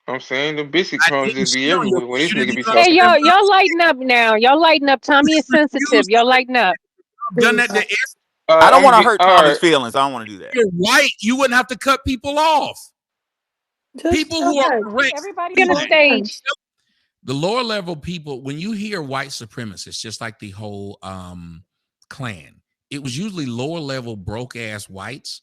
I'm saying the biscuit I crumbs didn't just be shit on you everywhere when because this you didn't nigga be even Hey, talking. understand what I y'all said. lighten up now. Y'all lighten up. Tommy is You sensitive. refuse to Y'all let lighten up. I've done that to I don't I'm want to get hurt all Tommy's right. feelings. I don't want to do that. you're white. You wouldn't have to cut people off. Just People go who are ahead. correct. Everybody on the EJ, Hold on. stage. the lower level people, when you hear white supremacists, just like the whole Klan, it was usually lower level broke ass whites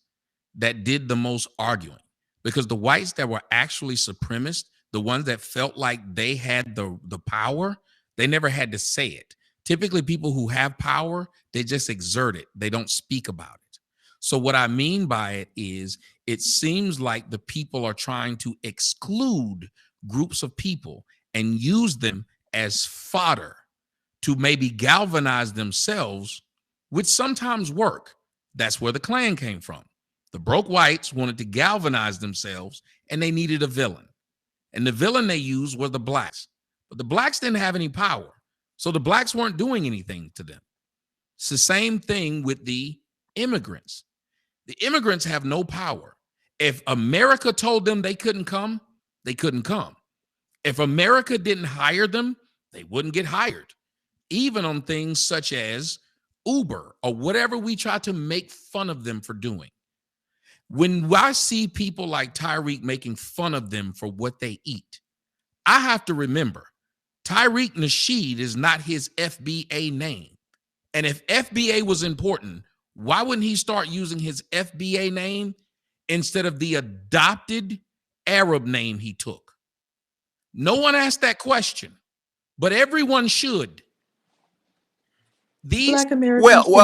that did the most arguing, because the whites that were actually supremacists, the ones that felt like they had the power, they never had to say it. Typically people who have power, they just exert it, they don't speak about it. So what I mean by it is, it seems like the people are trying to exclude groups of people and use them as fodder to maybe galvanize themselves, which sometimes work. That's where the Klan came from. The broke whites wanted to galvanize themselves and they needed a villain. And the villain they used was the blacks. But the blacks didn't have any power. So the blacks weren't doing anything to them. It's the same thing with the immigrants. The immigrants have no power. If America told them they couldn't come, they couldn't come. If America didn't hire them, they wouldn't get hired, even on things such as Uber or whatever we try to make fun of them for doing. When I see people like Tyreek making fun of them for what they eat, I have to remember Tyreek Nasheed is not his FBA name. And if FBA was important, why wouldn't he start using his FBA name instead of the adopted Arab name he took? No one asked that question, but everyone should. These Black Americans can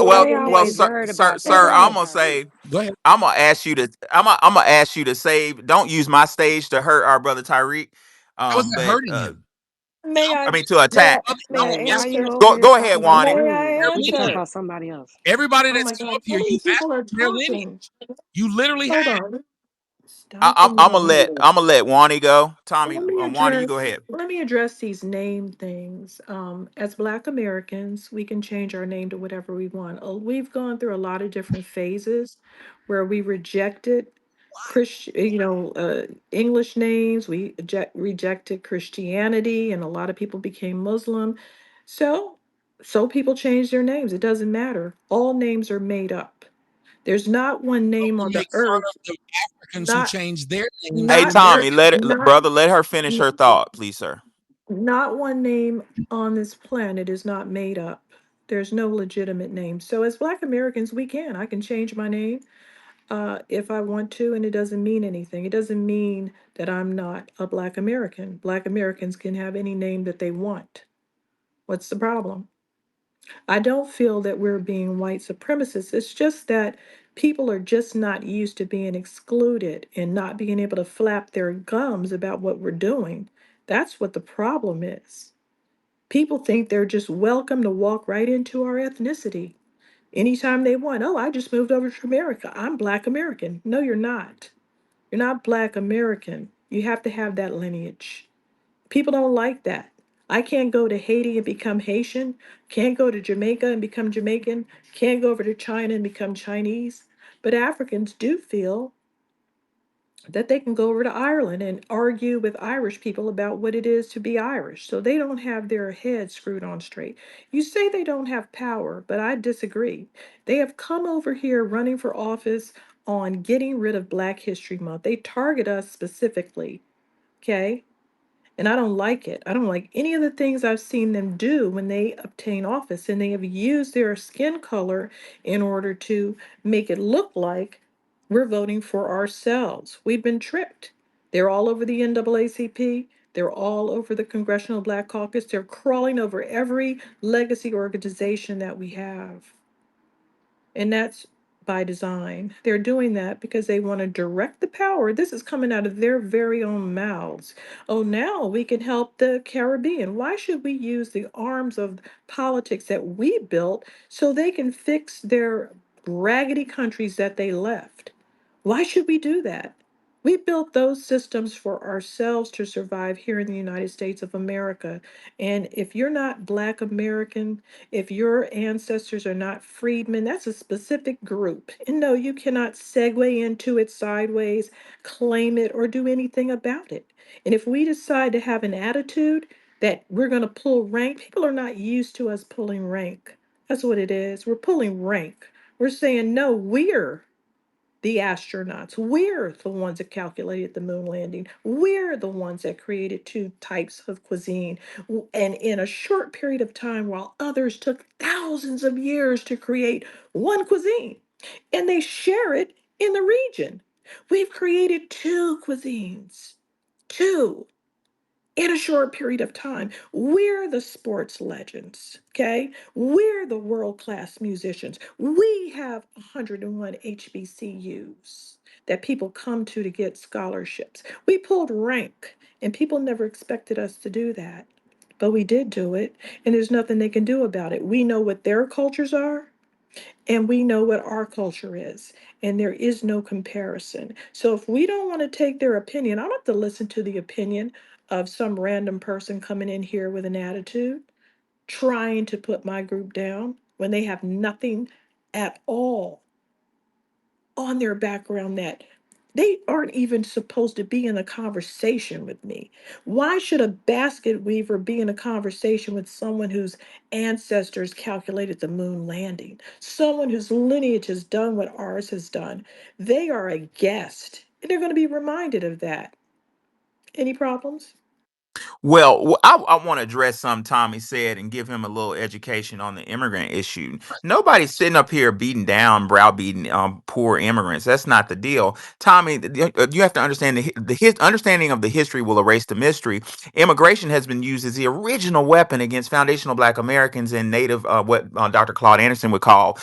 Why they Well, always sir, worried sir, about sir. that I'm though, gonna say, Tyreek? go ahead. I'm gonna ask you to, I'm gonna ask you to save. Don't use my stage to hurt our brother Tyreek. I wasn't But hurting him. May I I, mean to may I, attack. I may was I Why asking you answer? over here Go ahead, talking about Wani. May I Tyreek? their You could talk answer? lineage. about somebody else. Everybody Oh my that's come God, up how here, many you asked people are their talking? lineage. You literally Hold have. on. Stop the yelling. I'm gonna let Wani go. Tommy, Let me Wani, you go address ahead. let me address these name things. As Black Americans, we can change our name to whatever we want. We've gone through a lot of different phases where we rejected English names. We rejected Christianity, and a lot of people became Muslim. So, so people change their names. It doesn't matter. All names are made up. There's not one name You on the make fun of earth. the Africans who Not, changed their names Hey, to not, Tommy, American. not. brother, let her finish her thought, please, sir. Not one name on this planet is not made up. There's no legitimate name. So as Black Americans, we can. I can change my name if I want to, and it doesn't mean anything. It doesn't mean that I'm not a Black American. Black Americans can have any name that they want. What's the problem? I don't feel that we're being white supremacists. It's just that people are just not used to being excluded and not being able to flap their gums about what we're doing. That's what the problem is. People think they're just welcome to walk right into our ethnicity anytime they want. Oh, I just moved over to America. I'm Black American. No, you're not. You're not Black American. You have to have that lineage. People don't like that. I can't go to Haiti and become Haitian, can't go to Jamaica and become Jamaican, can't go over to China and become Chinese. But Africans do feel that they can go over to Ireland and argue with Irish people about what it is to be Irish. So they don't have their heads screwed on straight. You say they don't have power, but I disagree. They have come over here running for office on getting rid of Black History Month. They target us specifically, okay? And I don't like it. I don't like any of the things I've seen them do when they obtain office. And they have used their skin color in order to make it look like we're voting for ourselves. We've been tricked. They're all over the NAACP. They're all over the Congressional Black Caucus. They're crawling over every legacy organization that we have. And that's by design. They're doing that because they want to direct the power. This is coming out of their very own mouths. Oh, now we can help the Caribbean. Why should we use the arms of politics that we built so they can fix their raggedy countries that they left? Why should we do that? We built those systems for ourselves to survive here in the United States of America. And if you're not Black American, if your ancestors are not freedmen, that's a specific group. And no, you cannot segue into it sideways, claim it, or do anything about it. And if we decide to have an attitude that we're going to pull rank, people are not used to us pulling rank. That's what it is. We're pulling rank. We're saying, no, we're the astronauts. We're the ones that calculated the moon landing. We're the ones that created two types of cuisine. And in a short period of time, while others took thousands of years to create one cuisine, and they share it in the region. We've created two cuisines. Two in a short period of time. We're the sports legends, okay? We're the world-class musicians. We have 101 HBCUs that people come to get scholarships. We pulled rank, and people never expected us to do that. But we did do it, and there's nothing they can do about it. We know what their cultures are, and we know what our culture is, and there is no comparison. So if we don't want to take their opinion, I don't have to listen to the opinion of some random person coming in here with an attitude, trying to put my group down when they have nothing at all on their background that they aren't even supposed to be in a conversation with me. Why should a basket weaver be in a conversation with someone whose ancestors calculated the moon landing? Someone whose lineage has done what ours has done. They are a guest, and they're going to be reminded of that. Any problems? Well, I want to address something Tommy said and give him a little education on the immigrant issue. Nobody's sitting up here beating down, browbeating poor immigrants. That's not the deal. Tommy, you have to understand understanding of the history will erase the mystery. Immigration has been used as the original weapon against foundational Black Americans and Native, what Dr. Claude Anderson would call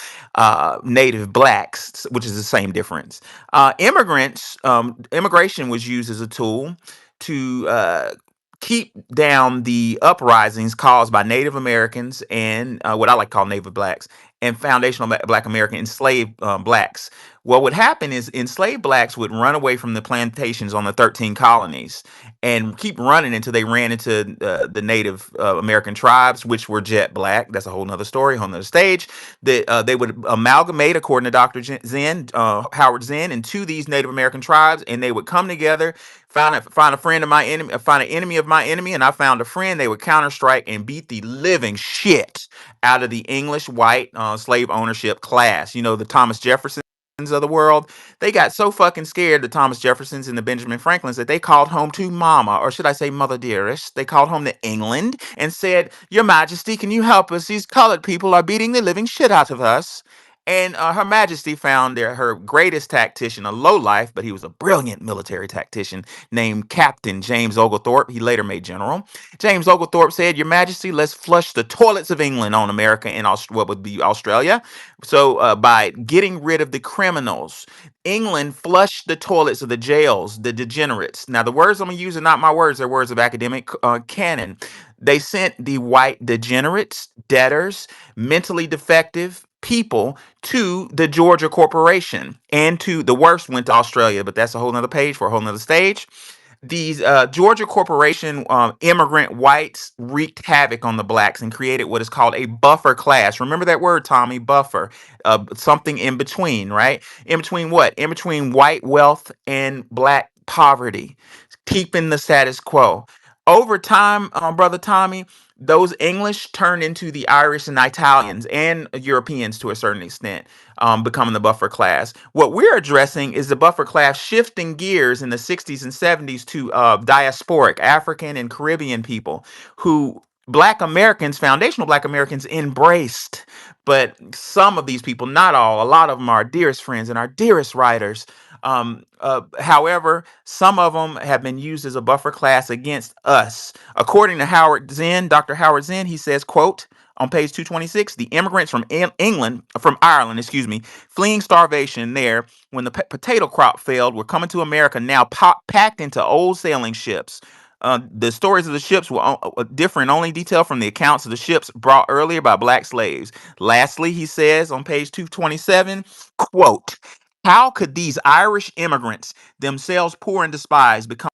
Native Blacks, which is the same difference. Immigration was used as a tool to keep down the uprisings caused by Native Americans and what I like to call Native Blacks and foundational Black American enslaved Blacks. What would happen is enslaved Blacks would run away from the plantations on the 13 colonies and keep running until they ran into the Native American tribes, which were jet black. That's a whole nother story, whole nother stage. That they would amalgamate, according to Dr. Zen, Howard Zen, into these Native American tribes, and they would come together. Find a friend of my enemy, find an enemy of my enemy, and I found a friend. They would counter strike and beat the living shit out of the English white slave ownership class. You know, the Thomas Jefferson. of the world, they got so fucking scared, the Thomas Jeffersons and the Benjamin Franklins, that they called home to Mama, or should I say Mother Dearest. They called home to England and said, Your Majesty, can you help us? These colored people are beating the living shit out of us. And Her Majesty found her greatest tactician, a lowlife, but he was a brilliant military tactician, named Captain James Oglethorpe. He later made general. James Oglethorpe said, Your Majesty, let's flush the toilets of England on America and what would be Australia. So, by getting rid of the criminals, England flushed the toilets of the jails, the degenerates. Now, the words I'm going to use are not my words, they're words of academic canon. They sent the white degenerates, debtors, mentally defective people to the Georgia Corporation, and to the worst went to Australia, but that's a whole nother page for a whole nother stage. These Georgia corporation immigrant whites wreaked havoc on the blacks and created what is called a buffer class. Remember that word, Tommy? Buffer. Something in between, right? In between what? In between white wealth and black poverty, keeping the status quo. Over time, brother Tommy, those English turned into the Irish and Italians and Europeans to a certain extent, becoming the buffer class. What we're addressing is the buffer class shifting gears in the 60s and 70s to diasporic African and Caribbean people who Black Americans, foundational Black Americans, embraced. But some of these people, not all, a lot of them are our dearest friends and our dearest writers. However, some of them have been used as a buffer class against us. According to Howard Zinn, Dr. Howard Zinn, he says, quote, on page 226, the immigrants from Ireland, excuse me, fleeing starvation there when the potato crop failed, were coming to America now packed into old sailing ships. The stories of the ships were different, only detailed from the accounts of the ships brought earlier by black slaves. Lastly, he says on page 227, quote, how could these Irish immigrants, themselves poor and despised, become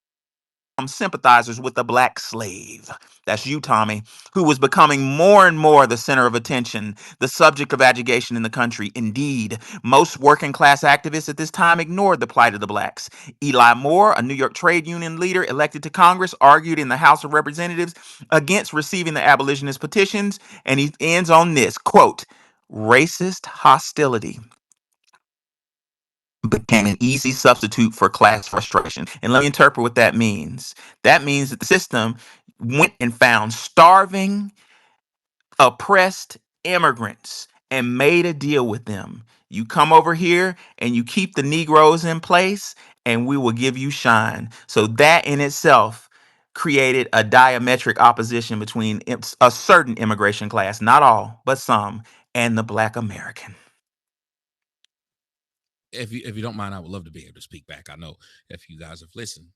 sympathizers with the black slave? That's you, Tommy, who was becoming more and more the center of attention, the subject of agitation in the country. Indeed, most working class activists at this time ignored the plight of the blacks. Eli Moore, a New York trade union leader elected to Congress, argued in the House of Representatives against receiving the abolitionist petitions, and he ends on this, quote, racist hostility became an easy substitute for class frustration. And let me interpret what that means. That means that the system went and found starving, oppressed immigrants and made a deal with them. You come over here and you keep the Negroes in place, and we will give you shine. So that in itself created a diametric opposition between a certain immigration class, not all, but some, and the Black American. If you don't mind, I would love to be able to speak back. I know if you guys have listened,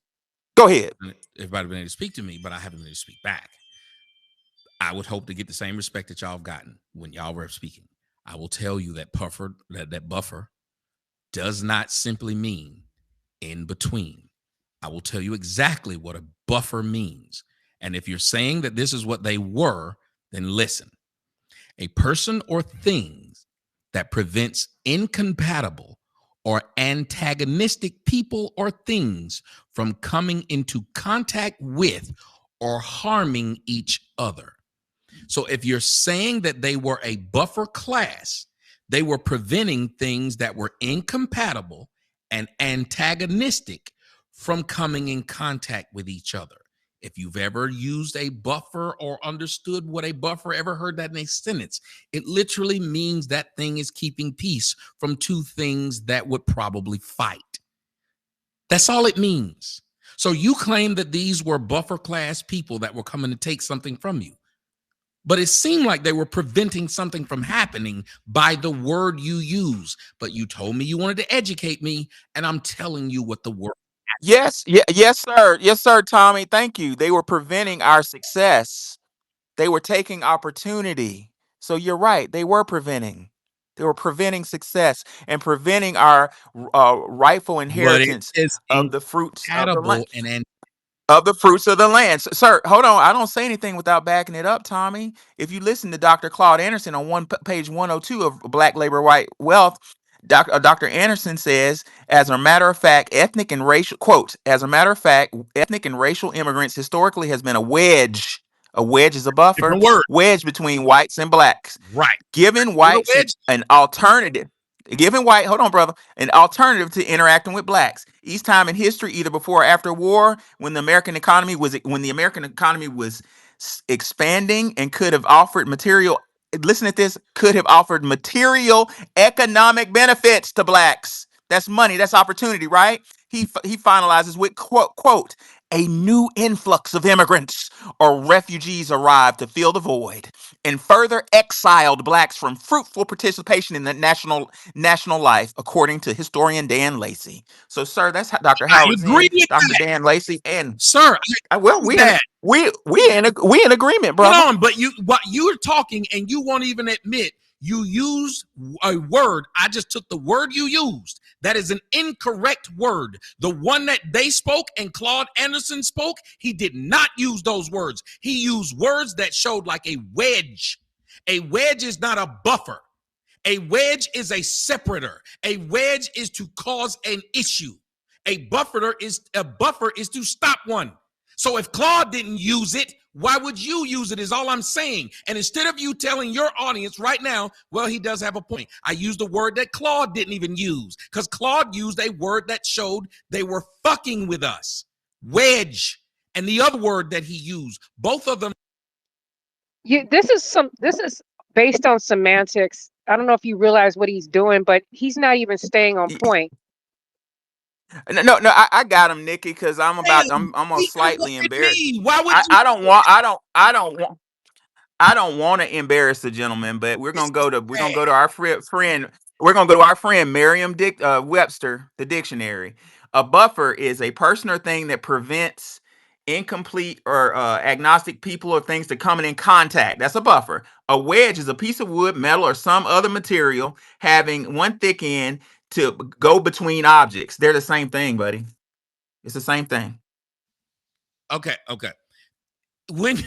Go ahead. everybody been able to speak to me, but I haven't been able to speak back. I would hope to get the same respect that y'all have gotten when y'all were speaking. I will tell you that that buffer does not simply mean in between. I will tell you exactly what a buffer means. And if you're saying that this is what they were, then listen. A person or things that prevents incompatible or antagonistic people or things from coming into contact with or harming each other. So if you're saying that they were a buffer class, they were preventing things that were incompatible and antagonistic from coming in contact with each other. If you've ever used a buffer or understood what a buffer, ever heard that in a sentence, it literally means that thing is keeping peace from two things that would probably fight. That's all it means. So you claim that these were buffer class people that were coming to take something from you. But it seemed like they were preventing something from happening by the word you use. But you told me you wanted to educate me, and I'm telling you what the word. Yes, yes, sir. Yes, sir, Tommy. Thank you. They were preventing our success. They were taking opportunity. So you're right. They were preventing. They were preventing success and preventing our rightful But it inheritance is of the fruits of the land. incompatible and Of the fruits of the land. Sir, hold on. I don't say anything without backing it up, Tommy. If you listen to Dr. Claude Anderson on page 102 of Black Labor, White Wealth, Dr. Anderson says, as a matter of fact, ethnic and racial, quote, as a matter of fact, ethnic and racial immigrants historically has been a wedge is a buffer, different word. wedge between whites and blacks, Right. giving What a whites wedge. an alternative. giving white, hold on, brother, an alternative to interacting with blacks. Each time in history, either before or after war, when the American economy was expanding and could have offered material, listen at this, could have offered material economic benefits to blacks. That's money, that's opportunity, right? He finalizes with quote, a new influx of immigrants or refugees arrived to fill the void and further exiled blacks from fruitful participation in the national life, according to historian Dan Lacey. So, sir, that's Dr. I Howard agree Zinn, with Dr. that, Dan Lacey, and sir. I well, agree with that. we in agreement, Hold brother. on, but you're talking and you won't even admit you used a word. I just took the word you used. That is an incorrect word. The one that they spoke and Claude Anderson spoke, he did not use those words. He used words that showed like a wedge. A wedge is not a buffer. A wedge is a separator. A wedge is to cause an issue. A buffer is to stop one. So if Claude didn't use it, why would you use it is all I'm saying. And instead of you telling your audience right now, well, he does have a point. I used a word that Claude didn't even use because Claude used a word that showed they were fucking with us. Wedge. And the other word that he used, both of them. This is based on semantics. I don't know if you realize what he's doing, but he's not even staying on point. No, I got him, Nikki, because I'm almost Be slightly embarrassed. correctly. Why would I don't want I don't want to embarrass the gentleman, but we're gonna go to our friend. We're gonna go to our friend Merriam Webster, the dictionary. A buffer is a person or thing that prevents incomplete or agnostic people or things to coming in contact. That's a buffer. A wedge is a piece of wood, metal, or some other material having one thick end to go between objects. They're the same thing, buddy. It's the same thing. Okay. When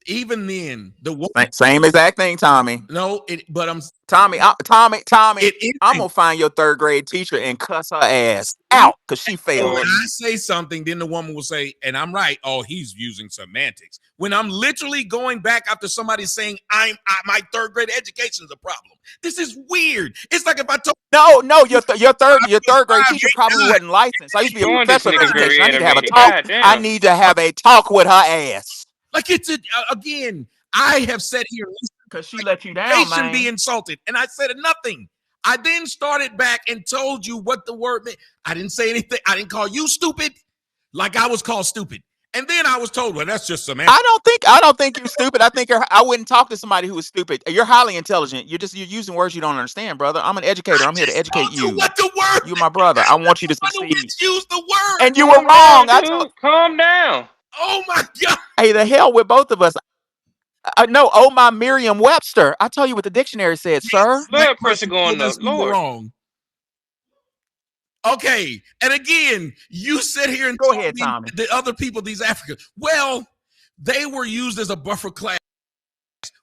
even then, the one Same exact thing, Tommy. no, but I'm Tommy, it is I'm gonna find your third grade teacher and cuss her ass see, out because she and failed when Lord. I me. say something, then the woman will say, and I'm right. Oh, he's using semantics. When I'm literally going back after somebody saying my third grade education is a problem. This is weird. It's like if I told No, you your third grade teacher probably wasn't licensed. I used to be a Throwing this professor of nigga get education. I ready need to to have make a it. talk. God I damn. need to have a talk with her ass like it's again. I have said here, because she let you down, nation be man. insulted, and I said nothing. I then started back and told you what the word meant. I didn't say anything. I didn't call you stupid, like I was called stupid. And then I was told, well, that's just semantics. I don't think you're stupid. I wouldn't talk to somebody who is stupid. You're highly intelligent. You're using words you don't understand, brother. I'm an educator. I I'm here to just educate told you you. what the word You're my meant. brother. I want you to I don't succeed. use the word. And you were Calm down, wrong. dude. Calm down. Oh my God. Hey, the hell with both of us. No, oh my Merriam Webster. I tell you what the dictionary said, sir. Black Blood pressure person going told up. us we were Lord. wrong. Okay. And again, you sit here and Go told ahead, me Tommy. the other people, these Africans, well, they were used as a buffer class,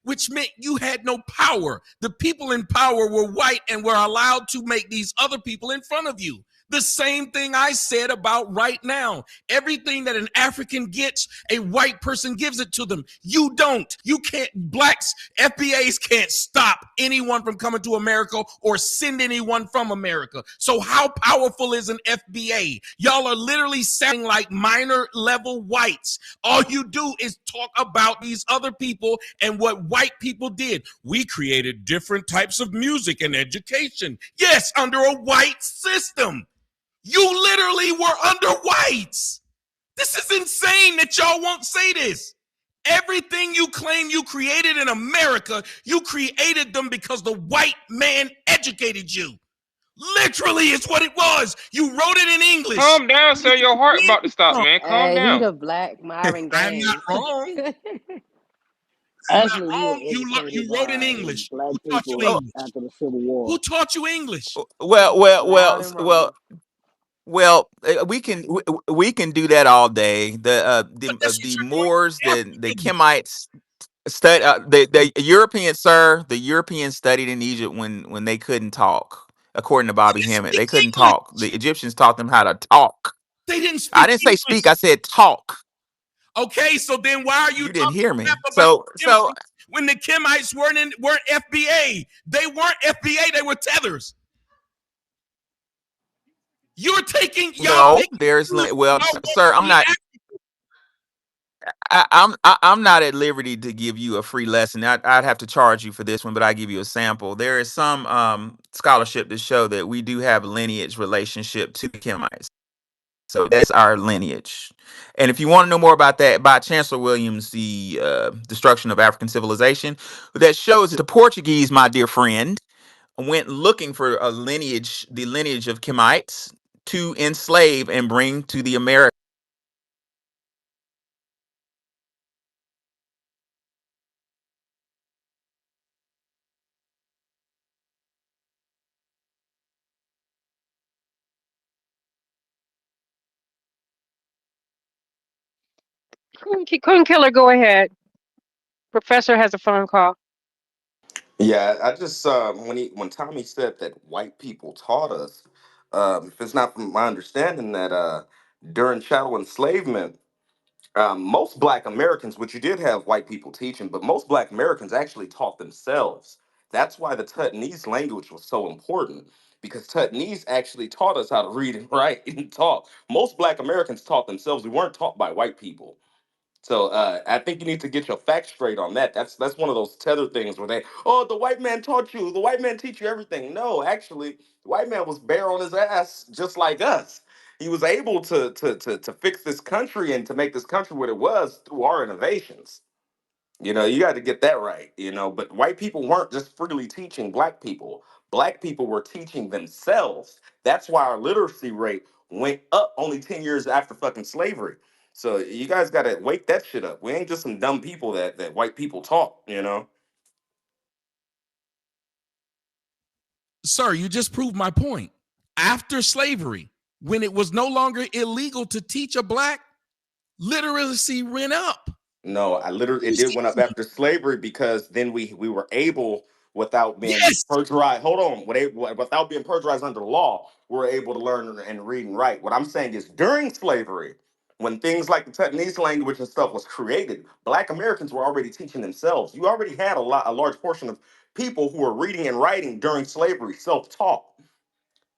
which meant you had no power. The people in power were white and were allowed to make these other people in front of you. The same thing I said about right now. Everything that an African gets, a white person gives it to them. You don't. You can't. Blacks, FBAs can't stop anyone from coming to America or send anyone from America. So how powerful is an FBA? Y'all are literally sounding like minor level whites. All you do is talk about these other people and what white people did. We created different types of music and education. Yes, under a white system. You literally were under whites. This is insane that y'all won't say this. Everything you claim you created in America, you created them because the white man educated you. Literally is what it was. You wrote it in English. Calm down, sir. Your heart about to stop, man. Calm I'm down. not All wrong. right, I'm man. not Calm wrong. down. I'm not wrong. Actually, we were You educated wrote in in English. black Who taught you Oh, people English? after the Civil Who War. taught you English? well, Loud and well, wrong. we can do that all day. But that's what The you're doing Moors, with the Africans. Kemites study the Europeans, sir. The Europeans studied in Egypt when they couldn't talk. According to They Bobby didn't Hemmett, speak they couldn't talk. The English. Egyptians taught them how to talk. They didn't I speak didn't say speak. English. I said talk. Okay, so then why are you You didn't talking hear crap me. about the So Kemites when the Kemites weren't FBA? They weren't FBA. They were tethers. You're taking y'all No, picking there's and choosing. well, Y'all want sir, to be I'm not at liberty to give you a free lesson. I'd have to charge you for this one, but I give you a sample. There is some scholarship to show that we do have a lineage relationship to the Kemites. So that's our lineage. And if you want to know more about that, by Chancellor Williams, the destruction of African civilization, that shows that the Portuguese, my dear friend, went looking for a lineage, the lineage of Kemites, to enslave and bring to the Americas. Queen Killer, go ahead. Professor has a phone call. Yeah, I just when Tommy said that white people taught us, if it's not from my understanding that during chattel enslavement, most Black Americans, which you did have white people teaching, but most Black Americans actually taught themselves. That's why the Tutnese language was so important because Tutnese actually taught us how to read and write and talk. Most Black Americans taught themselves. We weren't taught by white people. So I think you need to get your facts straight on that. That's one of those tether things where they, oh, the white man taught you, the white man teach you everything. No, actually, the white man was bare on his ass just like us. He was able to fix this country and to make this country what it was through our innovations. You know, you got to get that right, you know. But white people weren't just freely teaching black people. Black people were teaching themselves. That's why our literacy rate went up only 10 years after fucking slavery. So you guys got to wake that shit up. We ain't just some dumb people that white people taught, you know. sir, you just proved my point. After slavery, when it was no longer illegal to teach a black, literacy went up. No, I literally it You did see? went up after slavery because then we were able without being Yes. perjurized. Hold on, without being perjurized under the law, we're able to learn and read and write. What I'm saying is during slavery, when things like the Tutnese language and stuff was created, Black Americans were already teaching themselves. You already had a large portion of people who were reading and writing during slavery, self-taught.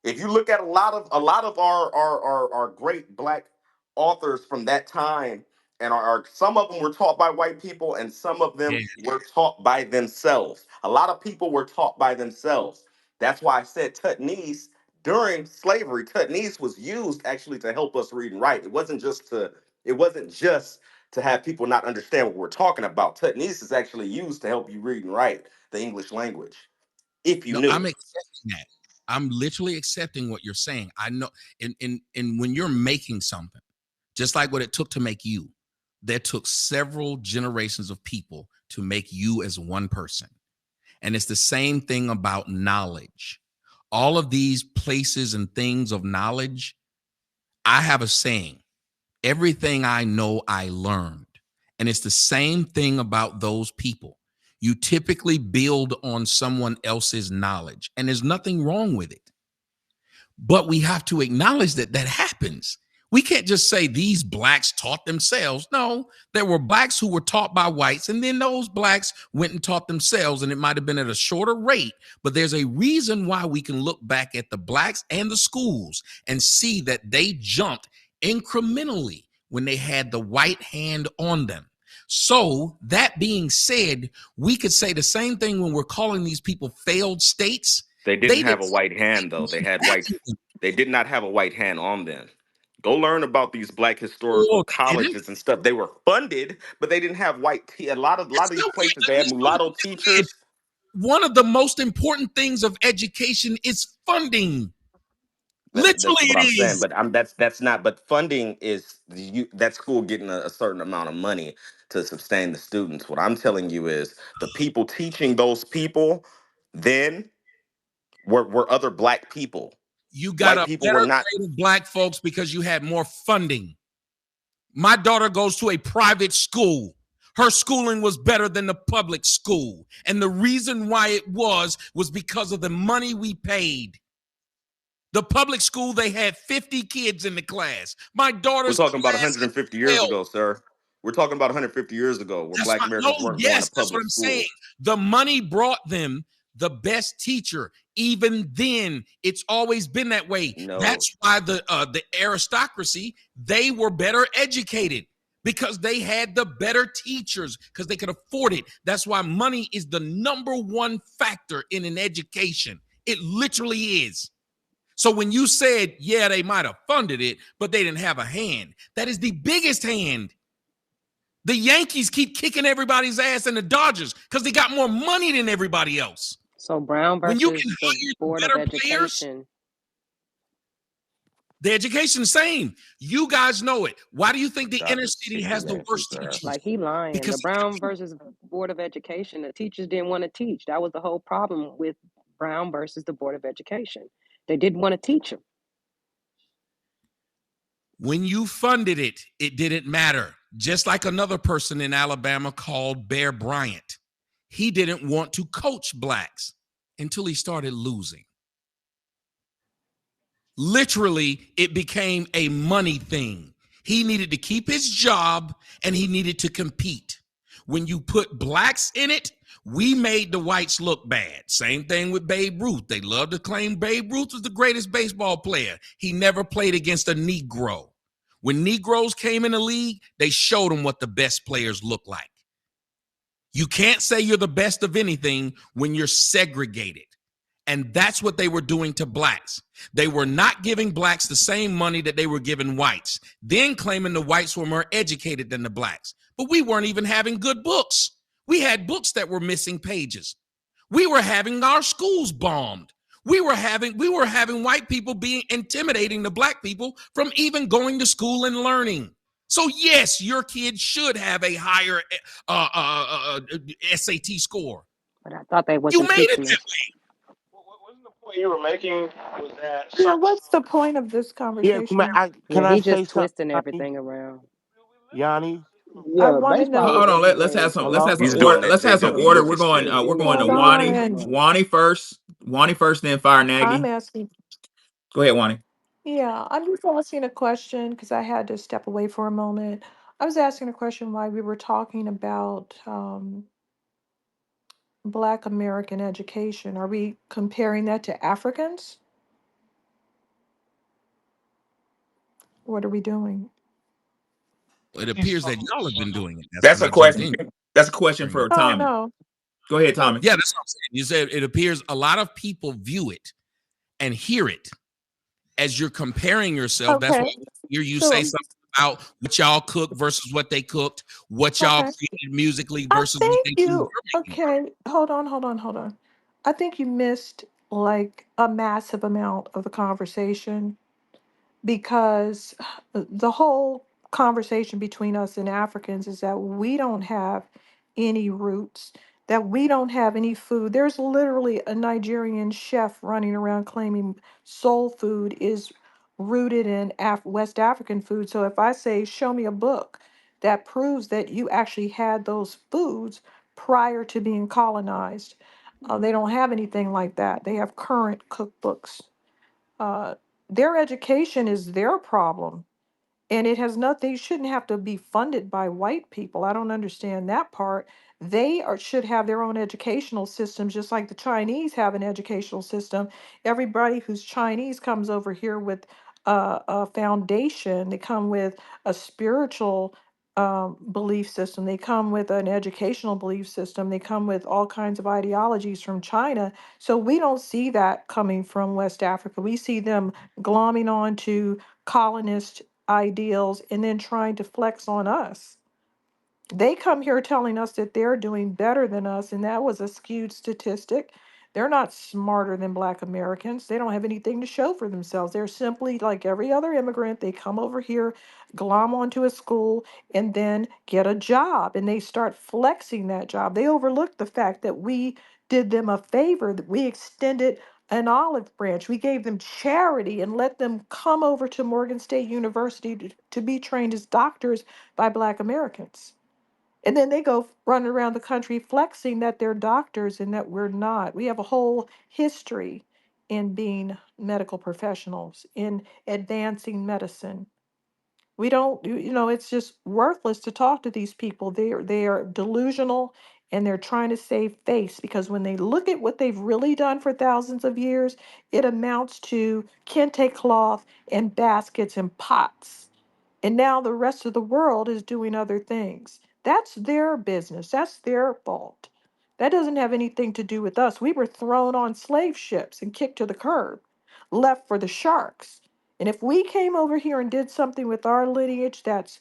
If you look at a lot of our great black authors from that time, and some of them were taught by white people, and some of Yeah. them were taught by themselves. A lot of people were taught by themselves. That's why I said Tutnese during slavery. Tutnese was used actually to help us read and write. It wasn't just to have people not understand what we're talking about. Tutnese is actually used to help you read and write the English language, if you No, knew. I'm accepting that. I'm literally accepting what you're saying. I know, and when you're making something, just like what it took to make you, that took several generations of people to make you as one person. And it's the same thing about knowledge. All of these places and things of knowledge, I have a saying, everything I know, I learned. And it's the same thing about those people. You typically build on someone else's knowledge, and there's nothing wrong with it. But we have to acknowledge that that happens. We can't just say these blacks taught themselves. No, there were blacks who were taught by whites, and then those blacks went and taught themselves, and it might have been at a shorter rate. But there's a reason why we can look back at the blacks and the schools and see that they jumped incrementally when they had the white hand on them. So, that being said, we could say the same thing when we're calling these people failed states. They didn't They have didn't a white hand though. They did not have a white hand on them. Go learn about these black historical Oh, they didn't. colleges and stuff. They were funded, but they didn't have a lot of these places they had Let's go mulatto ahead. teachers. One of the most important things of education is funding. That's Literally, what it I'm saying. is. But that's not. But funding is that school getting a certain amount of money to sustain the students. What I'm telling you is the people teaching those people then were other black people. You got White a people better were not. grade of black folks because you had more funding. My daughter goes to a private school. Her schooling was better than the public school. And the reason why it was because of the money we paid. The public school, they had 50 kids in the class. My We're daughter's talking about class had 150 years 12. ago, sir. We're talking about 150 years ago where That's black my no, Americans weren't going to yes, that's what public I'm saying. schools. The money brought them the best teacher. even then, it's always been that way. No, That's why the aristocracy, they were better educated because they had the better teachers because they could afford it. That's why money is the number one factor in an education. It literally is. So when you said, yeah, they might have funded it, but they didn't have a hand, that is the biggest hand. The Yankees keep kicking everybody's ass and the Dodgers because they got more money than everybody else. So Brown When you can versus the hire the Board of better players, Education. the education's same. You guys know it. Why do you think the inner Dr. city Stick to has the Nancy, worst sir. teachers? Like Because he lying. The Brown versus Board of Education, the teachers didn't want to teach. That was the whole problem with Brown versus the Board of Education. They didn't want to teach them. when you funded it, it didn't matter. Just like another person in Alabama called Bear Bryant. He didn't want to coach blacks until he started losing. Literally, it became a money thing. He needed to keep his job and he needed to compete. When you put blacks in it, we made the whites look bad. Same thing with Babe Ruth. They love to claim Babe Ruth was the greatest baseball player. He never played against a Negro. When Negroes came in the league, they showed them what the best players look like. You can't say you're the best of anything when you're segregated. And that's what they were doing to blacks. They were not giving blacks the same money that they were giving whites, then claiming the whites were more educated than the blacks. But we weren't even having good books. We had books that were missing pages. We were having our schools bombed. We were having white people being intimidating the black people from even going to school and learning. So yes, your kid should have a higher SAT score. But I thought they You wasn't made it teaching that us. way. Wasn't the point you were making was that Yeah, some what's the point of this Yeah, conversation? can Yeah, I he say just something, twisting Yanni? everything around. Yanni? I Yeah, want to baseball know. is Hold on. Let's everything. have some. Let's Hello? have some He's order. doing Let's that have some JW order. Lucas shit. We're going to Hold Wani. on. Wani first, then Fire I'm Nagy. asking. Go ahead, Wani. Yeah, I'm just asking a question because I had to step away for a moment. I was asking a question while we were talking about Black American education. Are we comparing that to Africans? What are we doing? It he's appears that y'all focused have been on. doing it. That's That's why a I jumped question. in. That's a question for Oh, Tommy. no. Go ahead, Tommy. Yeah, that's what I'm saying. You said it appears a lot of people view it and hear it as you're comparing yourself. That's why Okay. I hear you say So, something about what y'all cook versus what they cooked, what y'all okay. created musically I versus what think they do you, verbatim. okay, hold on. I think you missed like a massive amount of the conversation because the whole conversation between us and Africans is that we don't have any roots, that we don't have any food. There's literally a Nigerian chef running around claiming soul food is rooted in West African food. So if I say, show me a book that proves that you actually had those foods prior to being colonized, they don't have anything like that. They have current cookbooks. uh, their education is their problem. And it has nothing, shouldn't have to be funded by white people. I don't understand that part. They are, should have their own educational systems, just like the Chinese have an educational system. Everybody who's Chinese comes over here with a foundation. They come with a spiritual belief system. They come with an educational belief system. They come with all kinds of ideologies from China. So we don't see that coming from West Africa. We see them glomming on to colonist ideals and then trying to flex on us. They come here telling us that they're doing better than us, and that was a skewed statistic. They're not smarter than Black Americans. They don't have anything to show for themselves. They're simply like every other immigrant. They come over here, glom onto a school, and then get a job, and they start flexing that job. They overlook the fact that we did them a favor, that we extended an olive branch. We gave them charity and let them come over to Morgan State University to be trained as doctors by Black Americans. And then they go running around the country flexing that they're doctors and that we're not. We have a whole history in being medical professionals, in advancing medicine. We don't, it's just worthless to talk to these people. They are delusional and they're trying to save face because when they look at what they've really done for thousands of years, it amounts to kente cloth and baskets and pots. And now the rest of the world is doing other things. That's their business. That's their fault. That doesn't have anything to do with us. We were thrown on slave ships and kicked to the curb, left for the sharks. And if we came over here and did something with our lineage that's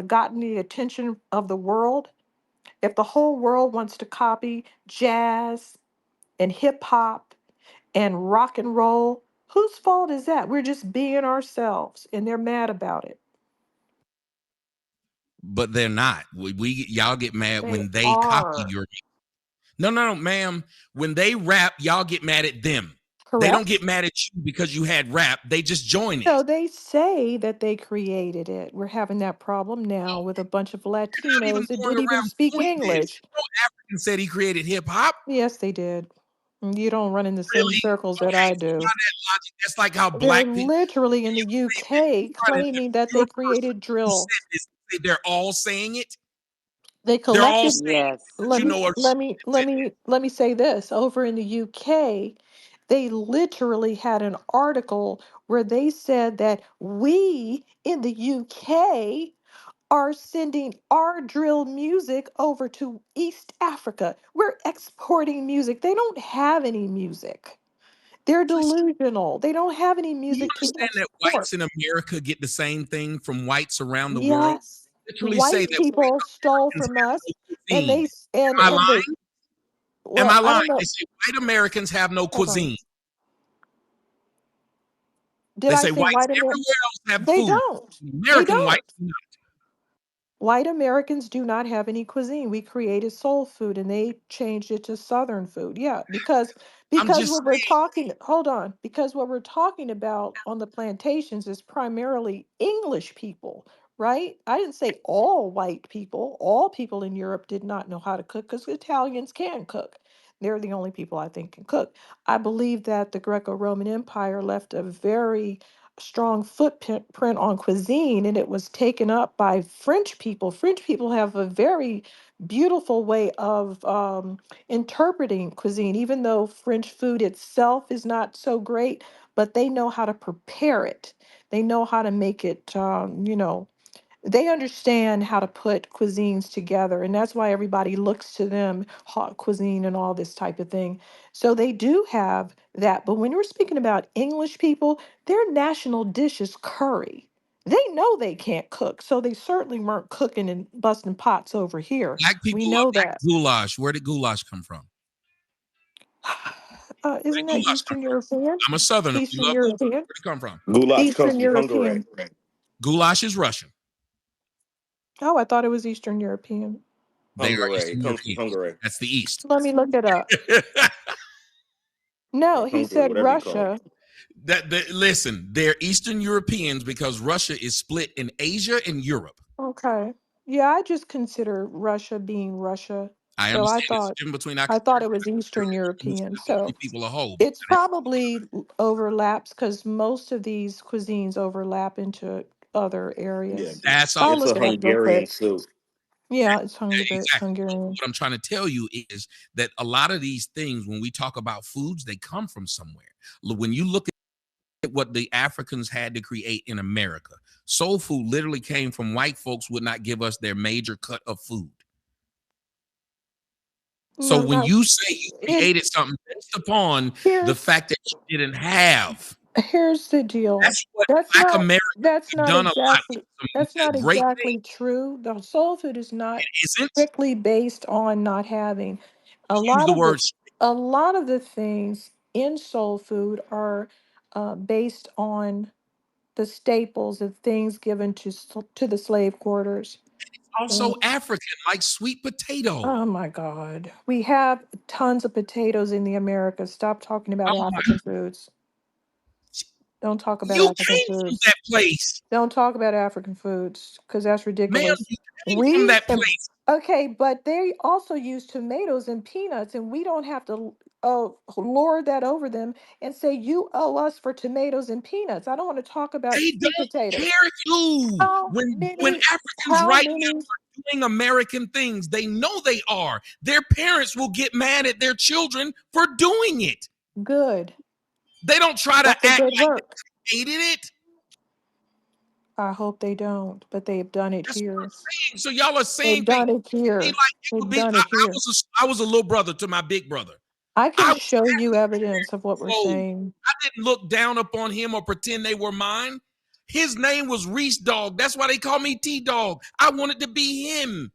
gotten the attention of the world, if the whole world wants to copy jazz and hip hop and rock and roll, whose fault is that? We're just being ourselves and they're mad about it. But they're not. Y'all get mad They when they copy are. your. No, ma'am. When they rap, y'all get mad at them. They don't Correct? get mad at you because you had rap. They just join No, it. they say that they created it. We're having that problem now with a bunch of They're not even Latinos that going didn't even around speak doing this. English. No African said he created hip hop. Yes, they did. You don't run in the same Really? circles that Okay. I So by do. that logic, that's like how They're black people. literally in the Say that UK everybody, claiming that they your person created who said drill. this, say they're all saying it. They They're all collected. saying it. It, But let you me know, or let me let me let me say this. Over in the UK, they literally had an article where they said that we in the UK are sending our drill music over to East Africa. We're exporting music. They don't have any music. They're listen. delusional. They don't have any Do you music to understand that export. whites in America get the same thing from whites around the world? Yes, Literally say white that white people stole Americans from have us, no and cuisine. Am I and the lying? Am I well, I lying? don't know. They say white Americans have no Hold on. cuisine. Did They I say say whites white America? everywhere else have They food. don't. They American don't. whites do not. White Americans do not have any cuisine. We created soul food and they changed it to southern food. Yeah, I'm because just what we're saying. talking, hold on, because what we're talking about on the plantations is primarily English people, right? I didn't say all white people. All people in Europe did not know how to cook because Italians can cook. They're the only people I think can cook. I believe that the Greco-Roman Empire left a very strong footprint on cuisine and it was taken up by French people. French people have a very beautiful way of interpreting cuisine, even though French food itself is not so great, but they know how to prepare it. They know how to make it, they understand how to put cuisines together, and that's why everybody looks to them, hot cuisine and all this type of thing. So they do have that. But when we're speaking about English people, their national dish is curry. They know they can't cook, so they certainly weren't cooking and busting pots over here. Black We people know like that. goulash. Where did goulash come from? Where Isn't did that goulash come Eastern from? European? I'm a southerner. We Eastern love goulash. European? Where did it come from? Goulash comes Eastern from Hungary. European. Goulash is Russian. Oh, I thought it was Eastern European. They are Hungary. It Eastern comes from Europeans. Hungary. That's the East. Let me look it up. No, Or he Hungary, said whatever you call it. Russia. Listen, they're Eastern Europeans because Russia is split in Asia and Europe. Okay. Yeah, I just consider Russia being Russia. I So understand it's different between I thought it African was Eastern who European. split the So people a whole. it's probably overlaps because most of these cuisines overlap into other Yeah. areas. That's all. I'll It's look a it up real Hungarian quick. soup. Yeah, it's Exactly. Hungarian. What I'm trying to tell you is that a lot of these things, when we talk about foods, they come from somewhere. When you look at what the Africans had to create in America, soul food literally came from white folks would not give us their major cut of food. So No, when not you say you it. created something based upon the Here's fact that you didn't have, here's the deal. that's what That's Black not America that's have not done a lot. exactly Some that's not great things. exactly true. The soul food is not It isn't. strictly based on not having. A Use lot the of the word. a lot of the things in soul food are based on the staples of things given to the slave quarters. Also Mm. African, like sweet potato. Oh my God. We have tons of potatoes in the Americas. Stop talking about Oh my! African foods. Don't talk about You African came from foods. that place, Don't talk about African foods because that's ma'am. ridiculous. You came from We that place. okay, but they also use tomatoes and peanuts, and we don't have to lord that over them and say you owe us for tomatoes and peanuts. I don't want to talk about They sweet don't potatoes. care you. How When many? Africans How right many? doing American things. They know they are. Their parents will get mad at their children for doing it. Good. They don't try to That's a act good like work. they created it. I hope they don't, but they've done it That's what here. I'm saying. So y'all are saying They've things done it to me here. like it would They've be. done it here. I was a little brother to my big brother. I I can was show you evidence of what we're exposed. saying. I didn't look down upon him or pretend they were mine. His name was Reese Dog. That's why they call me T Dog. I wanted to be him.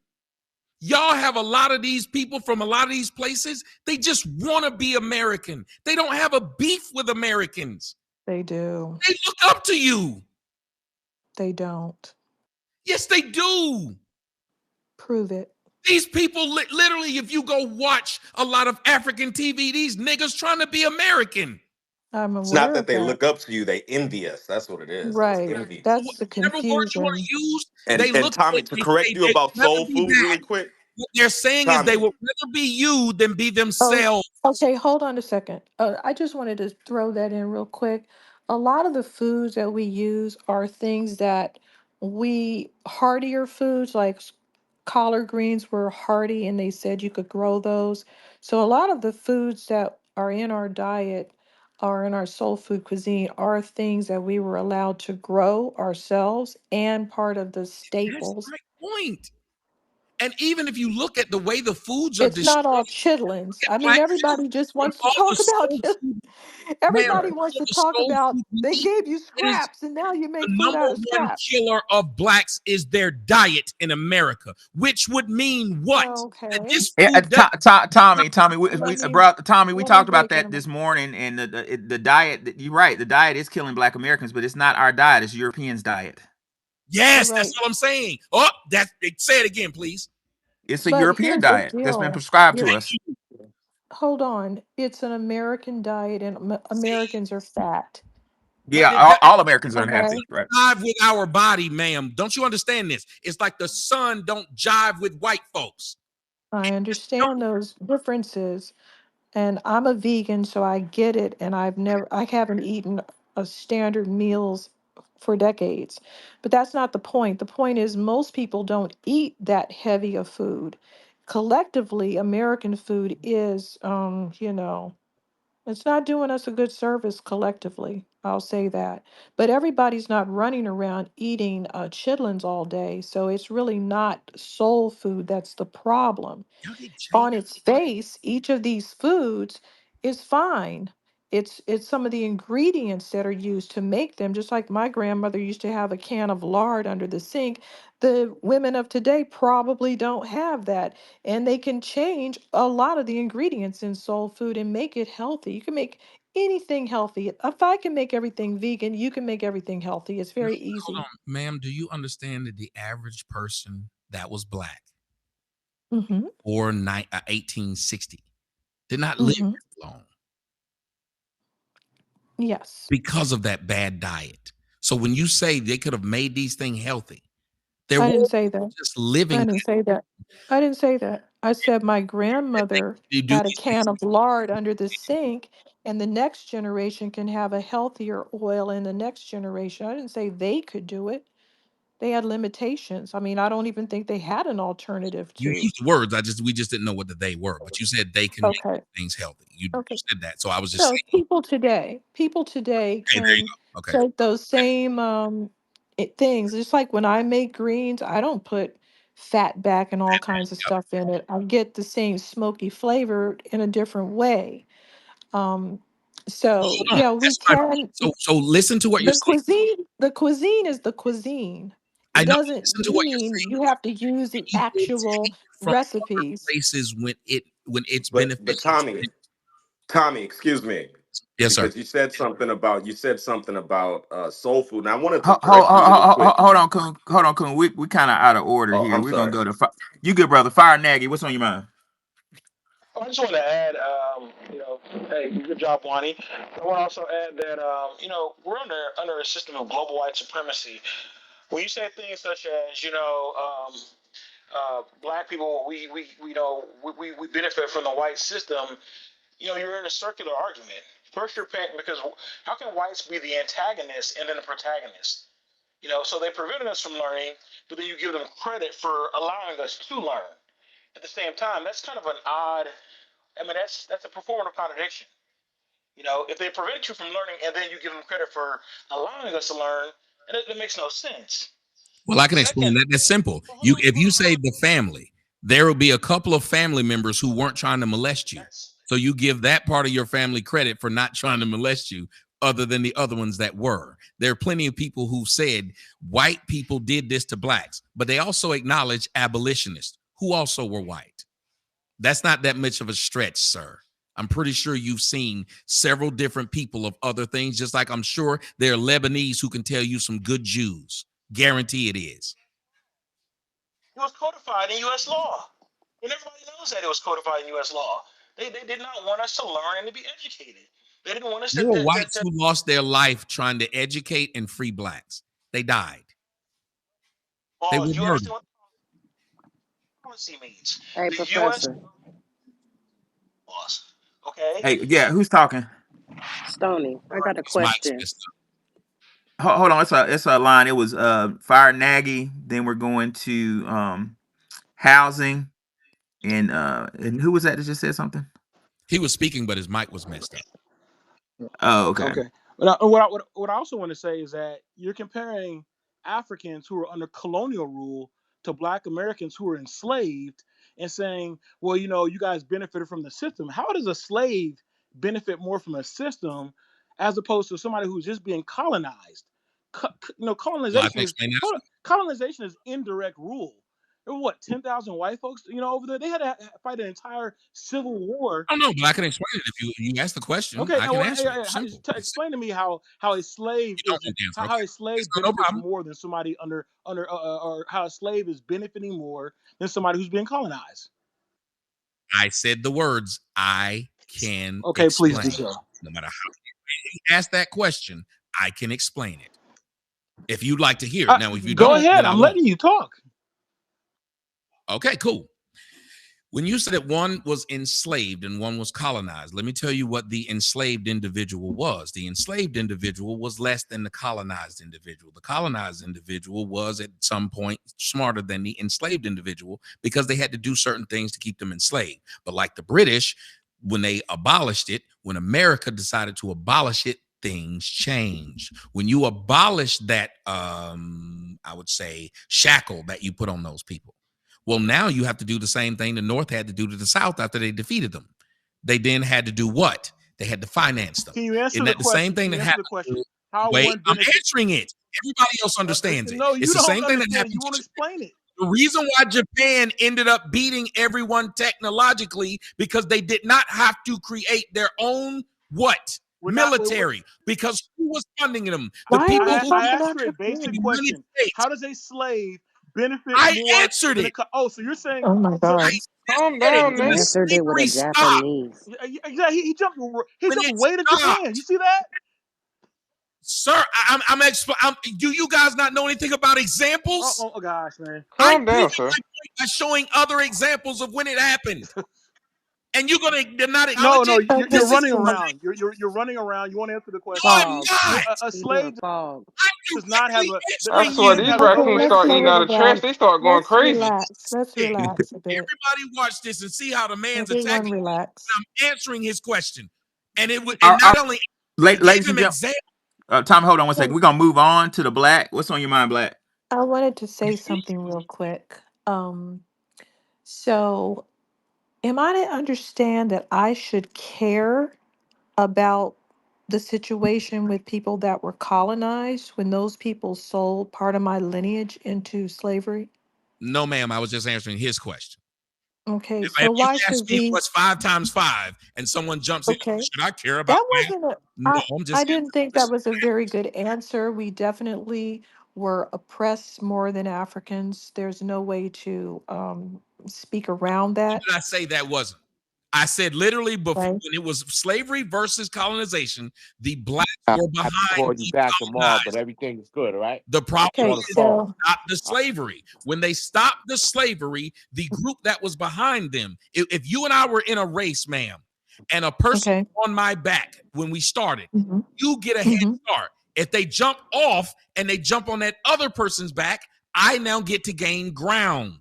Y'all have a lot of these people from a lot of these places. They just want to be American. They don't have a beef with Americans. They do. They look up to you. They don't. Yes, they do. Prove it. These people, literally, if you go watch a lot of African TV, these niggas trying to be American. I'm It's not aware that of they that. look up to you; they envy us. That's what it is. It's Right. envy. That's the Whatever word you want confusion. to use, And they and look at Tommy, it, to they correct say you they'd about soul rather be food, really that. quick, What they're saying is they Tommy. would rather be you than be Oh, themselves. okay. Hold on a second. I just wanted to throw that in real quick. A lot of the foods that we use are things that heartier foods like collard greens were hardy and they said you could grow those. So a lot of the foods that are in our diet or in our soul food cuisine are things that we were allowed to grow ourselves and part of the That's staples. my point. And even if you look at the way the foods are It's not all distributed chitlins. in I mean, Black everybody just from wants to all the talk about soul food, ma'am, everybody wants all to the talk soul about food we they eat, gave you it is scraps and now you the make food number out of one scraps. killer of blacks is their diet in America, which would mean what? That Okay. this food doesn't Let me Bro, Tommy, we let me talked about break it that down. this morning, and the diet. You're right. The diet is killing Black Americans, but it's not our diet. It's Europeans' diet. Yes, that's Right. what I'm saying. Oh, say it again, please. It's a But European here's the diet that's been deal. prescribed to You're us. hold on. It's an American diet and See, Americans are fat. but Yeah, it all Americans are Okay. unhappy, right? jive with our body, ma'am. Don't you understand this? It's like the sun don't jive with white folks. I It just don't. understand those differences. And I'm a vegan, so I get it. And I haven't eaten a standard meals for decades. But that's not the point. The point is, most people don't eat that heavy of food. Collectively, American food is, it's not doing us a good service collectively. I'll say that. But everybody's not running around eating chitlins all day. So it's really not soul food that's the problem. Y'all get On changed. its face, each of these foods is fine. It's some of the ingredients that are used to make them, just like my grandmother used to have a can of lard under the sink. The women of today probably don't have that. And they can change a lot of the ingredients in soul food and make it healthy. You can make anything healthy. If I can make everything vegan, you can make everything healthy. It's No, very hold easy. on, ma'am. Do you understand that the average person that was black Mm-hmm. or 1860 did not live Mm-hmm. as long Yes. because of that bad diet? So when you say they could have made these things healthy, there I didn't were say that. just I living. didn't say that. I didn't say that. I said my grandmother You do had a these things. can of lard under the sink, and the next generation can have a healthier oil in the next generation. I didn't say they could do it. They had limitations. I mean, I don't even think they had an alternative You to. used the words. We just didn't know what they were. But you said they can make Okay. things healthy. You Okay. said that. So I was just So saying, people today hey, there you can go. Okay. take those same things. Just like when I make greens, I don't put fat back and all kinds of Yep. stuff in it. I get the same smoky flavor in a different way. Um, so Hold on. yeah, we That's my point. can. So listen to what you're saying. The cuisine is the cuisine. I It know, but doesn't listen to what you're mean saying. you have to use the People actual take it from other recipes. places when it's But beneficial to Tommy, them. excuse me, Yes, sir. because you said something about soul food, and I wanted to correct you really quick. Hold on, Coon. Hold on, Coon. We kind of out of order Oh, here. I'm We're gonna sorry. go to you, good brother. Fire Nagy. What's on your mind? I just want to add, hey, good job, Wani. I want to also add that, we're under a system of global white supremacy. When you say things such as, black people, we benefit from the white system. You're in a circular argument. First, you're paying because how can whites be the antagonist and then the protagonist? You know, so they prevented us from learning, but then you give them credit for allowing us to learn. At the same time, that's kind of an odd. I mean, that's a performative contradiction. You know, if they prevent you from learning and then you give them credit for allowing us to learn, and it makes no sense. Well, I can explain Second, that. That's simple. well, You, if you say the family, there will be a couple of family members who weren't trying to molest you. that's So you give that part of your family credit for not trying to molest you, other than the other ones that were. There are plenty of people who said white people did this to blacks, but they also acknowledge abolitionists who also were white. That's not that much of a stretch, sir. I'm pretty sure you've seen several different people of other things, just like I'm sure there are Lebanese who can tell you some good Jews. Guarantee it is. it was codified in U.S. law, and everybody knows that it was codified in U.S. law. They did not want us to learn and to be educated. They didn't want us There were whites who lost their life trying to educate and free blacks. They died. They Oh, were you murdered. understand what policy means? Hey, The U.S. Professor. laws. Okay. Hey, yeah, who's talking? Stony, I got a question. Hold on, it's a line. It was Fire Nagy. Then we're going to housing, and who was that just said something? He was speaking, but his mic was messed up. Oh, okay. Okay. What I also want to say is that you're comparing Africans who are under colonial rule to Black Americans who are enslaved and saying, well, you know, you guys benefited from the system. How does a slave benefit more from a system as opposed to somebody who's just being colonized? Well, I can explain that. Colonization is indirect rule. There were what, 10,000 white folks, you know, over there. They had to fight an entire civil war. I don't know, but I can explain it if you ask the question. Okay, I can answer it. Simple. Explain to me how a slave You don't is want the answer. how Okay. a slave No benefits problem. more than somebody under or how a slave is benefiting more than somebody who's being colonized. I said the words I can Okay, explain. please do so. No matter how you ask that question, I can explain it. If you'd like to hear it. Now, if you Go don't, ahead. then I I'm won't. letting you talk. Okay, cool. When you said that one was enslaved and one was colonized, let me tell you what the enslaved individual was. The enslaved individual was less than the colonized individual. The colonized individual was at some point smarter than the enslaved individual because they had to do certain things to keep them enslaved. But like the British, when they abolished it, when America decided to abolish it, things changed. When you abolish that, I would say, shackle that you put on those people, well, now you have to do the same thing the North had to do to the South after they defeated them. They then had to do what? They had to finance them. Can you answer Isn't the that the same question? thing Can that you answer the happened? question? How Wait, one I'm benefits? answering it. Everybody else understands it. No, you It's the don't same thing that understand. happened. You won't explain it. The reason why Japan ended up beating everyone technologically because they did not have to create their own what? Military. Because who was funding them? The Why are we people who I talking asked about you a basic the Japan? United question. States. How does a slave benefit I more answered than a? it. So you're saying? Oh my So I God. Calm said it. down, When When man. the the slavery slavery stopped, yeah, he jumped when way to it Japan. You stopped, see that? You see that? sir, do you guys not know anything about examples? Oh gosh, man. I'm Calm proving down, sir. my point by showing other examples of when it happened. And you're going to not No, acknowledge it? Okay, you're This is running so around. You're running around. You want to answer the no, question? I'm fog. not. A I'm He's in a slave fog. does not have directly a I answering swear you. these Okay, raccoons let's start go eating with out the of trash. guy. They start going Let's crazy. relax. Let's Listen, relax a bit. everybody watch this and see how the man's Everyone attacking me relax. when I'm answering his question. And it would, All and right, not only I gave ladies and him gentlemen, examples. Tom, hold on one second. So We're gonna move on to the black. What's on your mind, black? I wanted to say something real quick. So am I to understand that I should care about the situation with people that were colonized when those people sold part of my lineage into slavery? No, ma'am, I was just answering his question. Okay, If so you why ask should me we? what's 5 times 5 and someone jumps in, Okay, should I care about that math? wasn't a. No, I I'm just I didn't answering think that questions. was a very good answer. We definitely were oppressed more than Africans. There's no way to speak around When that. did I say that wasn't? I said literally before Right. when it was slavery versus colonization, the blacks I were have to behind call you the back tomorrow, but colonized. everything is good, all right? The problem You Okay, on the is they phone. so stopped the slavery. When they stopped the slavery, the group that was behind them, if you and I were in a race, ma'am, and a person okay. on my back when we started, Hmm. you get a head Hmm. start. If they jump off and they jump on that other person's back, I now get to gain ground.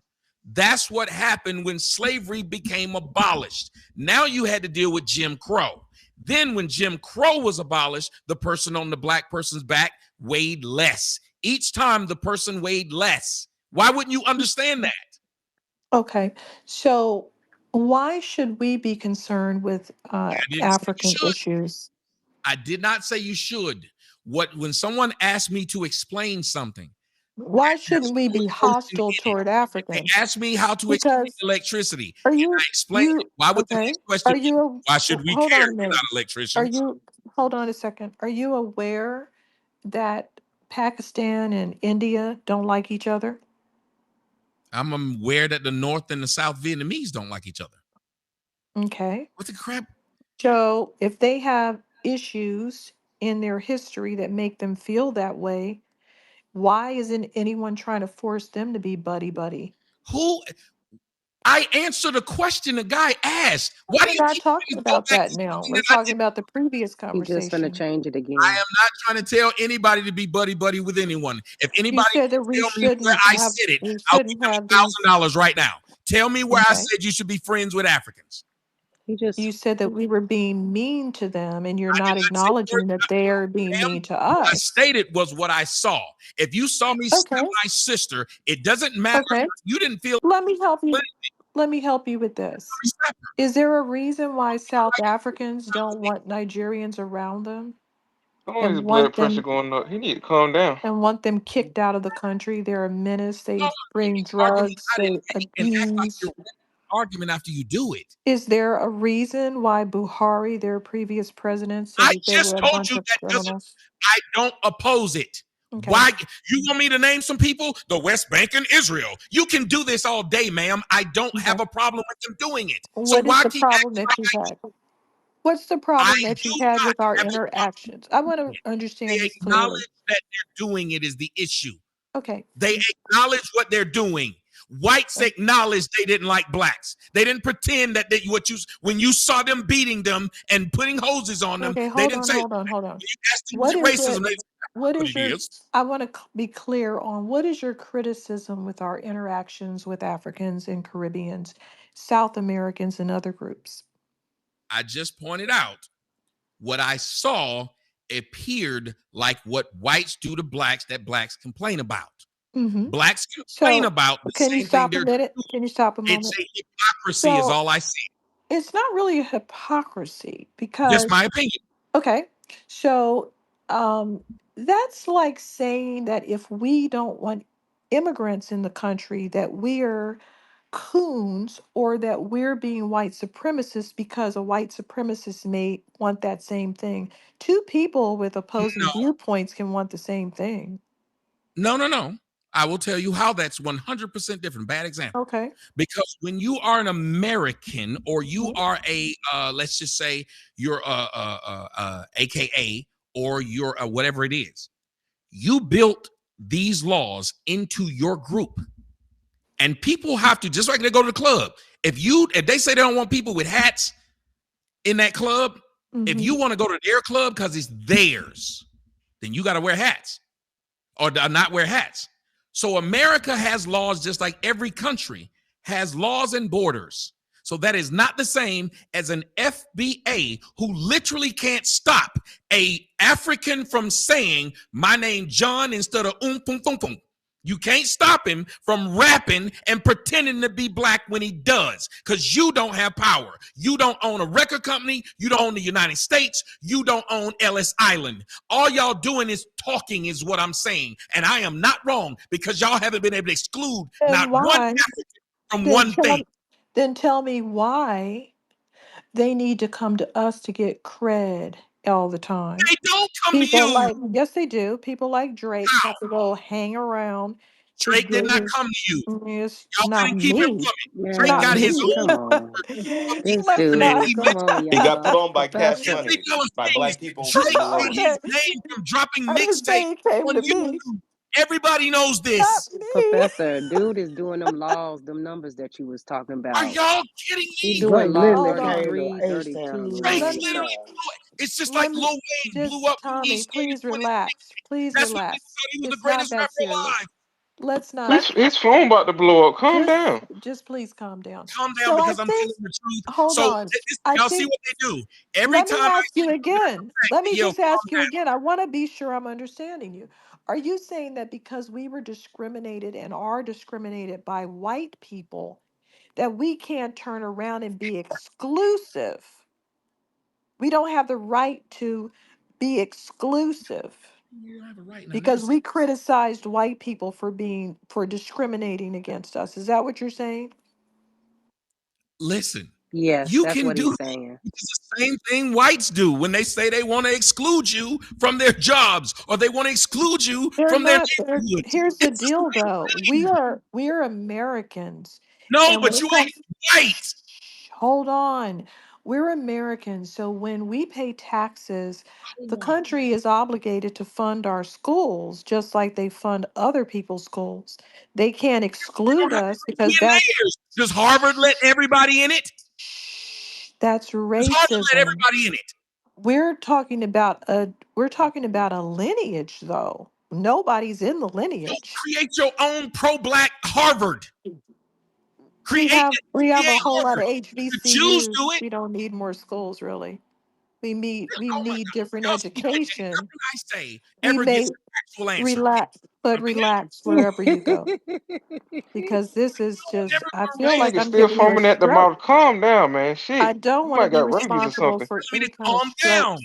That's what happened when slavery became abolished. Now you had to deal with Jim Crow. Then when Jim Crow was abolished, the person on the black person's back weighed less. Each time the person weighed less. Why wouldn't you understand that? Okay. So why should we be concerned with I didn't say you African should. issues? I did not say you should. When someone asked me to explain something, Why there's shouldn't we no be emotion hostile in it. toward If they Africans? ask me how to explain Because electricity, are and I you explain it, you why would the okay? next question Are be, you why should we hold care? on a We're not minute. Are electricians. you hold on a second? Are you aware that Pakistan and India don't like each other? I'm aware that the North and the South Vietnamese don't like each other. Okay. What the crap? So if they have issues in their history that make them feel that way, why isn't anyone trying to force them to be buddy buddy? Who? I answered a question the guy asked. Why do We're you not keep talking trying to go about back that to now. something We're that I talking did? about the previous I am am not not conversation. trying to tell anybody to be buddy buddy with anyone. If You anybody said that can we tell me where shouldn't I have said it, we I'll give shouldn't them have these. $1,000 right now. Tell me where I Okay. said you should be friends with Africans. He just You said that we were being mean to them, and you're I did not not say acknowledging that they are being ma'am. mean to What I us. stated was what I saw. If you saw me slap Okay. my sister, it doesn't matter. Okay. You didn't feel Let me help you. Let me help you with this. Is there a reason why South Africans don't want Nigerians around them Oh, his and blood want pressure them going up. He need to calm down. kicked out of the country? They're a menace. They bring argument. drugs. I didn't They and act like abuse. you're argument after you do it. Is there a reason why Buhari, their previous president, said I that they just were a told bunch you of that doesn't. criminals? I don't oppose it. Okay. Why you want me to name some people? The West Bank and Israel. You can do this all day, ma'am. I don't have Okay. a problem with them doing it. So What is why the keep problem acting that like you've had? What's the I problem that do you've had not with our have a problem interactions? I want to with it? understand They this clearly. acknowledge that they're doing it is the issue. Okay. They acknowledge what they're doing. Whites acknowledged they didn't like blacks. They didn't pretend that when you saw them beating them and putting hoses on them, Okay, they hold didn't on, say, hold on, hold on. when you asked them, was What it is racism? it? They said, What what is it your, is. I want to be clear on what is your criticism with our interactions with Africans and Caribbeans, South Americans, and other groups? I just pointed out what I saw appeared like what whites do to blacks that blacks complain about. Mm-hmm. Blacks complain So, about the can you same thing stop a they're minute? doing. Can you stop a It's moment? a hypocrisy, is So, all I see. it's not really a hypocrisy Just because my opinion. okay. So that's like saying that if we don't want immigrants in the country, that we're coons or that we're being white supremacists because a white supremacist may want that same thing. Two people with opposing No, viewpoints can want the same thing. no. I will tell you how that's 100% different. Bad example. Okay. Because when you are an American or you Mhm. are a, let's just say you're AKA or you're whatever it is, you built these laws into your group. And people have to, just like they go to the club. If they say they don't want people with hats in that club, if Mhm. you want to go to their club because it's theirs, then you got to wear hats or not wear hats. So America has laws just like every country has laws and borders. So that is not the same as an FBA who literally can't stop a African from saying my name John instead of pum pum pum. You can't stop him from rapping and pretending to be black when he does, because you don't have power. You don't own a record company. You don't own the United States. You don't own Ellis Island. All y'all doing is talking, is what I'm saying. And I am not wrong, because y'all haven't been able to exclude And not one why? African from Then one thing. tell, then tell me why they need to come to us to get cred all the time. They don't come to People you. like, yes, they do. People like Drake How? have to go hang around to Drake did get not his. come to you. Yes, Y'all not couldn't keep him me. coming. Drake Not got me. his own own Come on. This and Let's then not. dude, he come on, mentioned He got put y'all. on by Cash every Professor. Money, other by things. black people Drake in the got room. Okay. his name from dropping I didn't mixtape say he came on to me. YouTube. Everybody knows Not this. me. Are Are y'all Hold kidding me. me? Dude is doing them laws, them numbers that you was talking Are about. y'all kidding He me? doing Drake law literally Hold on. came to 33, H Town and 32. Drake's Let robbed the me. literally town. It's just like let me Lil Wayne blew just, up when he Tommy, stayed in please 20. relax. Please That's when niggas relax. thought he was the It's not greatest that rapper serious. alive. Let's not. His phone about to blow up. Calm Just, down. just please calm down. Calm down So I because I'm think, telling the truth. hold So on. I y'all see think, what they do. Every let me time I ask you see something again. Let me yo, just calm ask you again. I want to be sure I'm understanding you. Are you saying that because we were discriminated and are discriminated by white people, that we can't turn around and be exclusive? We don't have the right to be exclusive you don't have a right now. because Listen, we criticized white people for discriminating against us. Is that what you're saying? listen. You You can can do do that. that. Which is the same thing whites do when they say they want to exclude you from their jobs or they want to exclude you They're from their not. neighborhoods. Here's the It's the deal, though. same thing. We are Americans, No, and when but it you comes, ain't white. hold on, we're Americans. So when we pay taxes, the No. country is obligated to fund our schools, just like they fund other people's schools. They can't They exclude don't have us any because that's layers. Does Harvard let everybody in it? that's Does Harvard let racism. everybody in it? We're talking about a lineage, though. Nobody's in the lineage. Create your own pro-black Harvard. We have we have Create a whole lot of Harvard. The Jews do HBCUs. it. We don't need more schools, really. We Oh my need God. different Y'all see anything, education. nothing I say We ever gets may an actual answer. relax, but Okay? relax wherever you go, because this is just, I feel Man, like Nigga I'm still giving you a foaming at the stroke. mouth. Calm down, man. I Shit. don't You want to might be got rabies or responsible something. for telling me any to kind of calm stroke. down.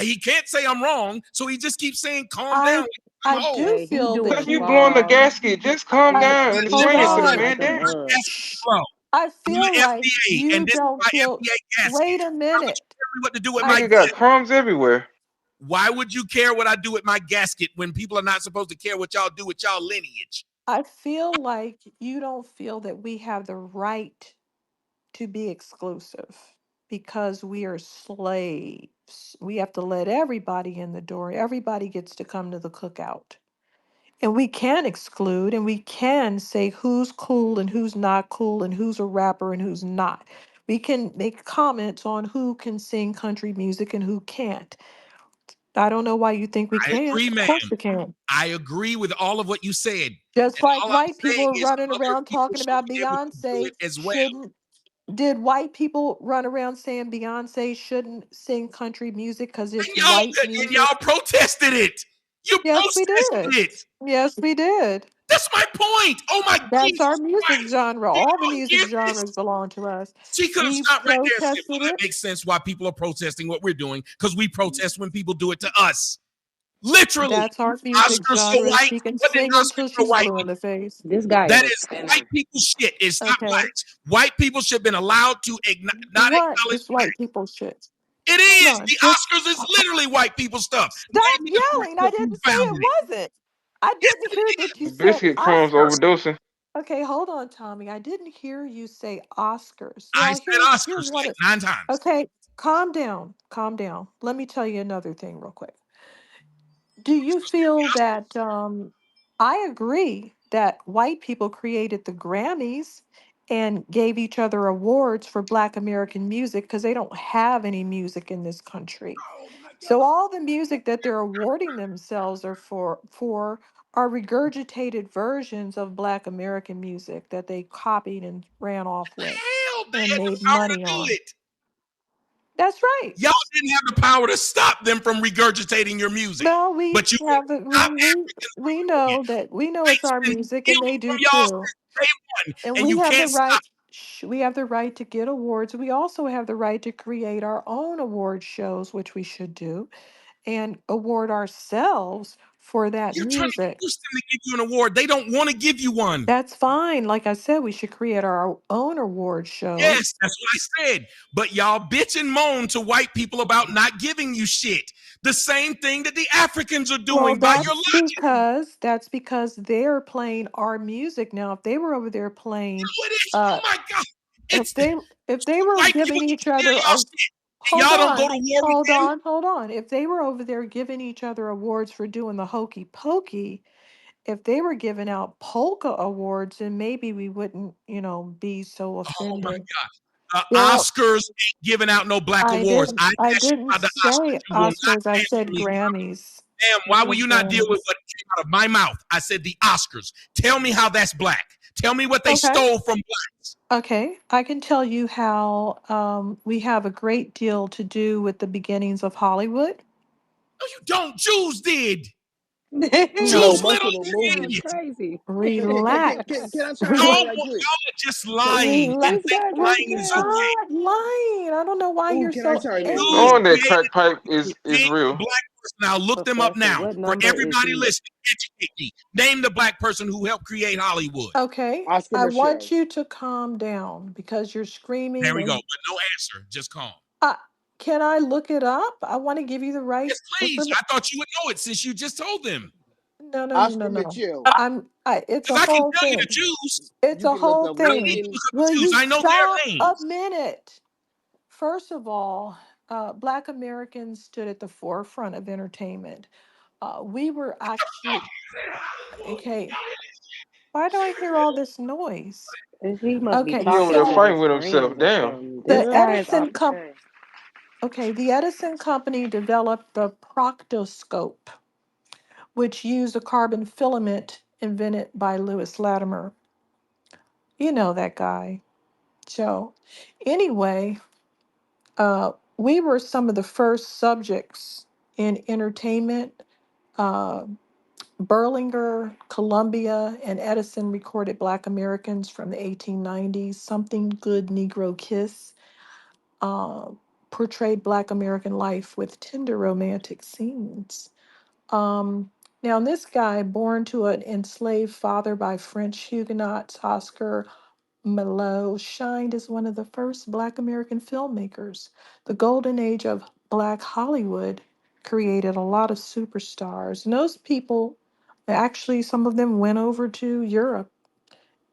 He can't say I'm wrong, so he just keeps saying calm down I like I'm I whole. do Let me Hey, he feel doing that Cause you you blowing the fall. gasket. Just calm I down and hold explain He it to the doing on. like man. a Damn. my bug. gasket blow. I I'm feel the like FBA, you and this is don't my feel. FBA gasket. Wait a Why would you minute. tell me what to do with I my Nigga got gasket? crumbs everywhere. Why would you care what I do with my gasket when people are not supposed to care what y'all do with y'all lineage? I feel like you don't feel that we have the right to be exclusive because we are slaves. We have to let everybody in the door. Everybody gets to come to the cookout. And we can exclude and we can say who's cool and who's not cool and who's a rapper and who's not. We can make comments on who can sing country music and who can't. I don't know why you think we I can't. agree, Of ma'am. course we can. I agree with all of what you said. Just And like all I'm white people saying are is running other around people talking should about be able to do Beyonce it as well. shouldn't. Did white people run around saying Beyonce shouldn't sing country music because it's white And music? y'all protested it. You Yes, we protested did. it. Yes, we did. That's my point. Oh my That's our Jesus music Christ. genre. Do you All the not music hear this? genres belong to us. She could have We stopped right there and said, well, protested that it. makes sense why people are protesting what we're doing, because we protest when people do it to us. Literally. That's our music Oscars so genre. white. She can What did sing until Oscars for she's white blue in mean? the face. This guy is That a is white spinner. people shit. It's not Okay. blacks. White people should have been allowed to not What acknowledge is white blacks. people shit? It Hold is. on. The Just Oscars is literally white people stuff. stop Name me the black yelling. I person who didn't say it founded it. wasn't. I Yes, didn't it hear that you is. said Biscuit crumbs Oscars. overdosing. Okay, hold on, Tommy. I didn't hear you say Oscars. I Now said here's Oscars what like it, 9 times. okay, calm down. Calm down. Let me tell you another thing real quick. Do you feel that I agree that white people created the Grammys and gave each other awards for Black American music because they don't have any music in this country. Oh my So God. all the music that they're awarding themselves are for are regurgitated versions of Black American music that they copied and ran off with Hell, they and had the made power to money do on. it. That's right. Y'all didn't have the power to stop them from regurgitating your music. No, we But you have want the to stop Africans we from doing it. know that we know it's White's our been music and they stealing from do y'all too. since day one, And and we you have the can't stop. right we have the right to get awards. We also have the right to create our own award shows, which we should do, and award ourselves for that You're trying to music. force them to give you an award. They don't want to give you one. That's fine. Like I said, we should create our own award shows. Yes, that's what I said. But y'all bitch and moan to white people about not giving you shit. The same thing that the Africans are Well, doing by your logic. that's because they're playing our music now. If they were over there playing No, it is. Oh uh my God. if It's they if they were white people giving can each steal other y'all a shit, and hold y'all don't go on, to war with hold them. on, hold on. If they were over there giving each other awards for doing the hokey pokey, if they were giving out polka awards, then maybe we wouldn't, be so Oh my offended. God. The Well, Oscars ain't giving out no black awards. I I asked you didn't about the Oscars. say You will not Oscars. I answer said me. Grammys. Damn, I why will said you not deal with Grammys. what came out of my mouth? I said the Oscars. Tell me how that's black. Tell me what they Okay. stole from blacks. Okay. I can tell you how we have a great deal to do with the beginnings of Hollywood. No, you don't. Jews did. No, Jews No. most of literally the did movies. it. It. Y'all Can I Relax. chime in right quick? are just lying and Relax. think We're lying is okay. not lying. I don't know why Oh, you're can I so chime in real Jews Knowing quick? that angry. crack created, pipe is name a real. black person. Now look them up Professor, now. what For number is everybody he? listening, educate me. Name the black person who helped create Hollywood. Okay. Oscar I want Michelle. you to calm down because you're There screaming we go. and But no answer. Just calm. uh, can I look it up? I want to give you the right Yes, please. information. I thought you would know it since you just told them. No, no, no, no, Oscar no. Michelle. It's Because a I can whole tell you the thing. Jews. It's You a can look whole up I don't need thing. to women. look up the Will Jews. you I know their stop a names. minute? First of all, Black Americans stood at the forefront of entertainment. We were actually, okay, why do I hear all this noise? He must be Okay, He over talking there to so fighting his with himself. friends or Damn. something. This the guy is off Edison the Com- chain. okay, the Edison Company developed the proctoscope, which used a carbon filament invented by Lewis Latimer. You know that guy. So, anyway, we were some of the first subjects in entertainment. Uh, Berlinger, Columbia, and Edison recorded Black Americans from the 1890s. Something Good Negro Kiss uh, portrayed Black American life with tender romantic scenes. Um, Now, this guy, born to an enslaved father by French Huguenots, Oscar Malot, shined as one of the first Black American filmmakers. The golden age of Black Hollywood created a lot of superstars. And those people, actually, some of them went over to Europe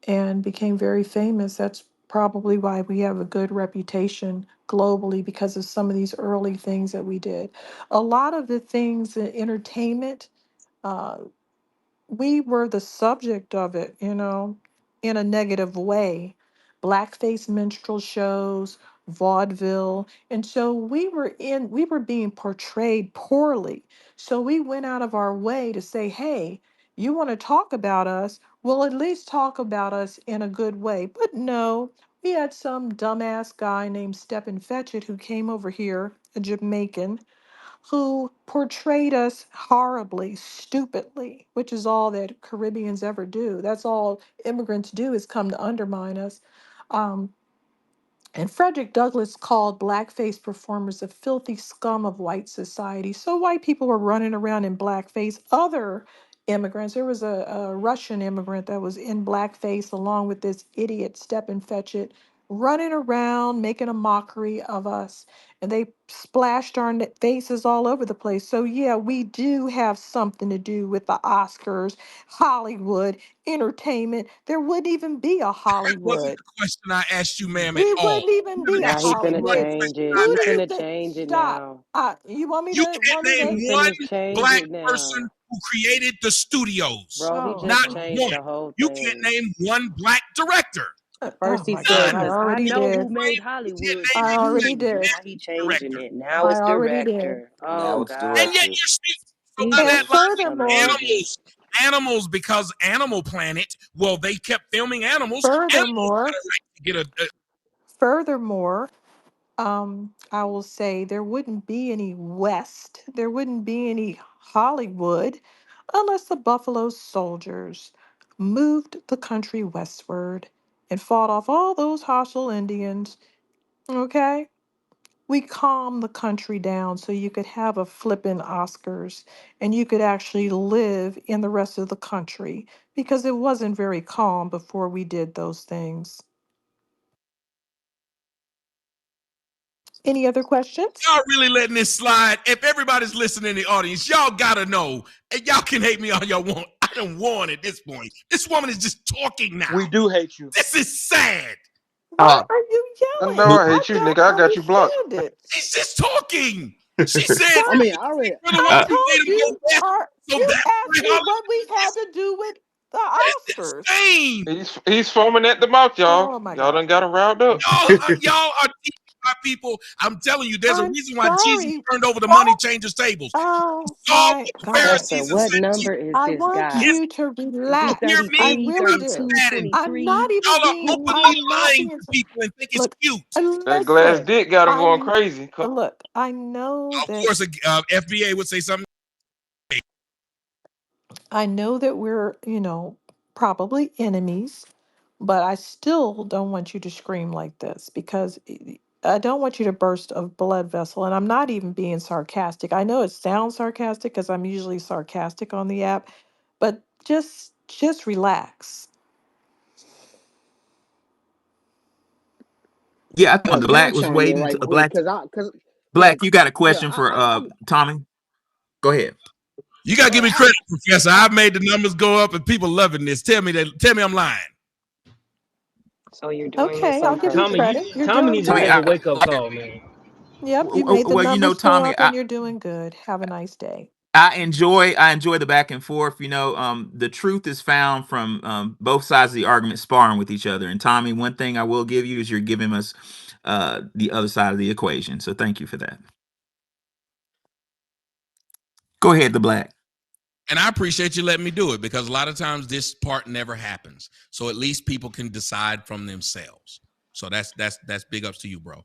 and became very famous. That's probably why we have a good reputation globally because of some of these early things that we did. A lot of the things in entertainment, uh, we were the subject of it, in a negative way. Blackface minstrel shows, vaudeville. And so we were being portrayed poorly. So we went out of our way to say, hey, you want to talk about us? Well, at least talk about us in a good way. But no, we had some dumbass guy named Stephen Fetchit who came over here, a Jamaican, who portrayed us horribly, stupidly, which is all that Caribbeans ever do. That's all immigrants do is come to undermine us. Um, and Frederick Douglass called blackface performers a filthy scum of white society. So white people were running around in blackface. Other immigrants, there was a Russian immigrant that was in blackface along with this idiot Stepin Fetchit, running around making a mockery of us. And they splashed our faces all over the place. So yeah, we do have something to do with the Oscars, Hollywood, entertainment. There wouldn't even be a That wasn't Hollywood. the question I asked you, ma'am, at We all. wouldn't even You be a gotta Now answer he the finna one Hollywood. change question it. I Who He do you finna asked. think? change it Stop. now. You want me You to can't He name one finna change black it person now. who created the studios. Bro, he Oh just Not God. changed one. the whole You can't thing. name one black director. Oh First he my said, God. None. I cause I already know You who did. made can't Hollywood, I name one already Studios. did. Now black he changing director. it. Now I it's already did. director. Now Oh it's And God. yet director. you're still so He by And that just logic, furthermore, amazing. animals, because Animal Planet, well, they kept filming animals. Animals got furthermore, a right to get a furthermore, I will say there wouldn't be any West, there wouldn't be any Hollywood unless the Buffalo Soldiers moved the country westward and fought off all those hostile Indians. Okay? We calmed the country down so you could have a flippin' Oscars and you could actually live in the rest of the country because it wasn't very calm before we did those things. Any other questions? y'all really letting this slide. If everybody's listening in the audience, y'all gotta know. And y'all can hate me all y'all want. I done won at this point. This woman is just talking now. We do hate you. This is sad. Why are you I know yelling? I I hate you, don't nigga. I got you blocked. understand it. She's just talking. She said I Why? mean, I already, you're the one I who made told him go you, west. So you that's asked why me Hollywood what we had exists. to do with the papers. insane. He's foaming at the mouth, y'all. Oh my Y'all God. done got him riled up. Y'all are teaching my people. I'm telling you, there's a I'm reason why Jesus sorry. turned over the money changers tables. He Oh saw my what the God. Professor, Pharisees and what Sadducees. number is I this want guy? It's, you to Is he hear relax. I me. 33, really I'm do. 32, combative. 23? I'm not even Y'all are being, openly I'm not lying being, to people and think it's look, cute. That glass listen, dick got him going I, crazy. look, I know Of that, course, FBA would say something. I know that we're, probably enemies, but I still don't want you to scream like this because I don't want you to burst a blood vessel. And I'm not even being sarcastic. I know it sounds sarcastic because I'm usually sarcastic on the app, but just relax. Yeah, I thought Can I Black was chime in waiting right to quick? Black. Cause yeah, Black, you got a yeah, question for Tommy? Go ahead. You gotta give me I credit, Professor. I've made the numbers go up and people loving this. Tell me I'm lying. So you're doing this Okay, I'll on give you Tommy, purpose. credit. You're Tommy doing needs to Tommy, get good. a wake up call, man. Yep, you made the well, numbers go Tommy, up and you're doing good. Have a nice day. I enjoy the back and forth. The truth is found from both sides of the argument sparring with each other. And Tommy, one thing I will give you is you're giving us the other side of the equation. So thank you for that. Go ahead, the Black. And I appreciate you letting me do it because a lot of times this part never happens. So at least people can decide from themselves. So that's big ups to you, bro.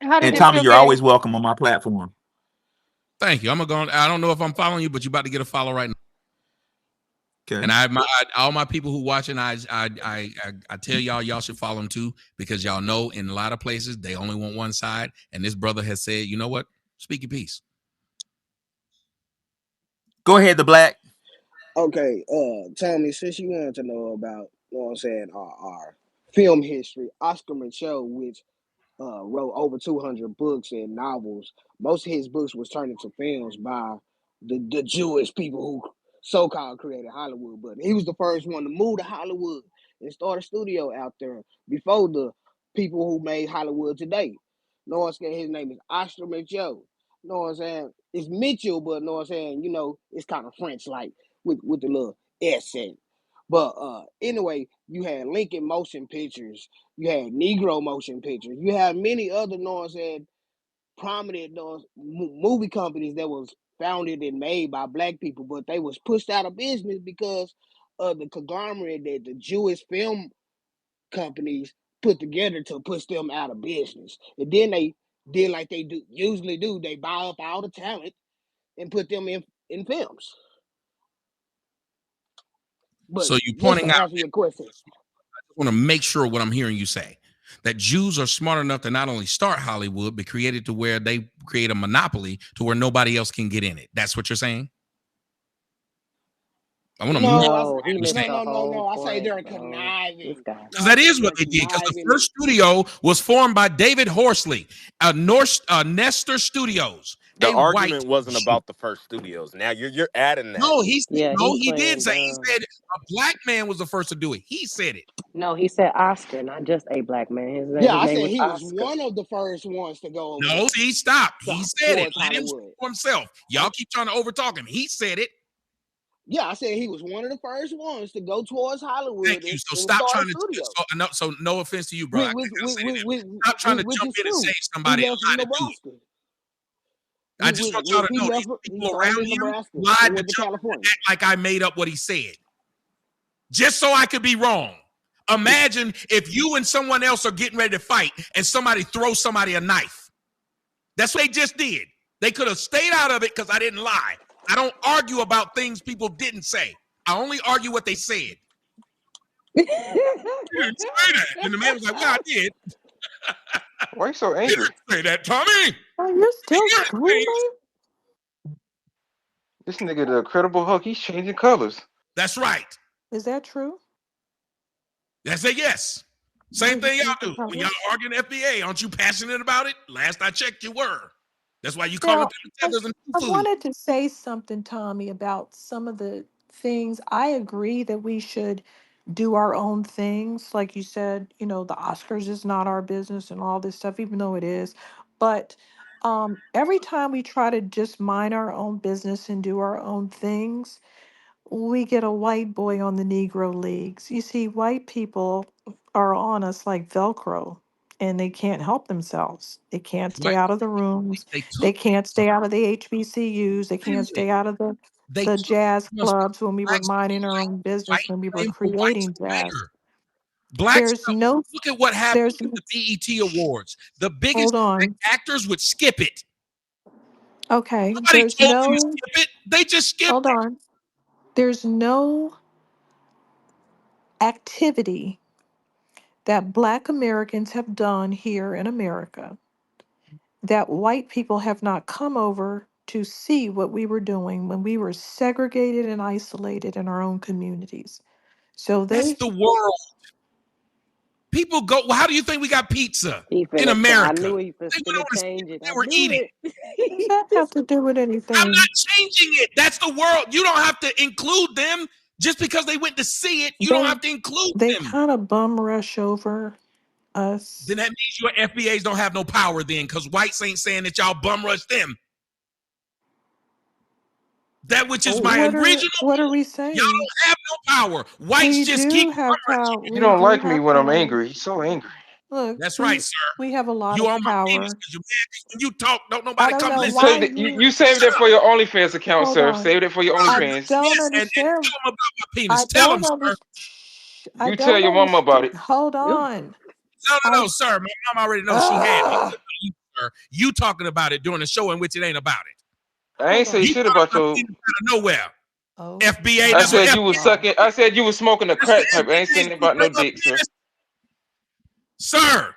How did And it Tommy, feel, you're Daddy? always welcome on my platform. Thank you. I don't know if I'm following you, but you about to get a follow right now. Okay. And all my people who watching, I tell y'all should follow them too because y'all know in a lot of places they only want one side, and this brother has said, you know what, speak your piece. Go ahead, the Black. okay. Tommy, since you wanted to know about, you know what I'm saying, our film history, Oscar Micheaux, which wrote over 200 books and novels. Most of his books was turned into films by the Jewish people who so-called created Hollywood. But he was the first one to move to Hollywood and start a studio out there before the people who made Hollywood today. Know what I'm saying? His name is Oscar Micheaux. Know what I'm saying? It's Mitchell, but know what I'm saying? It's kind of French, like with the little accent. But anyway, you had Lincoln Motion Pictures, you had Negro Motion Pictures, you had many other noise and prominent movie companies that was founded and made by black people, but they was pushed out of business because of the conglomerate that the Jewish film companies put together to push them out of business. And then they did like they usually do, they buy up all the talent and put them in films. But So you just pointing to out, answer your question, I want to make sure what I'm hearing you say that Jews are smart enough to not only start Hollywood, but create it to where they create a monopoly to where nobody else can get in it. That's what you're saying. I want to make no, sure No, I he understand. missed the whole no. I say point, they're bro. This conniving. guy. Because that is what They're they did. Because the conniving. first studio was formed by David Horsley, Nestor Studios, The a white argument wasn't Jew. about the first studios. Now you're adding that. No, Yeah, no, he he did playing say he dumb. said a black man was the first to do it. He said it. No, he said Oscar, not just a black man. Yeah, His I name said was he was Oscar. one of the first ones to go over No, there see, stop. He said it. towards Let him speak Hollywood. for himself. Y'all keep trying to overtalk him. He said it. Yeah, I said he was one of the first ones to go towards Thank Hollywood you. So and stop start a trying to. studio. So no offense to you, bro. I Which, which, gotta which, say this. which, Stop trying to which jump is in and true. save He somebody left else how to do it. Nebraska. I just want y'all to know these He people started around in him Nebraska lied and to went to jump in and California. act like I made up what he said, just so I could be wrong. Imagine if you and someone else are getting ready to fight and somebody throws somebody a knife. That's what they just did. They could have stayed out of it because I didn't lie. I don't argue about things people didn't say. I only argue what they said. You didn't say that. And the man was like, well, I did. Why you so You angry? didn't say that, Tommy. Oh, you're still Things. screaming? This nigga the Incredible Hulk. He's changing colors. That's right. Is that true? I say yes. Same Does he thing y'all change the do. When y'all colors? arguing FBA, aren't you passionate about it? Last I checked, you were. That's why you calling Now, people I, tethers and I foo. wanted to say something, Tommy, about some of the things. I agree that we should do our own things. Like you said, the Oscars is not our business and all this stuff, even though it is. But every time we try to just mind our own business and do our own things, we get a white boy on the Negro Leagues. You see, white people are on us like Velcro, and they can't help themselves. They can't stay White out of the rooms. they They took can't stay out of the HBCUs. They wait a can't minute. stay out of They the took jazz from us clubs when we were blacks to be minding our white. own business, White when we were claim for whites creating jazz. greater. Blacks There's no, look at what happened there's, with the BET Awards. The biggest hold on. actors would skip it. Okay, Nobody there's told them to no, skip it. They just skipped hold it. on. There's no activity that Black Americans have done here in America that white people have not come over to see what we were doing when we were segregated and isolated in our own communities. So That's they, the world. People go, well, how do you think we got pizza He in finna I America? knew he was They went finna over to see change what it. they I were knew eating. what does it. that have to do with I'm anything? not changing it. That's the world. You don't have to include them just because they went to see it. You don't They have to include they them. kind of bum rush over us. Then that means your FBAs don't have no power then, because whites ain't saying that y'all bum rush them. That which is my original What are point. we Y'all saying? don't have no power. Whites We just keep do bum have rushing. power. You We don't do like me have when I'm power. angry. He's so angry. Look, That's right, sir. we have a lot You of on my penis power. because you're mad 'cause when you talk, don't I nobody don't come know You listen. why saved it. you You saved Shut it up. for your OnlyFans account, hold sir. on. Saved it for your I OnlyFans. don't Yes, and understand. tell them about my penis. I Tell them, don't sir. understand. I You tell don't your mama about understand. it. Hold on. No, I no, sir. My mom already knows she had it. Ugh. You, sir. You talking about it during the show in which it ain't about it. I Hold ain't say You on. shit brought up about my your. penis out of nowhere. Oh FBA, I that's what my said you FBA, was God. sucking. I said you was smoking a that's what crack pipe. I ain't FBA saying is nothing when you about no bring up dick, sir. penis. Sir,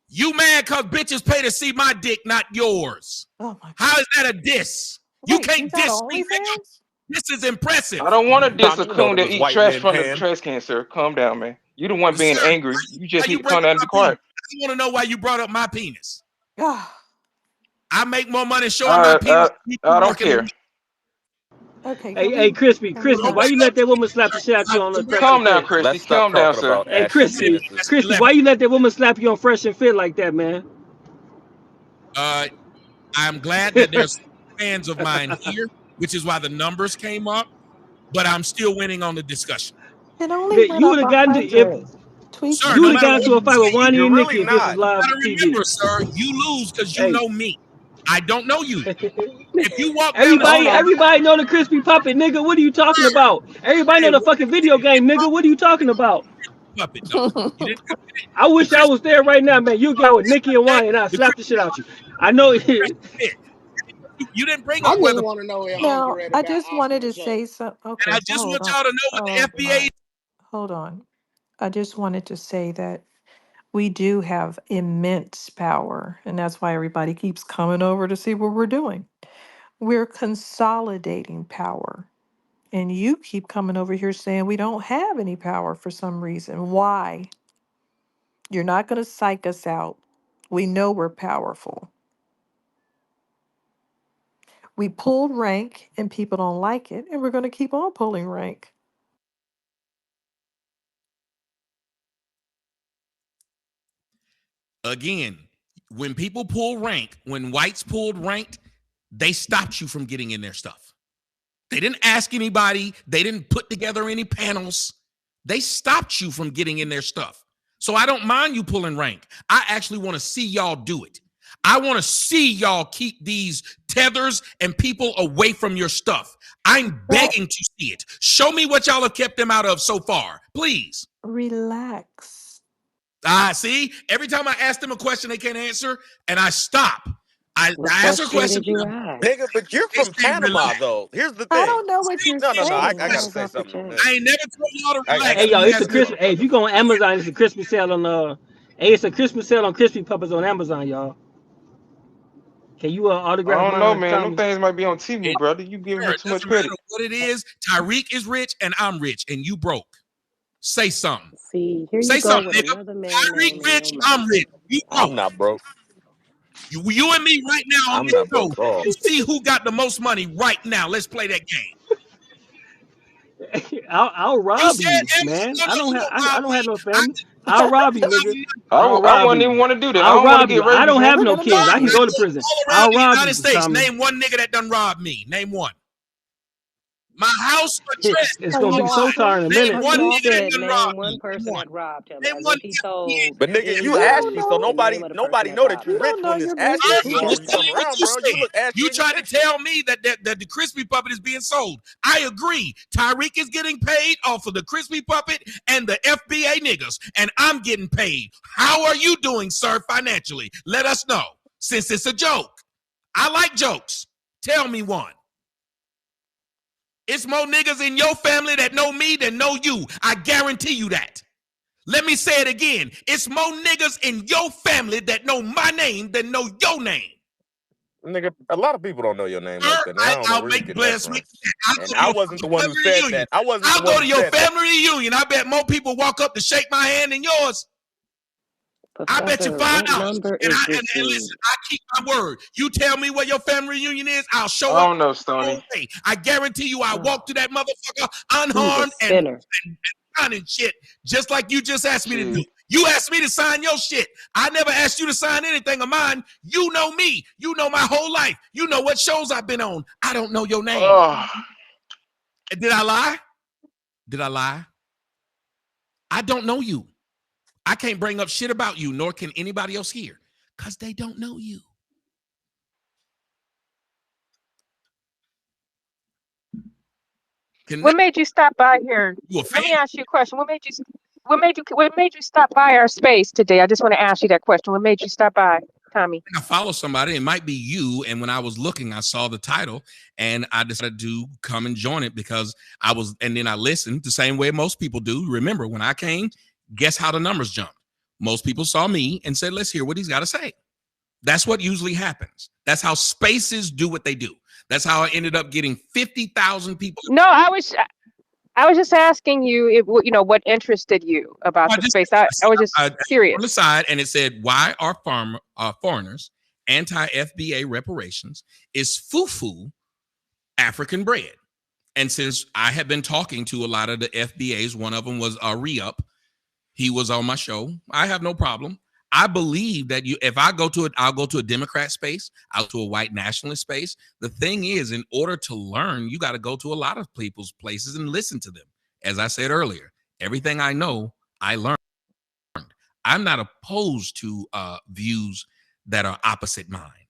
you mad because bitches pay to see my dick, not yours. Oh my How God. is that a diss? You Wait, you can't got diss me, nigga. OnlyFans? This is impressive. I don't want to diss Tommy, a you know coon them that was eat white trash men from the pan. trash can, sir. Calm down, man. You the one being Sir, angry. You why just need you to bring calm up down and my be penis? quiet. I want to know why you brought up my penis. Ah, I make more money showing my I, penis I, than you I do don't working care. in. okay, Hey, Crispy, can we Crispy, So why not? bring you up let that woman slap the shit out you on so the bring Fresh up and Calm down, Fit? Christy. Let's stop Calm down, talking sir. about Hey, ashy that's Crispy, penises. that's Crispy, 11. why you let that woman slap you on Fresh and Fit like that, man? Uh, I'm glad that there's fans of mine here, which is why the numbers came up. But I'm still winning on the discussion, It only That went you would up have a gotten to if hundred. Tweets sir. you No would have matter gotten what to a you fight say, with Wani You're and really Nikki if this was not. you live gotta TV. remember, sir. You lose because you Hey, know me. I don't know you. If you walk down the hold everybody, street, on. everybody know the Crispy Puppet, nigga. What are you talking about? Everybody know hey, the fucking video game, nigga. What are you talking about? puppet though. You didn't I the wish I Christian was there right now, man. You got with Nikki and that Wani, and I the slap the Christian shit out you. I know. fit. You didn't bring I up just whether, want to know if Now, Uncle Ed I got just Oscar wanted the to Joke. say some. and Okay, I just hold want on. y'all to know what the Oh FBA. my. Hold on. I just wanted to say that we do have immense power, and that's why everybody keeps coming over to see what we're doing. We're consolidating power. And you keep coming over here saying we don't have any power for some reason. Why? You're not going to psych us out. We know we're powerful. We pulled rank and people don't like it, and we're going to keep on pulling rank. Again, when people pull rank, when whites pulled rank, they stopped you from getting in their stuff. They didn't ask anybody. They didn't put together any panels. They stopped you from getting in their stuff. So I don't mind you pulling rank. I actually want to see y'all do it. I want to see y'all keep these tethers and people away from your stuff. I'm That begging to see it. Show me what y'all have kept them out of so far, please. relax. See, every time I ask them a question they can't answer, and I stop. What I ask a question question, did you ask? Nigga, but you're they from say Panama, relax. though. Here's the I thing. don't know what you're No, no, no. Say I saying. got to relax. Mine's say off the something. chain. I ain't never told y'all to I relax Hey, got when y'all, you it's ask a me a Christmas. Hey, if you go on Amazon, it's a Christmas sale on Hey, it's a Christmas sale on Crispy Puppets on Amazon, y'all. Can you autograph I don't know, mine, man. Them Tommy? things might be on TV, question. brother. You giving Sir, him it too much doesn't credit. matter what it is. Tyreek is rich and I'm rich and you broke. Say something. See, here you Say go something, with nigga. another man Tyreek name in rich, your I'm mouth. rich. You I'm broke. not broke. You and me right now on I'm this not show broke at all. to see who got the most money right now. Let's play that game. I'll You rob said, you, and man. no, no, you won't I rob don't me. have no I family. I'll rob you, nigga. I'll I rob wouldn't you. even want to do that. I I'll don't want to rob you. get I don't rabies. have We're no gonna kids. rob I can you. go to prison. all around I'll the rob United you, States. Tommy. Name one nigga that done robbed me. Name one. My house address. It's Are gonna you be off showtime in a limits? Name minute. Are one you He off nigga that said, done limits? name robbed one me. Name person one. that robbed him, Name as one if he FBA. told But nigga, any you You body. don't ashy, so know. The name nobody of the person nobody that know that robbed you You him. rich don't know when it's your ashy Sir, and business. you You I'm just always just come telling you what around, you bro. You said. look ashy You in your tried to picture. tell me that the crispy puppet is being sold. I agree. Tyreek is getting paid off of the crispy puppet and the FBA niggas, and I'm getting paid. How are you doing, sir, financially? Let us know, since it's a joke. I like jokes. Tell me one. It's more niggas in your family that know me than know you. I guarantee you that. Let me say it again. It's more niggas in your family that know my name than know your name. Nigga, a lot of people don't know your name Sir, like that. Nigga, I don't know I'll where you make getting that blessed from. with that. I'll And go to I your wasn't the fucking one who family said reunion. that. I wasn't the I'll one go who to your said that. family reunion. I bet more people walk up to shake my hand than yours. I bet you Professor, $5. what number And is this listen, dude? I keep my word. You tell me where your family reunion is, I'll show I up don't know, the whole Stoney. day. I guarantee you I walk Oh, to that motherfucker he's a unharmed and sinner. signing shit, just like you just asked me to do. Shit. You asked me to sign your shit. I never asked you to sign anything of mine. You know me. You know my whole life. You know what shows I've been on. I don't know your name. Oh, Did I lie? Did I lie? I don't know you. I can't bring up shit about you, nor can anybody else here, because they don't know you. Can What made you stop by here? you a fan? Let me ask you a question. What made you stop by our space today? I just want to ask you that question. What made you stop by, Tommy? I follow somebody. It might be you. And when I was looking, I saw the title, and I decided to come and join it because I was. And then I listened the same way most people do. Remember, when I came, guess how the numbers jumped? Most people saw me and said, "Let's hear what he's got to say." That's what usually happens. That's how spaces do what they do. That's how I ended up getting 50,000 people. No, I was just asking you if what interested you about I the just space. I was just on the curious. side, and it said, "Why are foreigners anti-FBA reparations? Is FooFoo African bread?" And since I have been talking to a lot of the FBAs, one of them was Re-Up. He was on my show. I have no problem. I believe that if I go to it, I'll go to a Democrat space, I'll to a white nationalist space. The thing is, in order to learn, you got to go to a lot of people's places and listen to them. As I said earlier, everything I know, I learned. I'm not opposed to views that are opposite mine.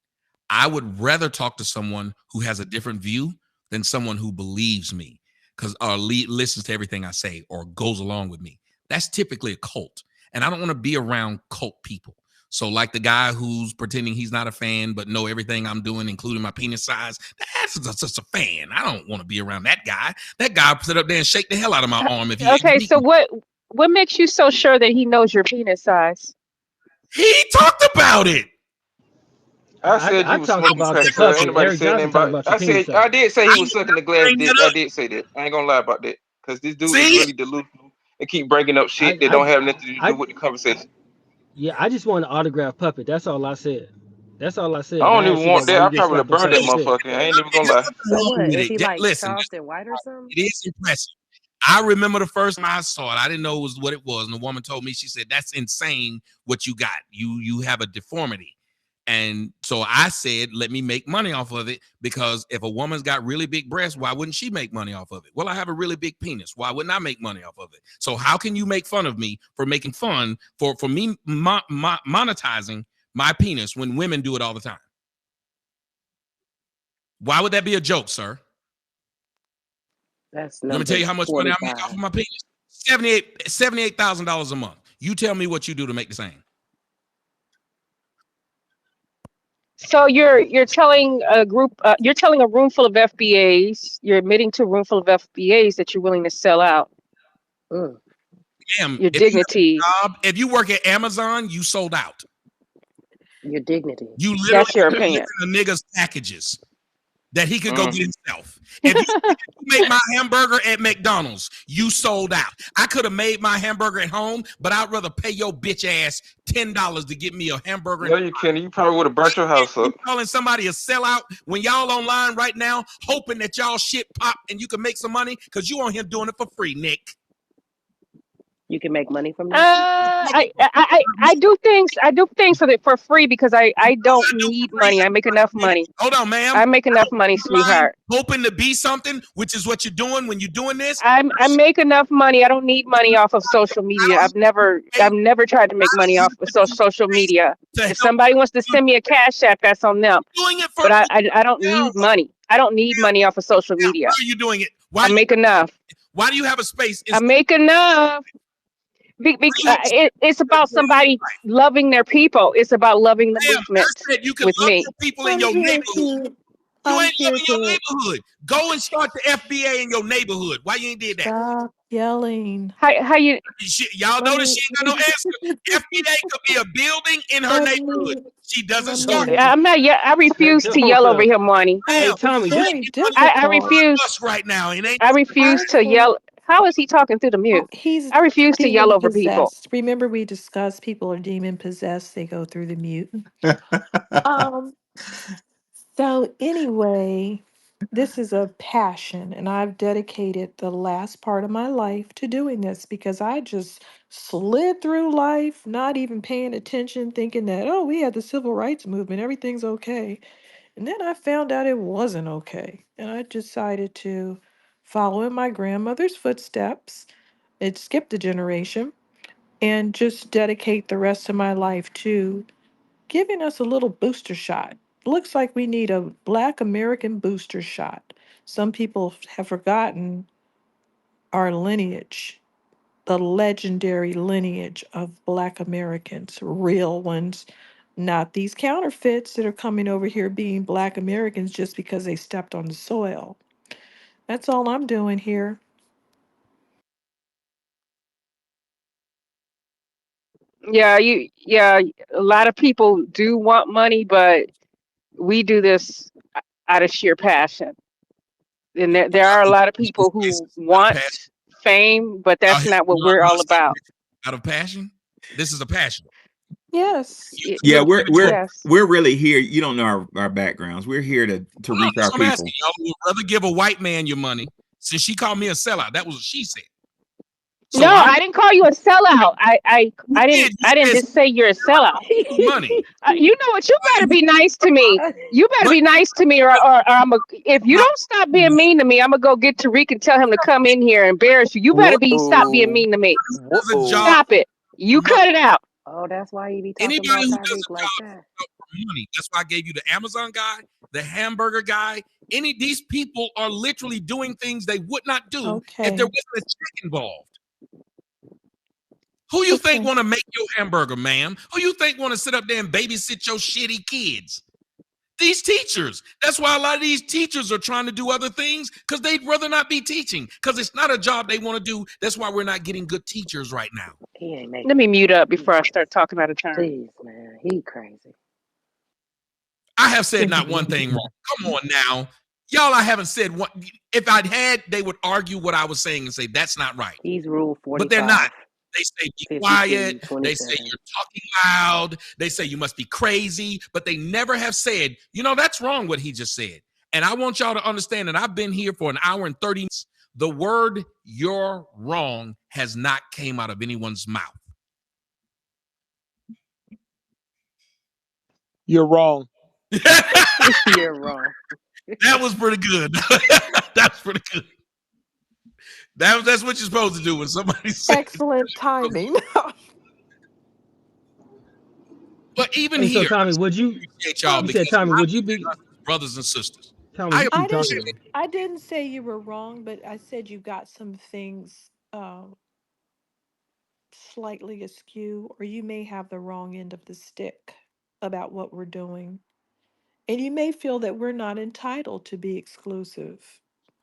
I would rather talk to someone who has a different view than someone who believes me because or listens to everything I say or goes along with me. That's typically a cult, and I don't want to be around cult people. So, like the guy who's pretending he's not a fan but know everything I'm doing, including my penis size, that's just a fan. I don't want to be around that guy. That guy sit up there and shake the hell out of my arm if he ever Okay, meet so me. what makes you so sure that he knows your penis size? He talked about it. I said I you was talked smoking about the crack, sir. Ain't puppet. nobody Eric said nothing Johnson talked about it. about your penis I size. did say I he was sucking the glass bring dick. that I up. did say that. I ain't gonna lie about that. Because this dude is See, really delusional and keep bringing up shit I that I don't have nothing to do I with the conversation. yeah, I just want an autograph puppet. That's all I said. That's all I I said. don't I even asked you want that why that. I you get probably would have slapped burned upside that the head. motherfucker. I ain't even gonna lie. So what? Is he like Listen, Charleston White or something? it is impressive. I remember the first time I saw it. I didn't know it was what it was, and the woman told me, she said, "That's insane what you got. You have a deformity." And so I said, "Let me make money off of it because if a woman's got really big breasts, why wouldn't she make money off of it? Well, I have a really big penis. Why wouldn't I make money off of it? So how can you make fun of me for making fun for me monetizing my penis when women do it all the time? Why would that be a joke, sir? That's Let me tell number you how much money I make off 45. of my penis. $78,000 a month. You tell me what you do to make the same. So you're telling you're telling a room full of FBAs, you're admitting to a room full of FBAs that you're willing to sell out Mm, Damn, your if you dignity. have a job, if you work at Amazon, you sold out. your dignity. You literally That's your opinion. delivering a nigga's packages that he could go Mm. get himself. If you make my hamburger at McDonald's, you sold out. I could have made my hamburger at home, but I'd rather pay your bitch ass $10 to get me a hamburger. No, you can't. You probably would have burnt your house You up. calling somebody a sellout when y'all online right now, hoping that y'all shit pop and you can make some money because you on here doing it for free, Nick. You can make money from that. I do things. I do things for free because I You're don't not doing need it for free. money. I make enough money. Hold on, ma'am. I make enough money, Line, sweetheart. hoping to be something, which is what you're doing when you're doing this. I make enough money. I don't need money off of social I media. don't pay I've never tried to make money you off of social media. to If help somebody wants to send me a cash app, that's on them. doing it for But I don't need money. I don't need money off of social now. Why media. are you doing it? I make enough. Why do you have a space I instead make enough. of It's about somebody loving their people. It's about loving the ma'am, I movement said you can with love me. your people in I'm your here neighborhood. to. You I'm ain't here loving your to neighborhood. Go and start the FBA in your neighborhood. Why you ain't did that? stop yelling. How you Y'all Let notice me. she ain't got no answer. FBA could be a building in her Let neighborhood. me. She doesn't Let No, start me. it. I'm not. Yeah, I refuse to yell over Dude, him, Money. hey Ma'am, It's Tommy, you just very ain't running I difficult. refuse. us right now. It ain't I refuse to Okay. yell. How is he talking through the Oh, mute? he's I refuse to yell demon over people. possessed. Remember, we discussed people are demon possessed. They go through the mute. Um. So anyway, this is a passion, and I've dedicated the last part of my life to doing this because I just slid through life, not even paying attention, thinking that, oh, we had the civil rights movement, everything's okay. And then I found out it wasn't okay. And I decided to follow in my grandmother's footsteps. It skipped a generation and just dedicate the rest of my life to giving us a little booster shot. Looks like we need a Black American booster shot. Some people have forgotten our lineage, the legendary lineage of Black Americans, real ones, not these counterfeits that are coming over here being Black Americans just because they stepped on the soil. That's all I'm doing here. Yeah, yeah, a lot of people do want money, but we do this out of sheer passion. And there are a lot of people this who is not a passion. want fame, but Y'all that's hear not what y'all, we're y'all all say about. out of passion. This is a passion. Yes. Y- Yeah, Let me tell you. yes. we're really here. You don't know our backgrounds. We're here to No, reach that's our what I'm asking. people. Y'all would rather give a white man your money since she called me a sellout. That was what she said. No, So I'm I didn't call you a sellout. you did. You I didn't said just say you're a sellout. money. You know what? You better be nice to me. You better But be nice to me, or I'm a. If you don't stop being mean to me, I'm gonna go get Tariq and tell him to come in here and embarrass you. You better be stop being Whoa, mean to me. there's a job whoa. Stop it. You for money. cut it out. Oh, that's why he be talking Anybody about who does Tyreek a like job that. for money. That's why I gave you the Amazon guy, the hamburger guy. These people are literally doing things they would not do if there Okay. wasn't a check involved. Who you think Okay. want to make your hamburger, ma'am? Who you think want to sit up there and babysit your shitty kids? These teachers. That's why a lot of these teachers are trying to do other things because they'd rather not be teaching because it's not a job they want to do. That's why we're not getting good teachers right now. He ain't Let making me no mute sense. up before I start talking out of turn. Please, man. He crazy. I have said not one thing wrong. Come on now. Y'all, I haven't said one. If I'd had, they would argue what I was saying and say that's not right. He's rule But they're not. 45, They say be 52, quiet. They say 27. you're talking loud. They say you must be crazy. But they never have said, that's wrong what he just said. And I want y'all to understand that I've been here for an hour and 30 minutes. The word you're wrong has not came out of anyone's mouth. you're wrong. You're wrong. That was pretty good. That's pretty good. That's what you're supposed to do when somebody says. Excellent timing. But even Hey, so here, Tommy, I would you? appreciate y'all Well, You said because Tommy, I would you look be? at us as brothers and sisters. Tommy, I you I keep appreciate talking, didn't it. man. I didn't say you were wrong, but I said you got some things slightly askew, or you may have the wrong end of the stick about what we're doing. And you may feel that we're not entitled to be exclusive.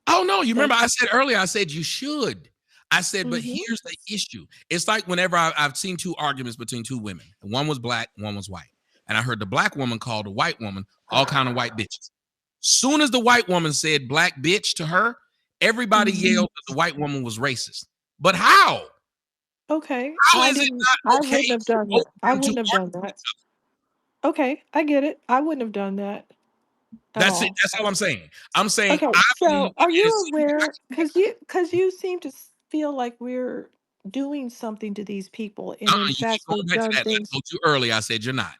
Oh no, you remember That's I said earlier, I said you should. I said, but mm-hmm. here's the issue. It's like whenever I've seen two arguments between two women. One was black, one was white. And I heard the black woman call the white woman all kind of white bitches. Soon as the white woman said black bitch to her, everybody Mm-hmm. yelled that the white woman was racist. But how? Okay. How is it not I okay wouldn't have for done both that. I of them to wouldn't have done argue with that. each Okay, I get it. I wouldn't have done that other? at That's it. all. That's all I'm saying. I'm saying Okay, I believe so are it is you aware, because you seem to feel like we're doing something to these people. And in You keep fact, going we've back to done that. I things. told you earlier. I said you're not.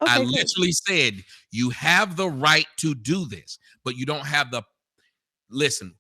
I Okay, good. literally said you have the right to do this, but you don't have the listen.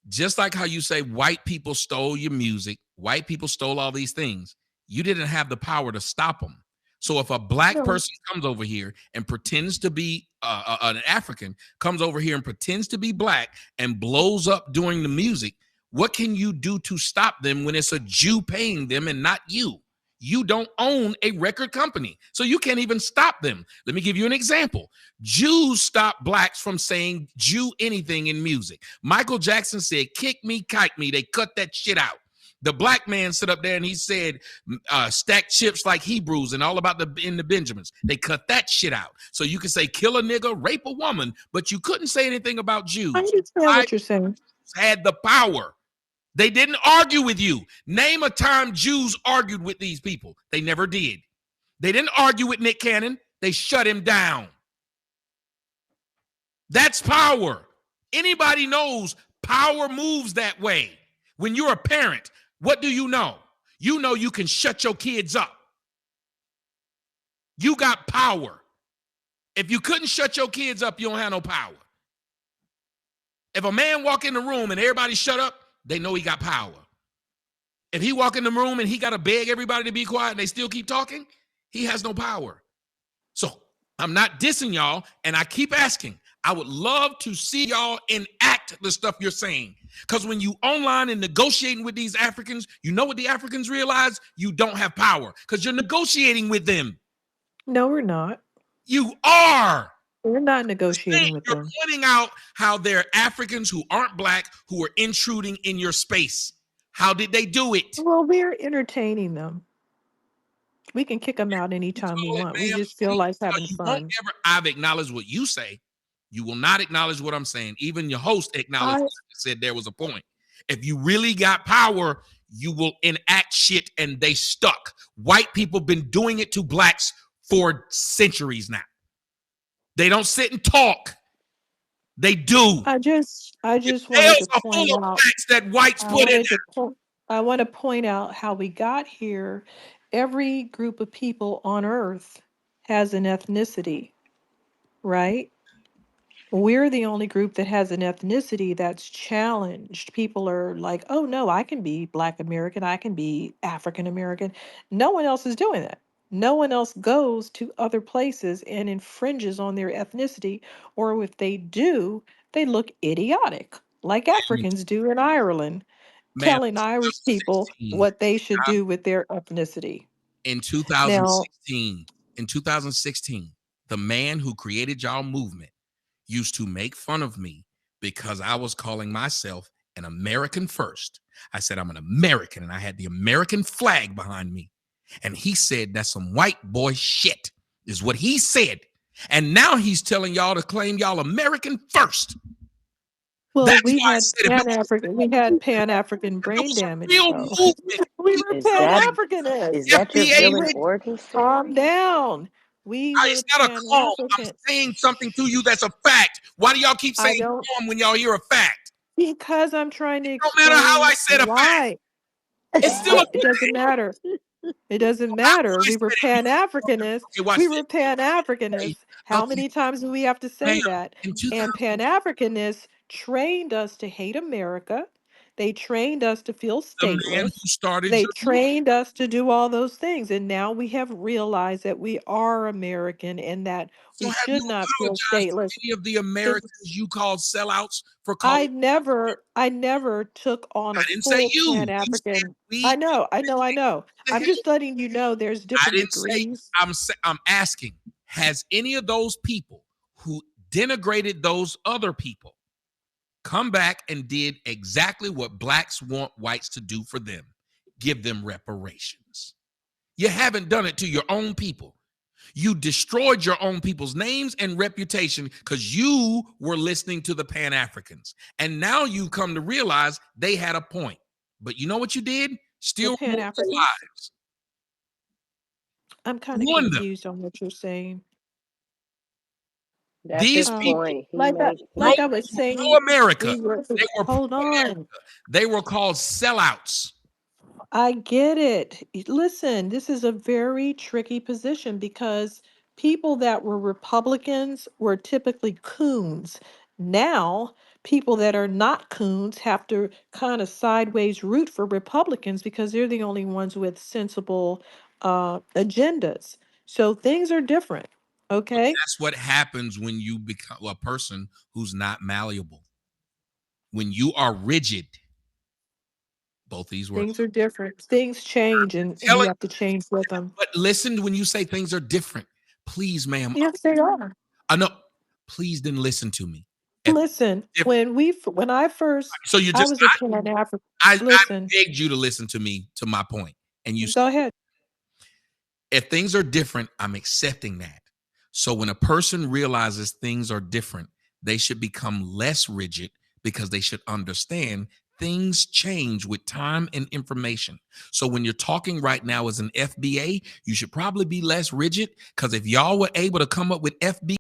Just like how you say white people stole your music, white people stole all these things. You didn't have the power to stop them. So if a black No, person comes over here and pretends to be an African, comes over here and pretends to be black and blows up doing the music, what can you do to stop them when it's a Jew paying them and not you? You don't own a record company, so you can't even stop them. Let me give you an example. Jews stop blacks from saying Jew anything in music. Michael Jackson said, kick me, kite me. They cut that shit out. The black man stood up there and he said, stack chips like Hebrews and all about the Benjamins. They cut that shit out. So you can say kill a nigga, rape a woman, but you couldn't say anything about I Jews. understand I what you're saying. had the power. They didn't argue with you. Name a time Jews argued with these people. They never did. They didn't argue with Nick Cannon. They shut him down. That's power. Anybody knows power moves that way. When you're a parent, what do you know? You know you can shut your kids up. You got power. If you couldn't shut your kids up, you don't have no power. If a man walk in the room and everybody shut up, they know he got power. If he walk in the room and he got to beg everybody to be quiet and they still keep talking, he has no power. So I'm not dissing y'all, and I keep asking. I would love to see y'all enact the stuff you're saying. Because when you online and negotiating with these Africans, you know what the Africans realize? You don't have power because you're negotiating with them. No, we're not. You are. We're not negotiating with You're them. pointing out how there are Africans who aren't black who are intruding in your space. How did they do it? Well, we're entertaining them. We can kick them out anytime we want. We Ma'am, just feel like no, having you won't fun. ever. I've acknowledged what you say. You will not acknowledge what I'm saying. Even your host acknowledged I said there was a point. If you really got power, you will enact shit, and they stuck. White people been doing it to blacks for centuries now. They don't sit and talk. They do. I just wanted Jails to are full point of out. blacks that whites I put in wanted to po- I want to point out how we got here. Every group of people on earth has an ethnicity, right? We're the only group that has an ethnicity that's challenged. People are like, oh no, I can be Black American, I can be African American. No one else is doing that. No one else goes to other places and infringes on their ethnicity, or if they do, they look idiotic, like there. Africans do in Ireland, Ma'am, telling Irish people 2016. what they should do with their ethnicity. In Now, 2016, in 2016, the man who created y'all movement used to make fun of me because I was calling myself an American first. I said I'm an American and I had the American flag behind me. And he said that's some white boy shit, is what he said. And now he's telling y'all to claim y'all American first. well, That's why I said if We had Pan African it brain was a damage, real though. movement, We you were Is Pan that is Africanists. that your FBA We villain were, origin calm story? down. We were It's not a Pan calm. I'm African. saying something to you that's a fact. Why do y'all keep I saying don't, calm when y'all hear a fact? because I'm trying to No matter how explain I said a fact, why. it's still a It fact. doesn't matter. It doesn't After matter. I We were said it, you Pan Africanists. okay, watch We this. were Pan Okay, Africanists. How okay, many times do we have to ma'am, say that? in And 2000, Pan Africanists trained us to hate America. They trained us to feel the man stateless. who started They your movement, trained us to do all those things. And now we have realized that we are American and that so we have you should not feel apologized to stateless. any of the Americans you called sellouts for calling? I never took on a I didn't say full you. Pan You said African. we. I know, I know, I know. The I'm hell? just letting you know there's I different didn't say. degrees. I'm asking. Has any of those people who denigrated those other people come back and did exactly what blacks want whites to do for them? Give them reparations. You haven't done it to your own people. You destroyed your own people's names and reputation because you were listening to the Pan Africans. And now you come to realize they had a point. But you know what you did? The Still Pan ruined their Africans. lives. I'm kind of Ruined them. confused on what you're saying. That's These his Um, people point. He like I made broke like I was pro saying, America. we were. They were pro Hold on. America. They were called sellouts. I get it. Listen, this is a very tricky position because people that were Republicans were typically coons. Now, people that are not coons have to kind of sideways root for Republicans because they're the only ones with sensible agendas. So things are different. But Okay? that's what happens when you become a person who's not malleable. When you are rigid, both these words. Things are different. Things change and you Telling, have to change with them. but listen when you say things are different. Please, ma'am. Yes, they are. I know. Please then listen to me. If, Listen, if when I first so, you I just was a Pan African. I Listen, begged you to listen to me to my point, and you go ahead. if things are different, I'm accepting that. So when a person realizes things are different, they should become less rigid because they should understand things change with time and information. So when you're talking right now as an FBA, you should probably be less rigid because if y'all were able to come up with FBA,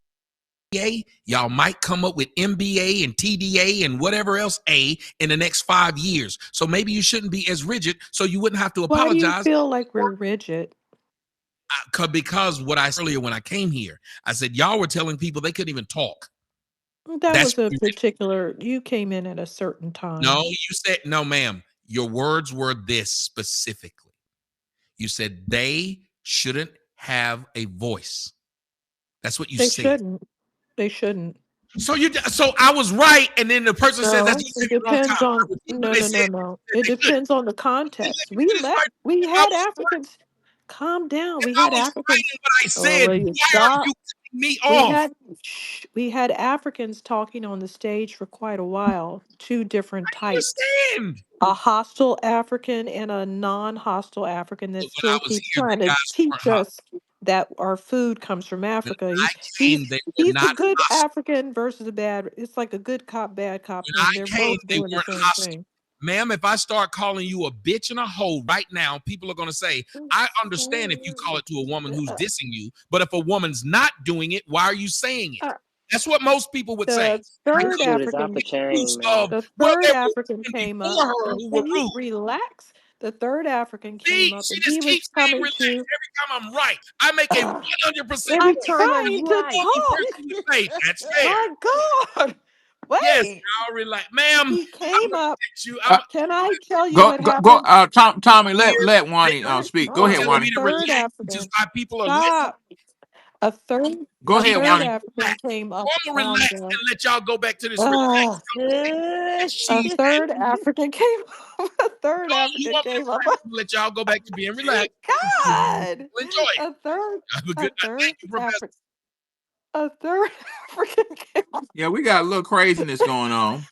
y'all might come up with MBA and TDA and whatever else A in the next 5 years. So maybe you shouldn't be as rigid so you wouldn't have to Why do you apologize feel like we're rigid? because what I said earlier when I came here, I said y'all were telling people they couldn't even talk. That That's was a what particular, you came in at a certain no, time. you said no, ma'am. Your words were this specifically. You said they shouldn't have a voice. That's what you They said. shouldn't. They shouldn't. So I was right, and then the person says that No, you said it it wrong time. depends I on repeat what no, they no, said. no, no. That It they shouldn't. depends on the Let context. me finish my. We If I had was Africans. Calm down. if We I had was right Africans. in what I Oh, said, will you why are stop? you cutting me We off? had we had Africans talking on the stage for quite a while, two different types. Understand? A hostile African and a non-hostile African that But when I still was keeps here, the trying to guys weren't teach hot. us that our food comes from When Africa. I He's came, they were he's a not good hostile. African versus a bad. It's like a good cop, bad cop When thing. I They're came, both they doing the weren't same hostile. thing. Ma'am, if I start calling you a bitch and a hoe right now, people are going to say, I understand if you call it to a woman who's dissing you, but if a woman's not doing it, why are you saying it? Uh, That's what most people would say. the Because third This dude is off African the use chain, man. of, the well, third there were African women came up. before her who were Can you rude. relax? The third African See, came up she and he just was keeps saying coming relax to every time I'm right. I make a 100% Every I'm point. time I'm trying to right. Only talk. person would say, that's fair. My God. Yes, Wait. y'all relax. Ma'am, He I'm came going to up. text you. Can I tell you Go, what go, go. happened? Tommy, let Here, let they Wani speak. Go are ahead, No, telling the me Wani. to third relax, which is African. why people are listening. Stop. A third Go a See, ahead, now third you Wani. African relax. came So up I'm going to on relax the and let y'all go back to this relaxed uh, conversation that a she's third having. African came a third No, you African want me to came up. relax? I'm going to let y'all go back to being relaxed. God. We'll enjoy it. A third Have a a good night. third Thank you, Professor. African a third African came Yeah, we got a little craziness going on.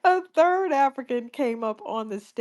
a third African came up on the stage.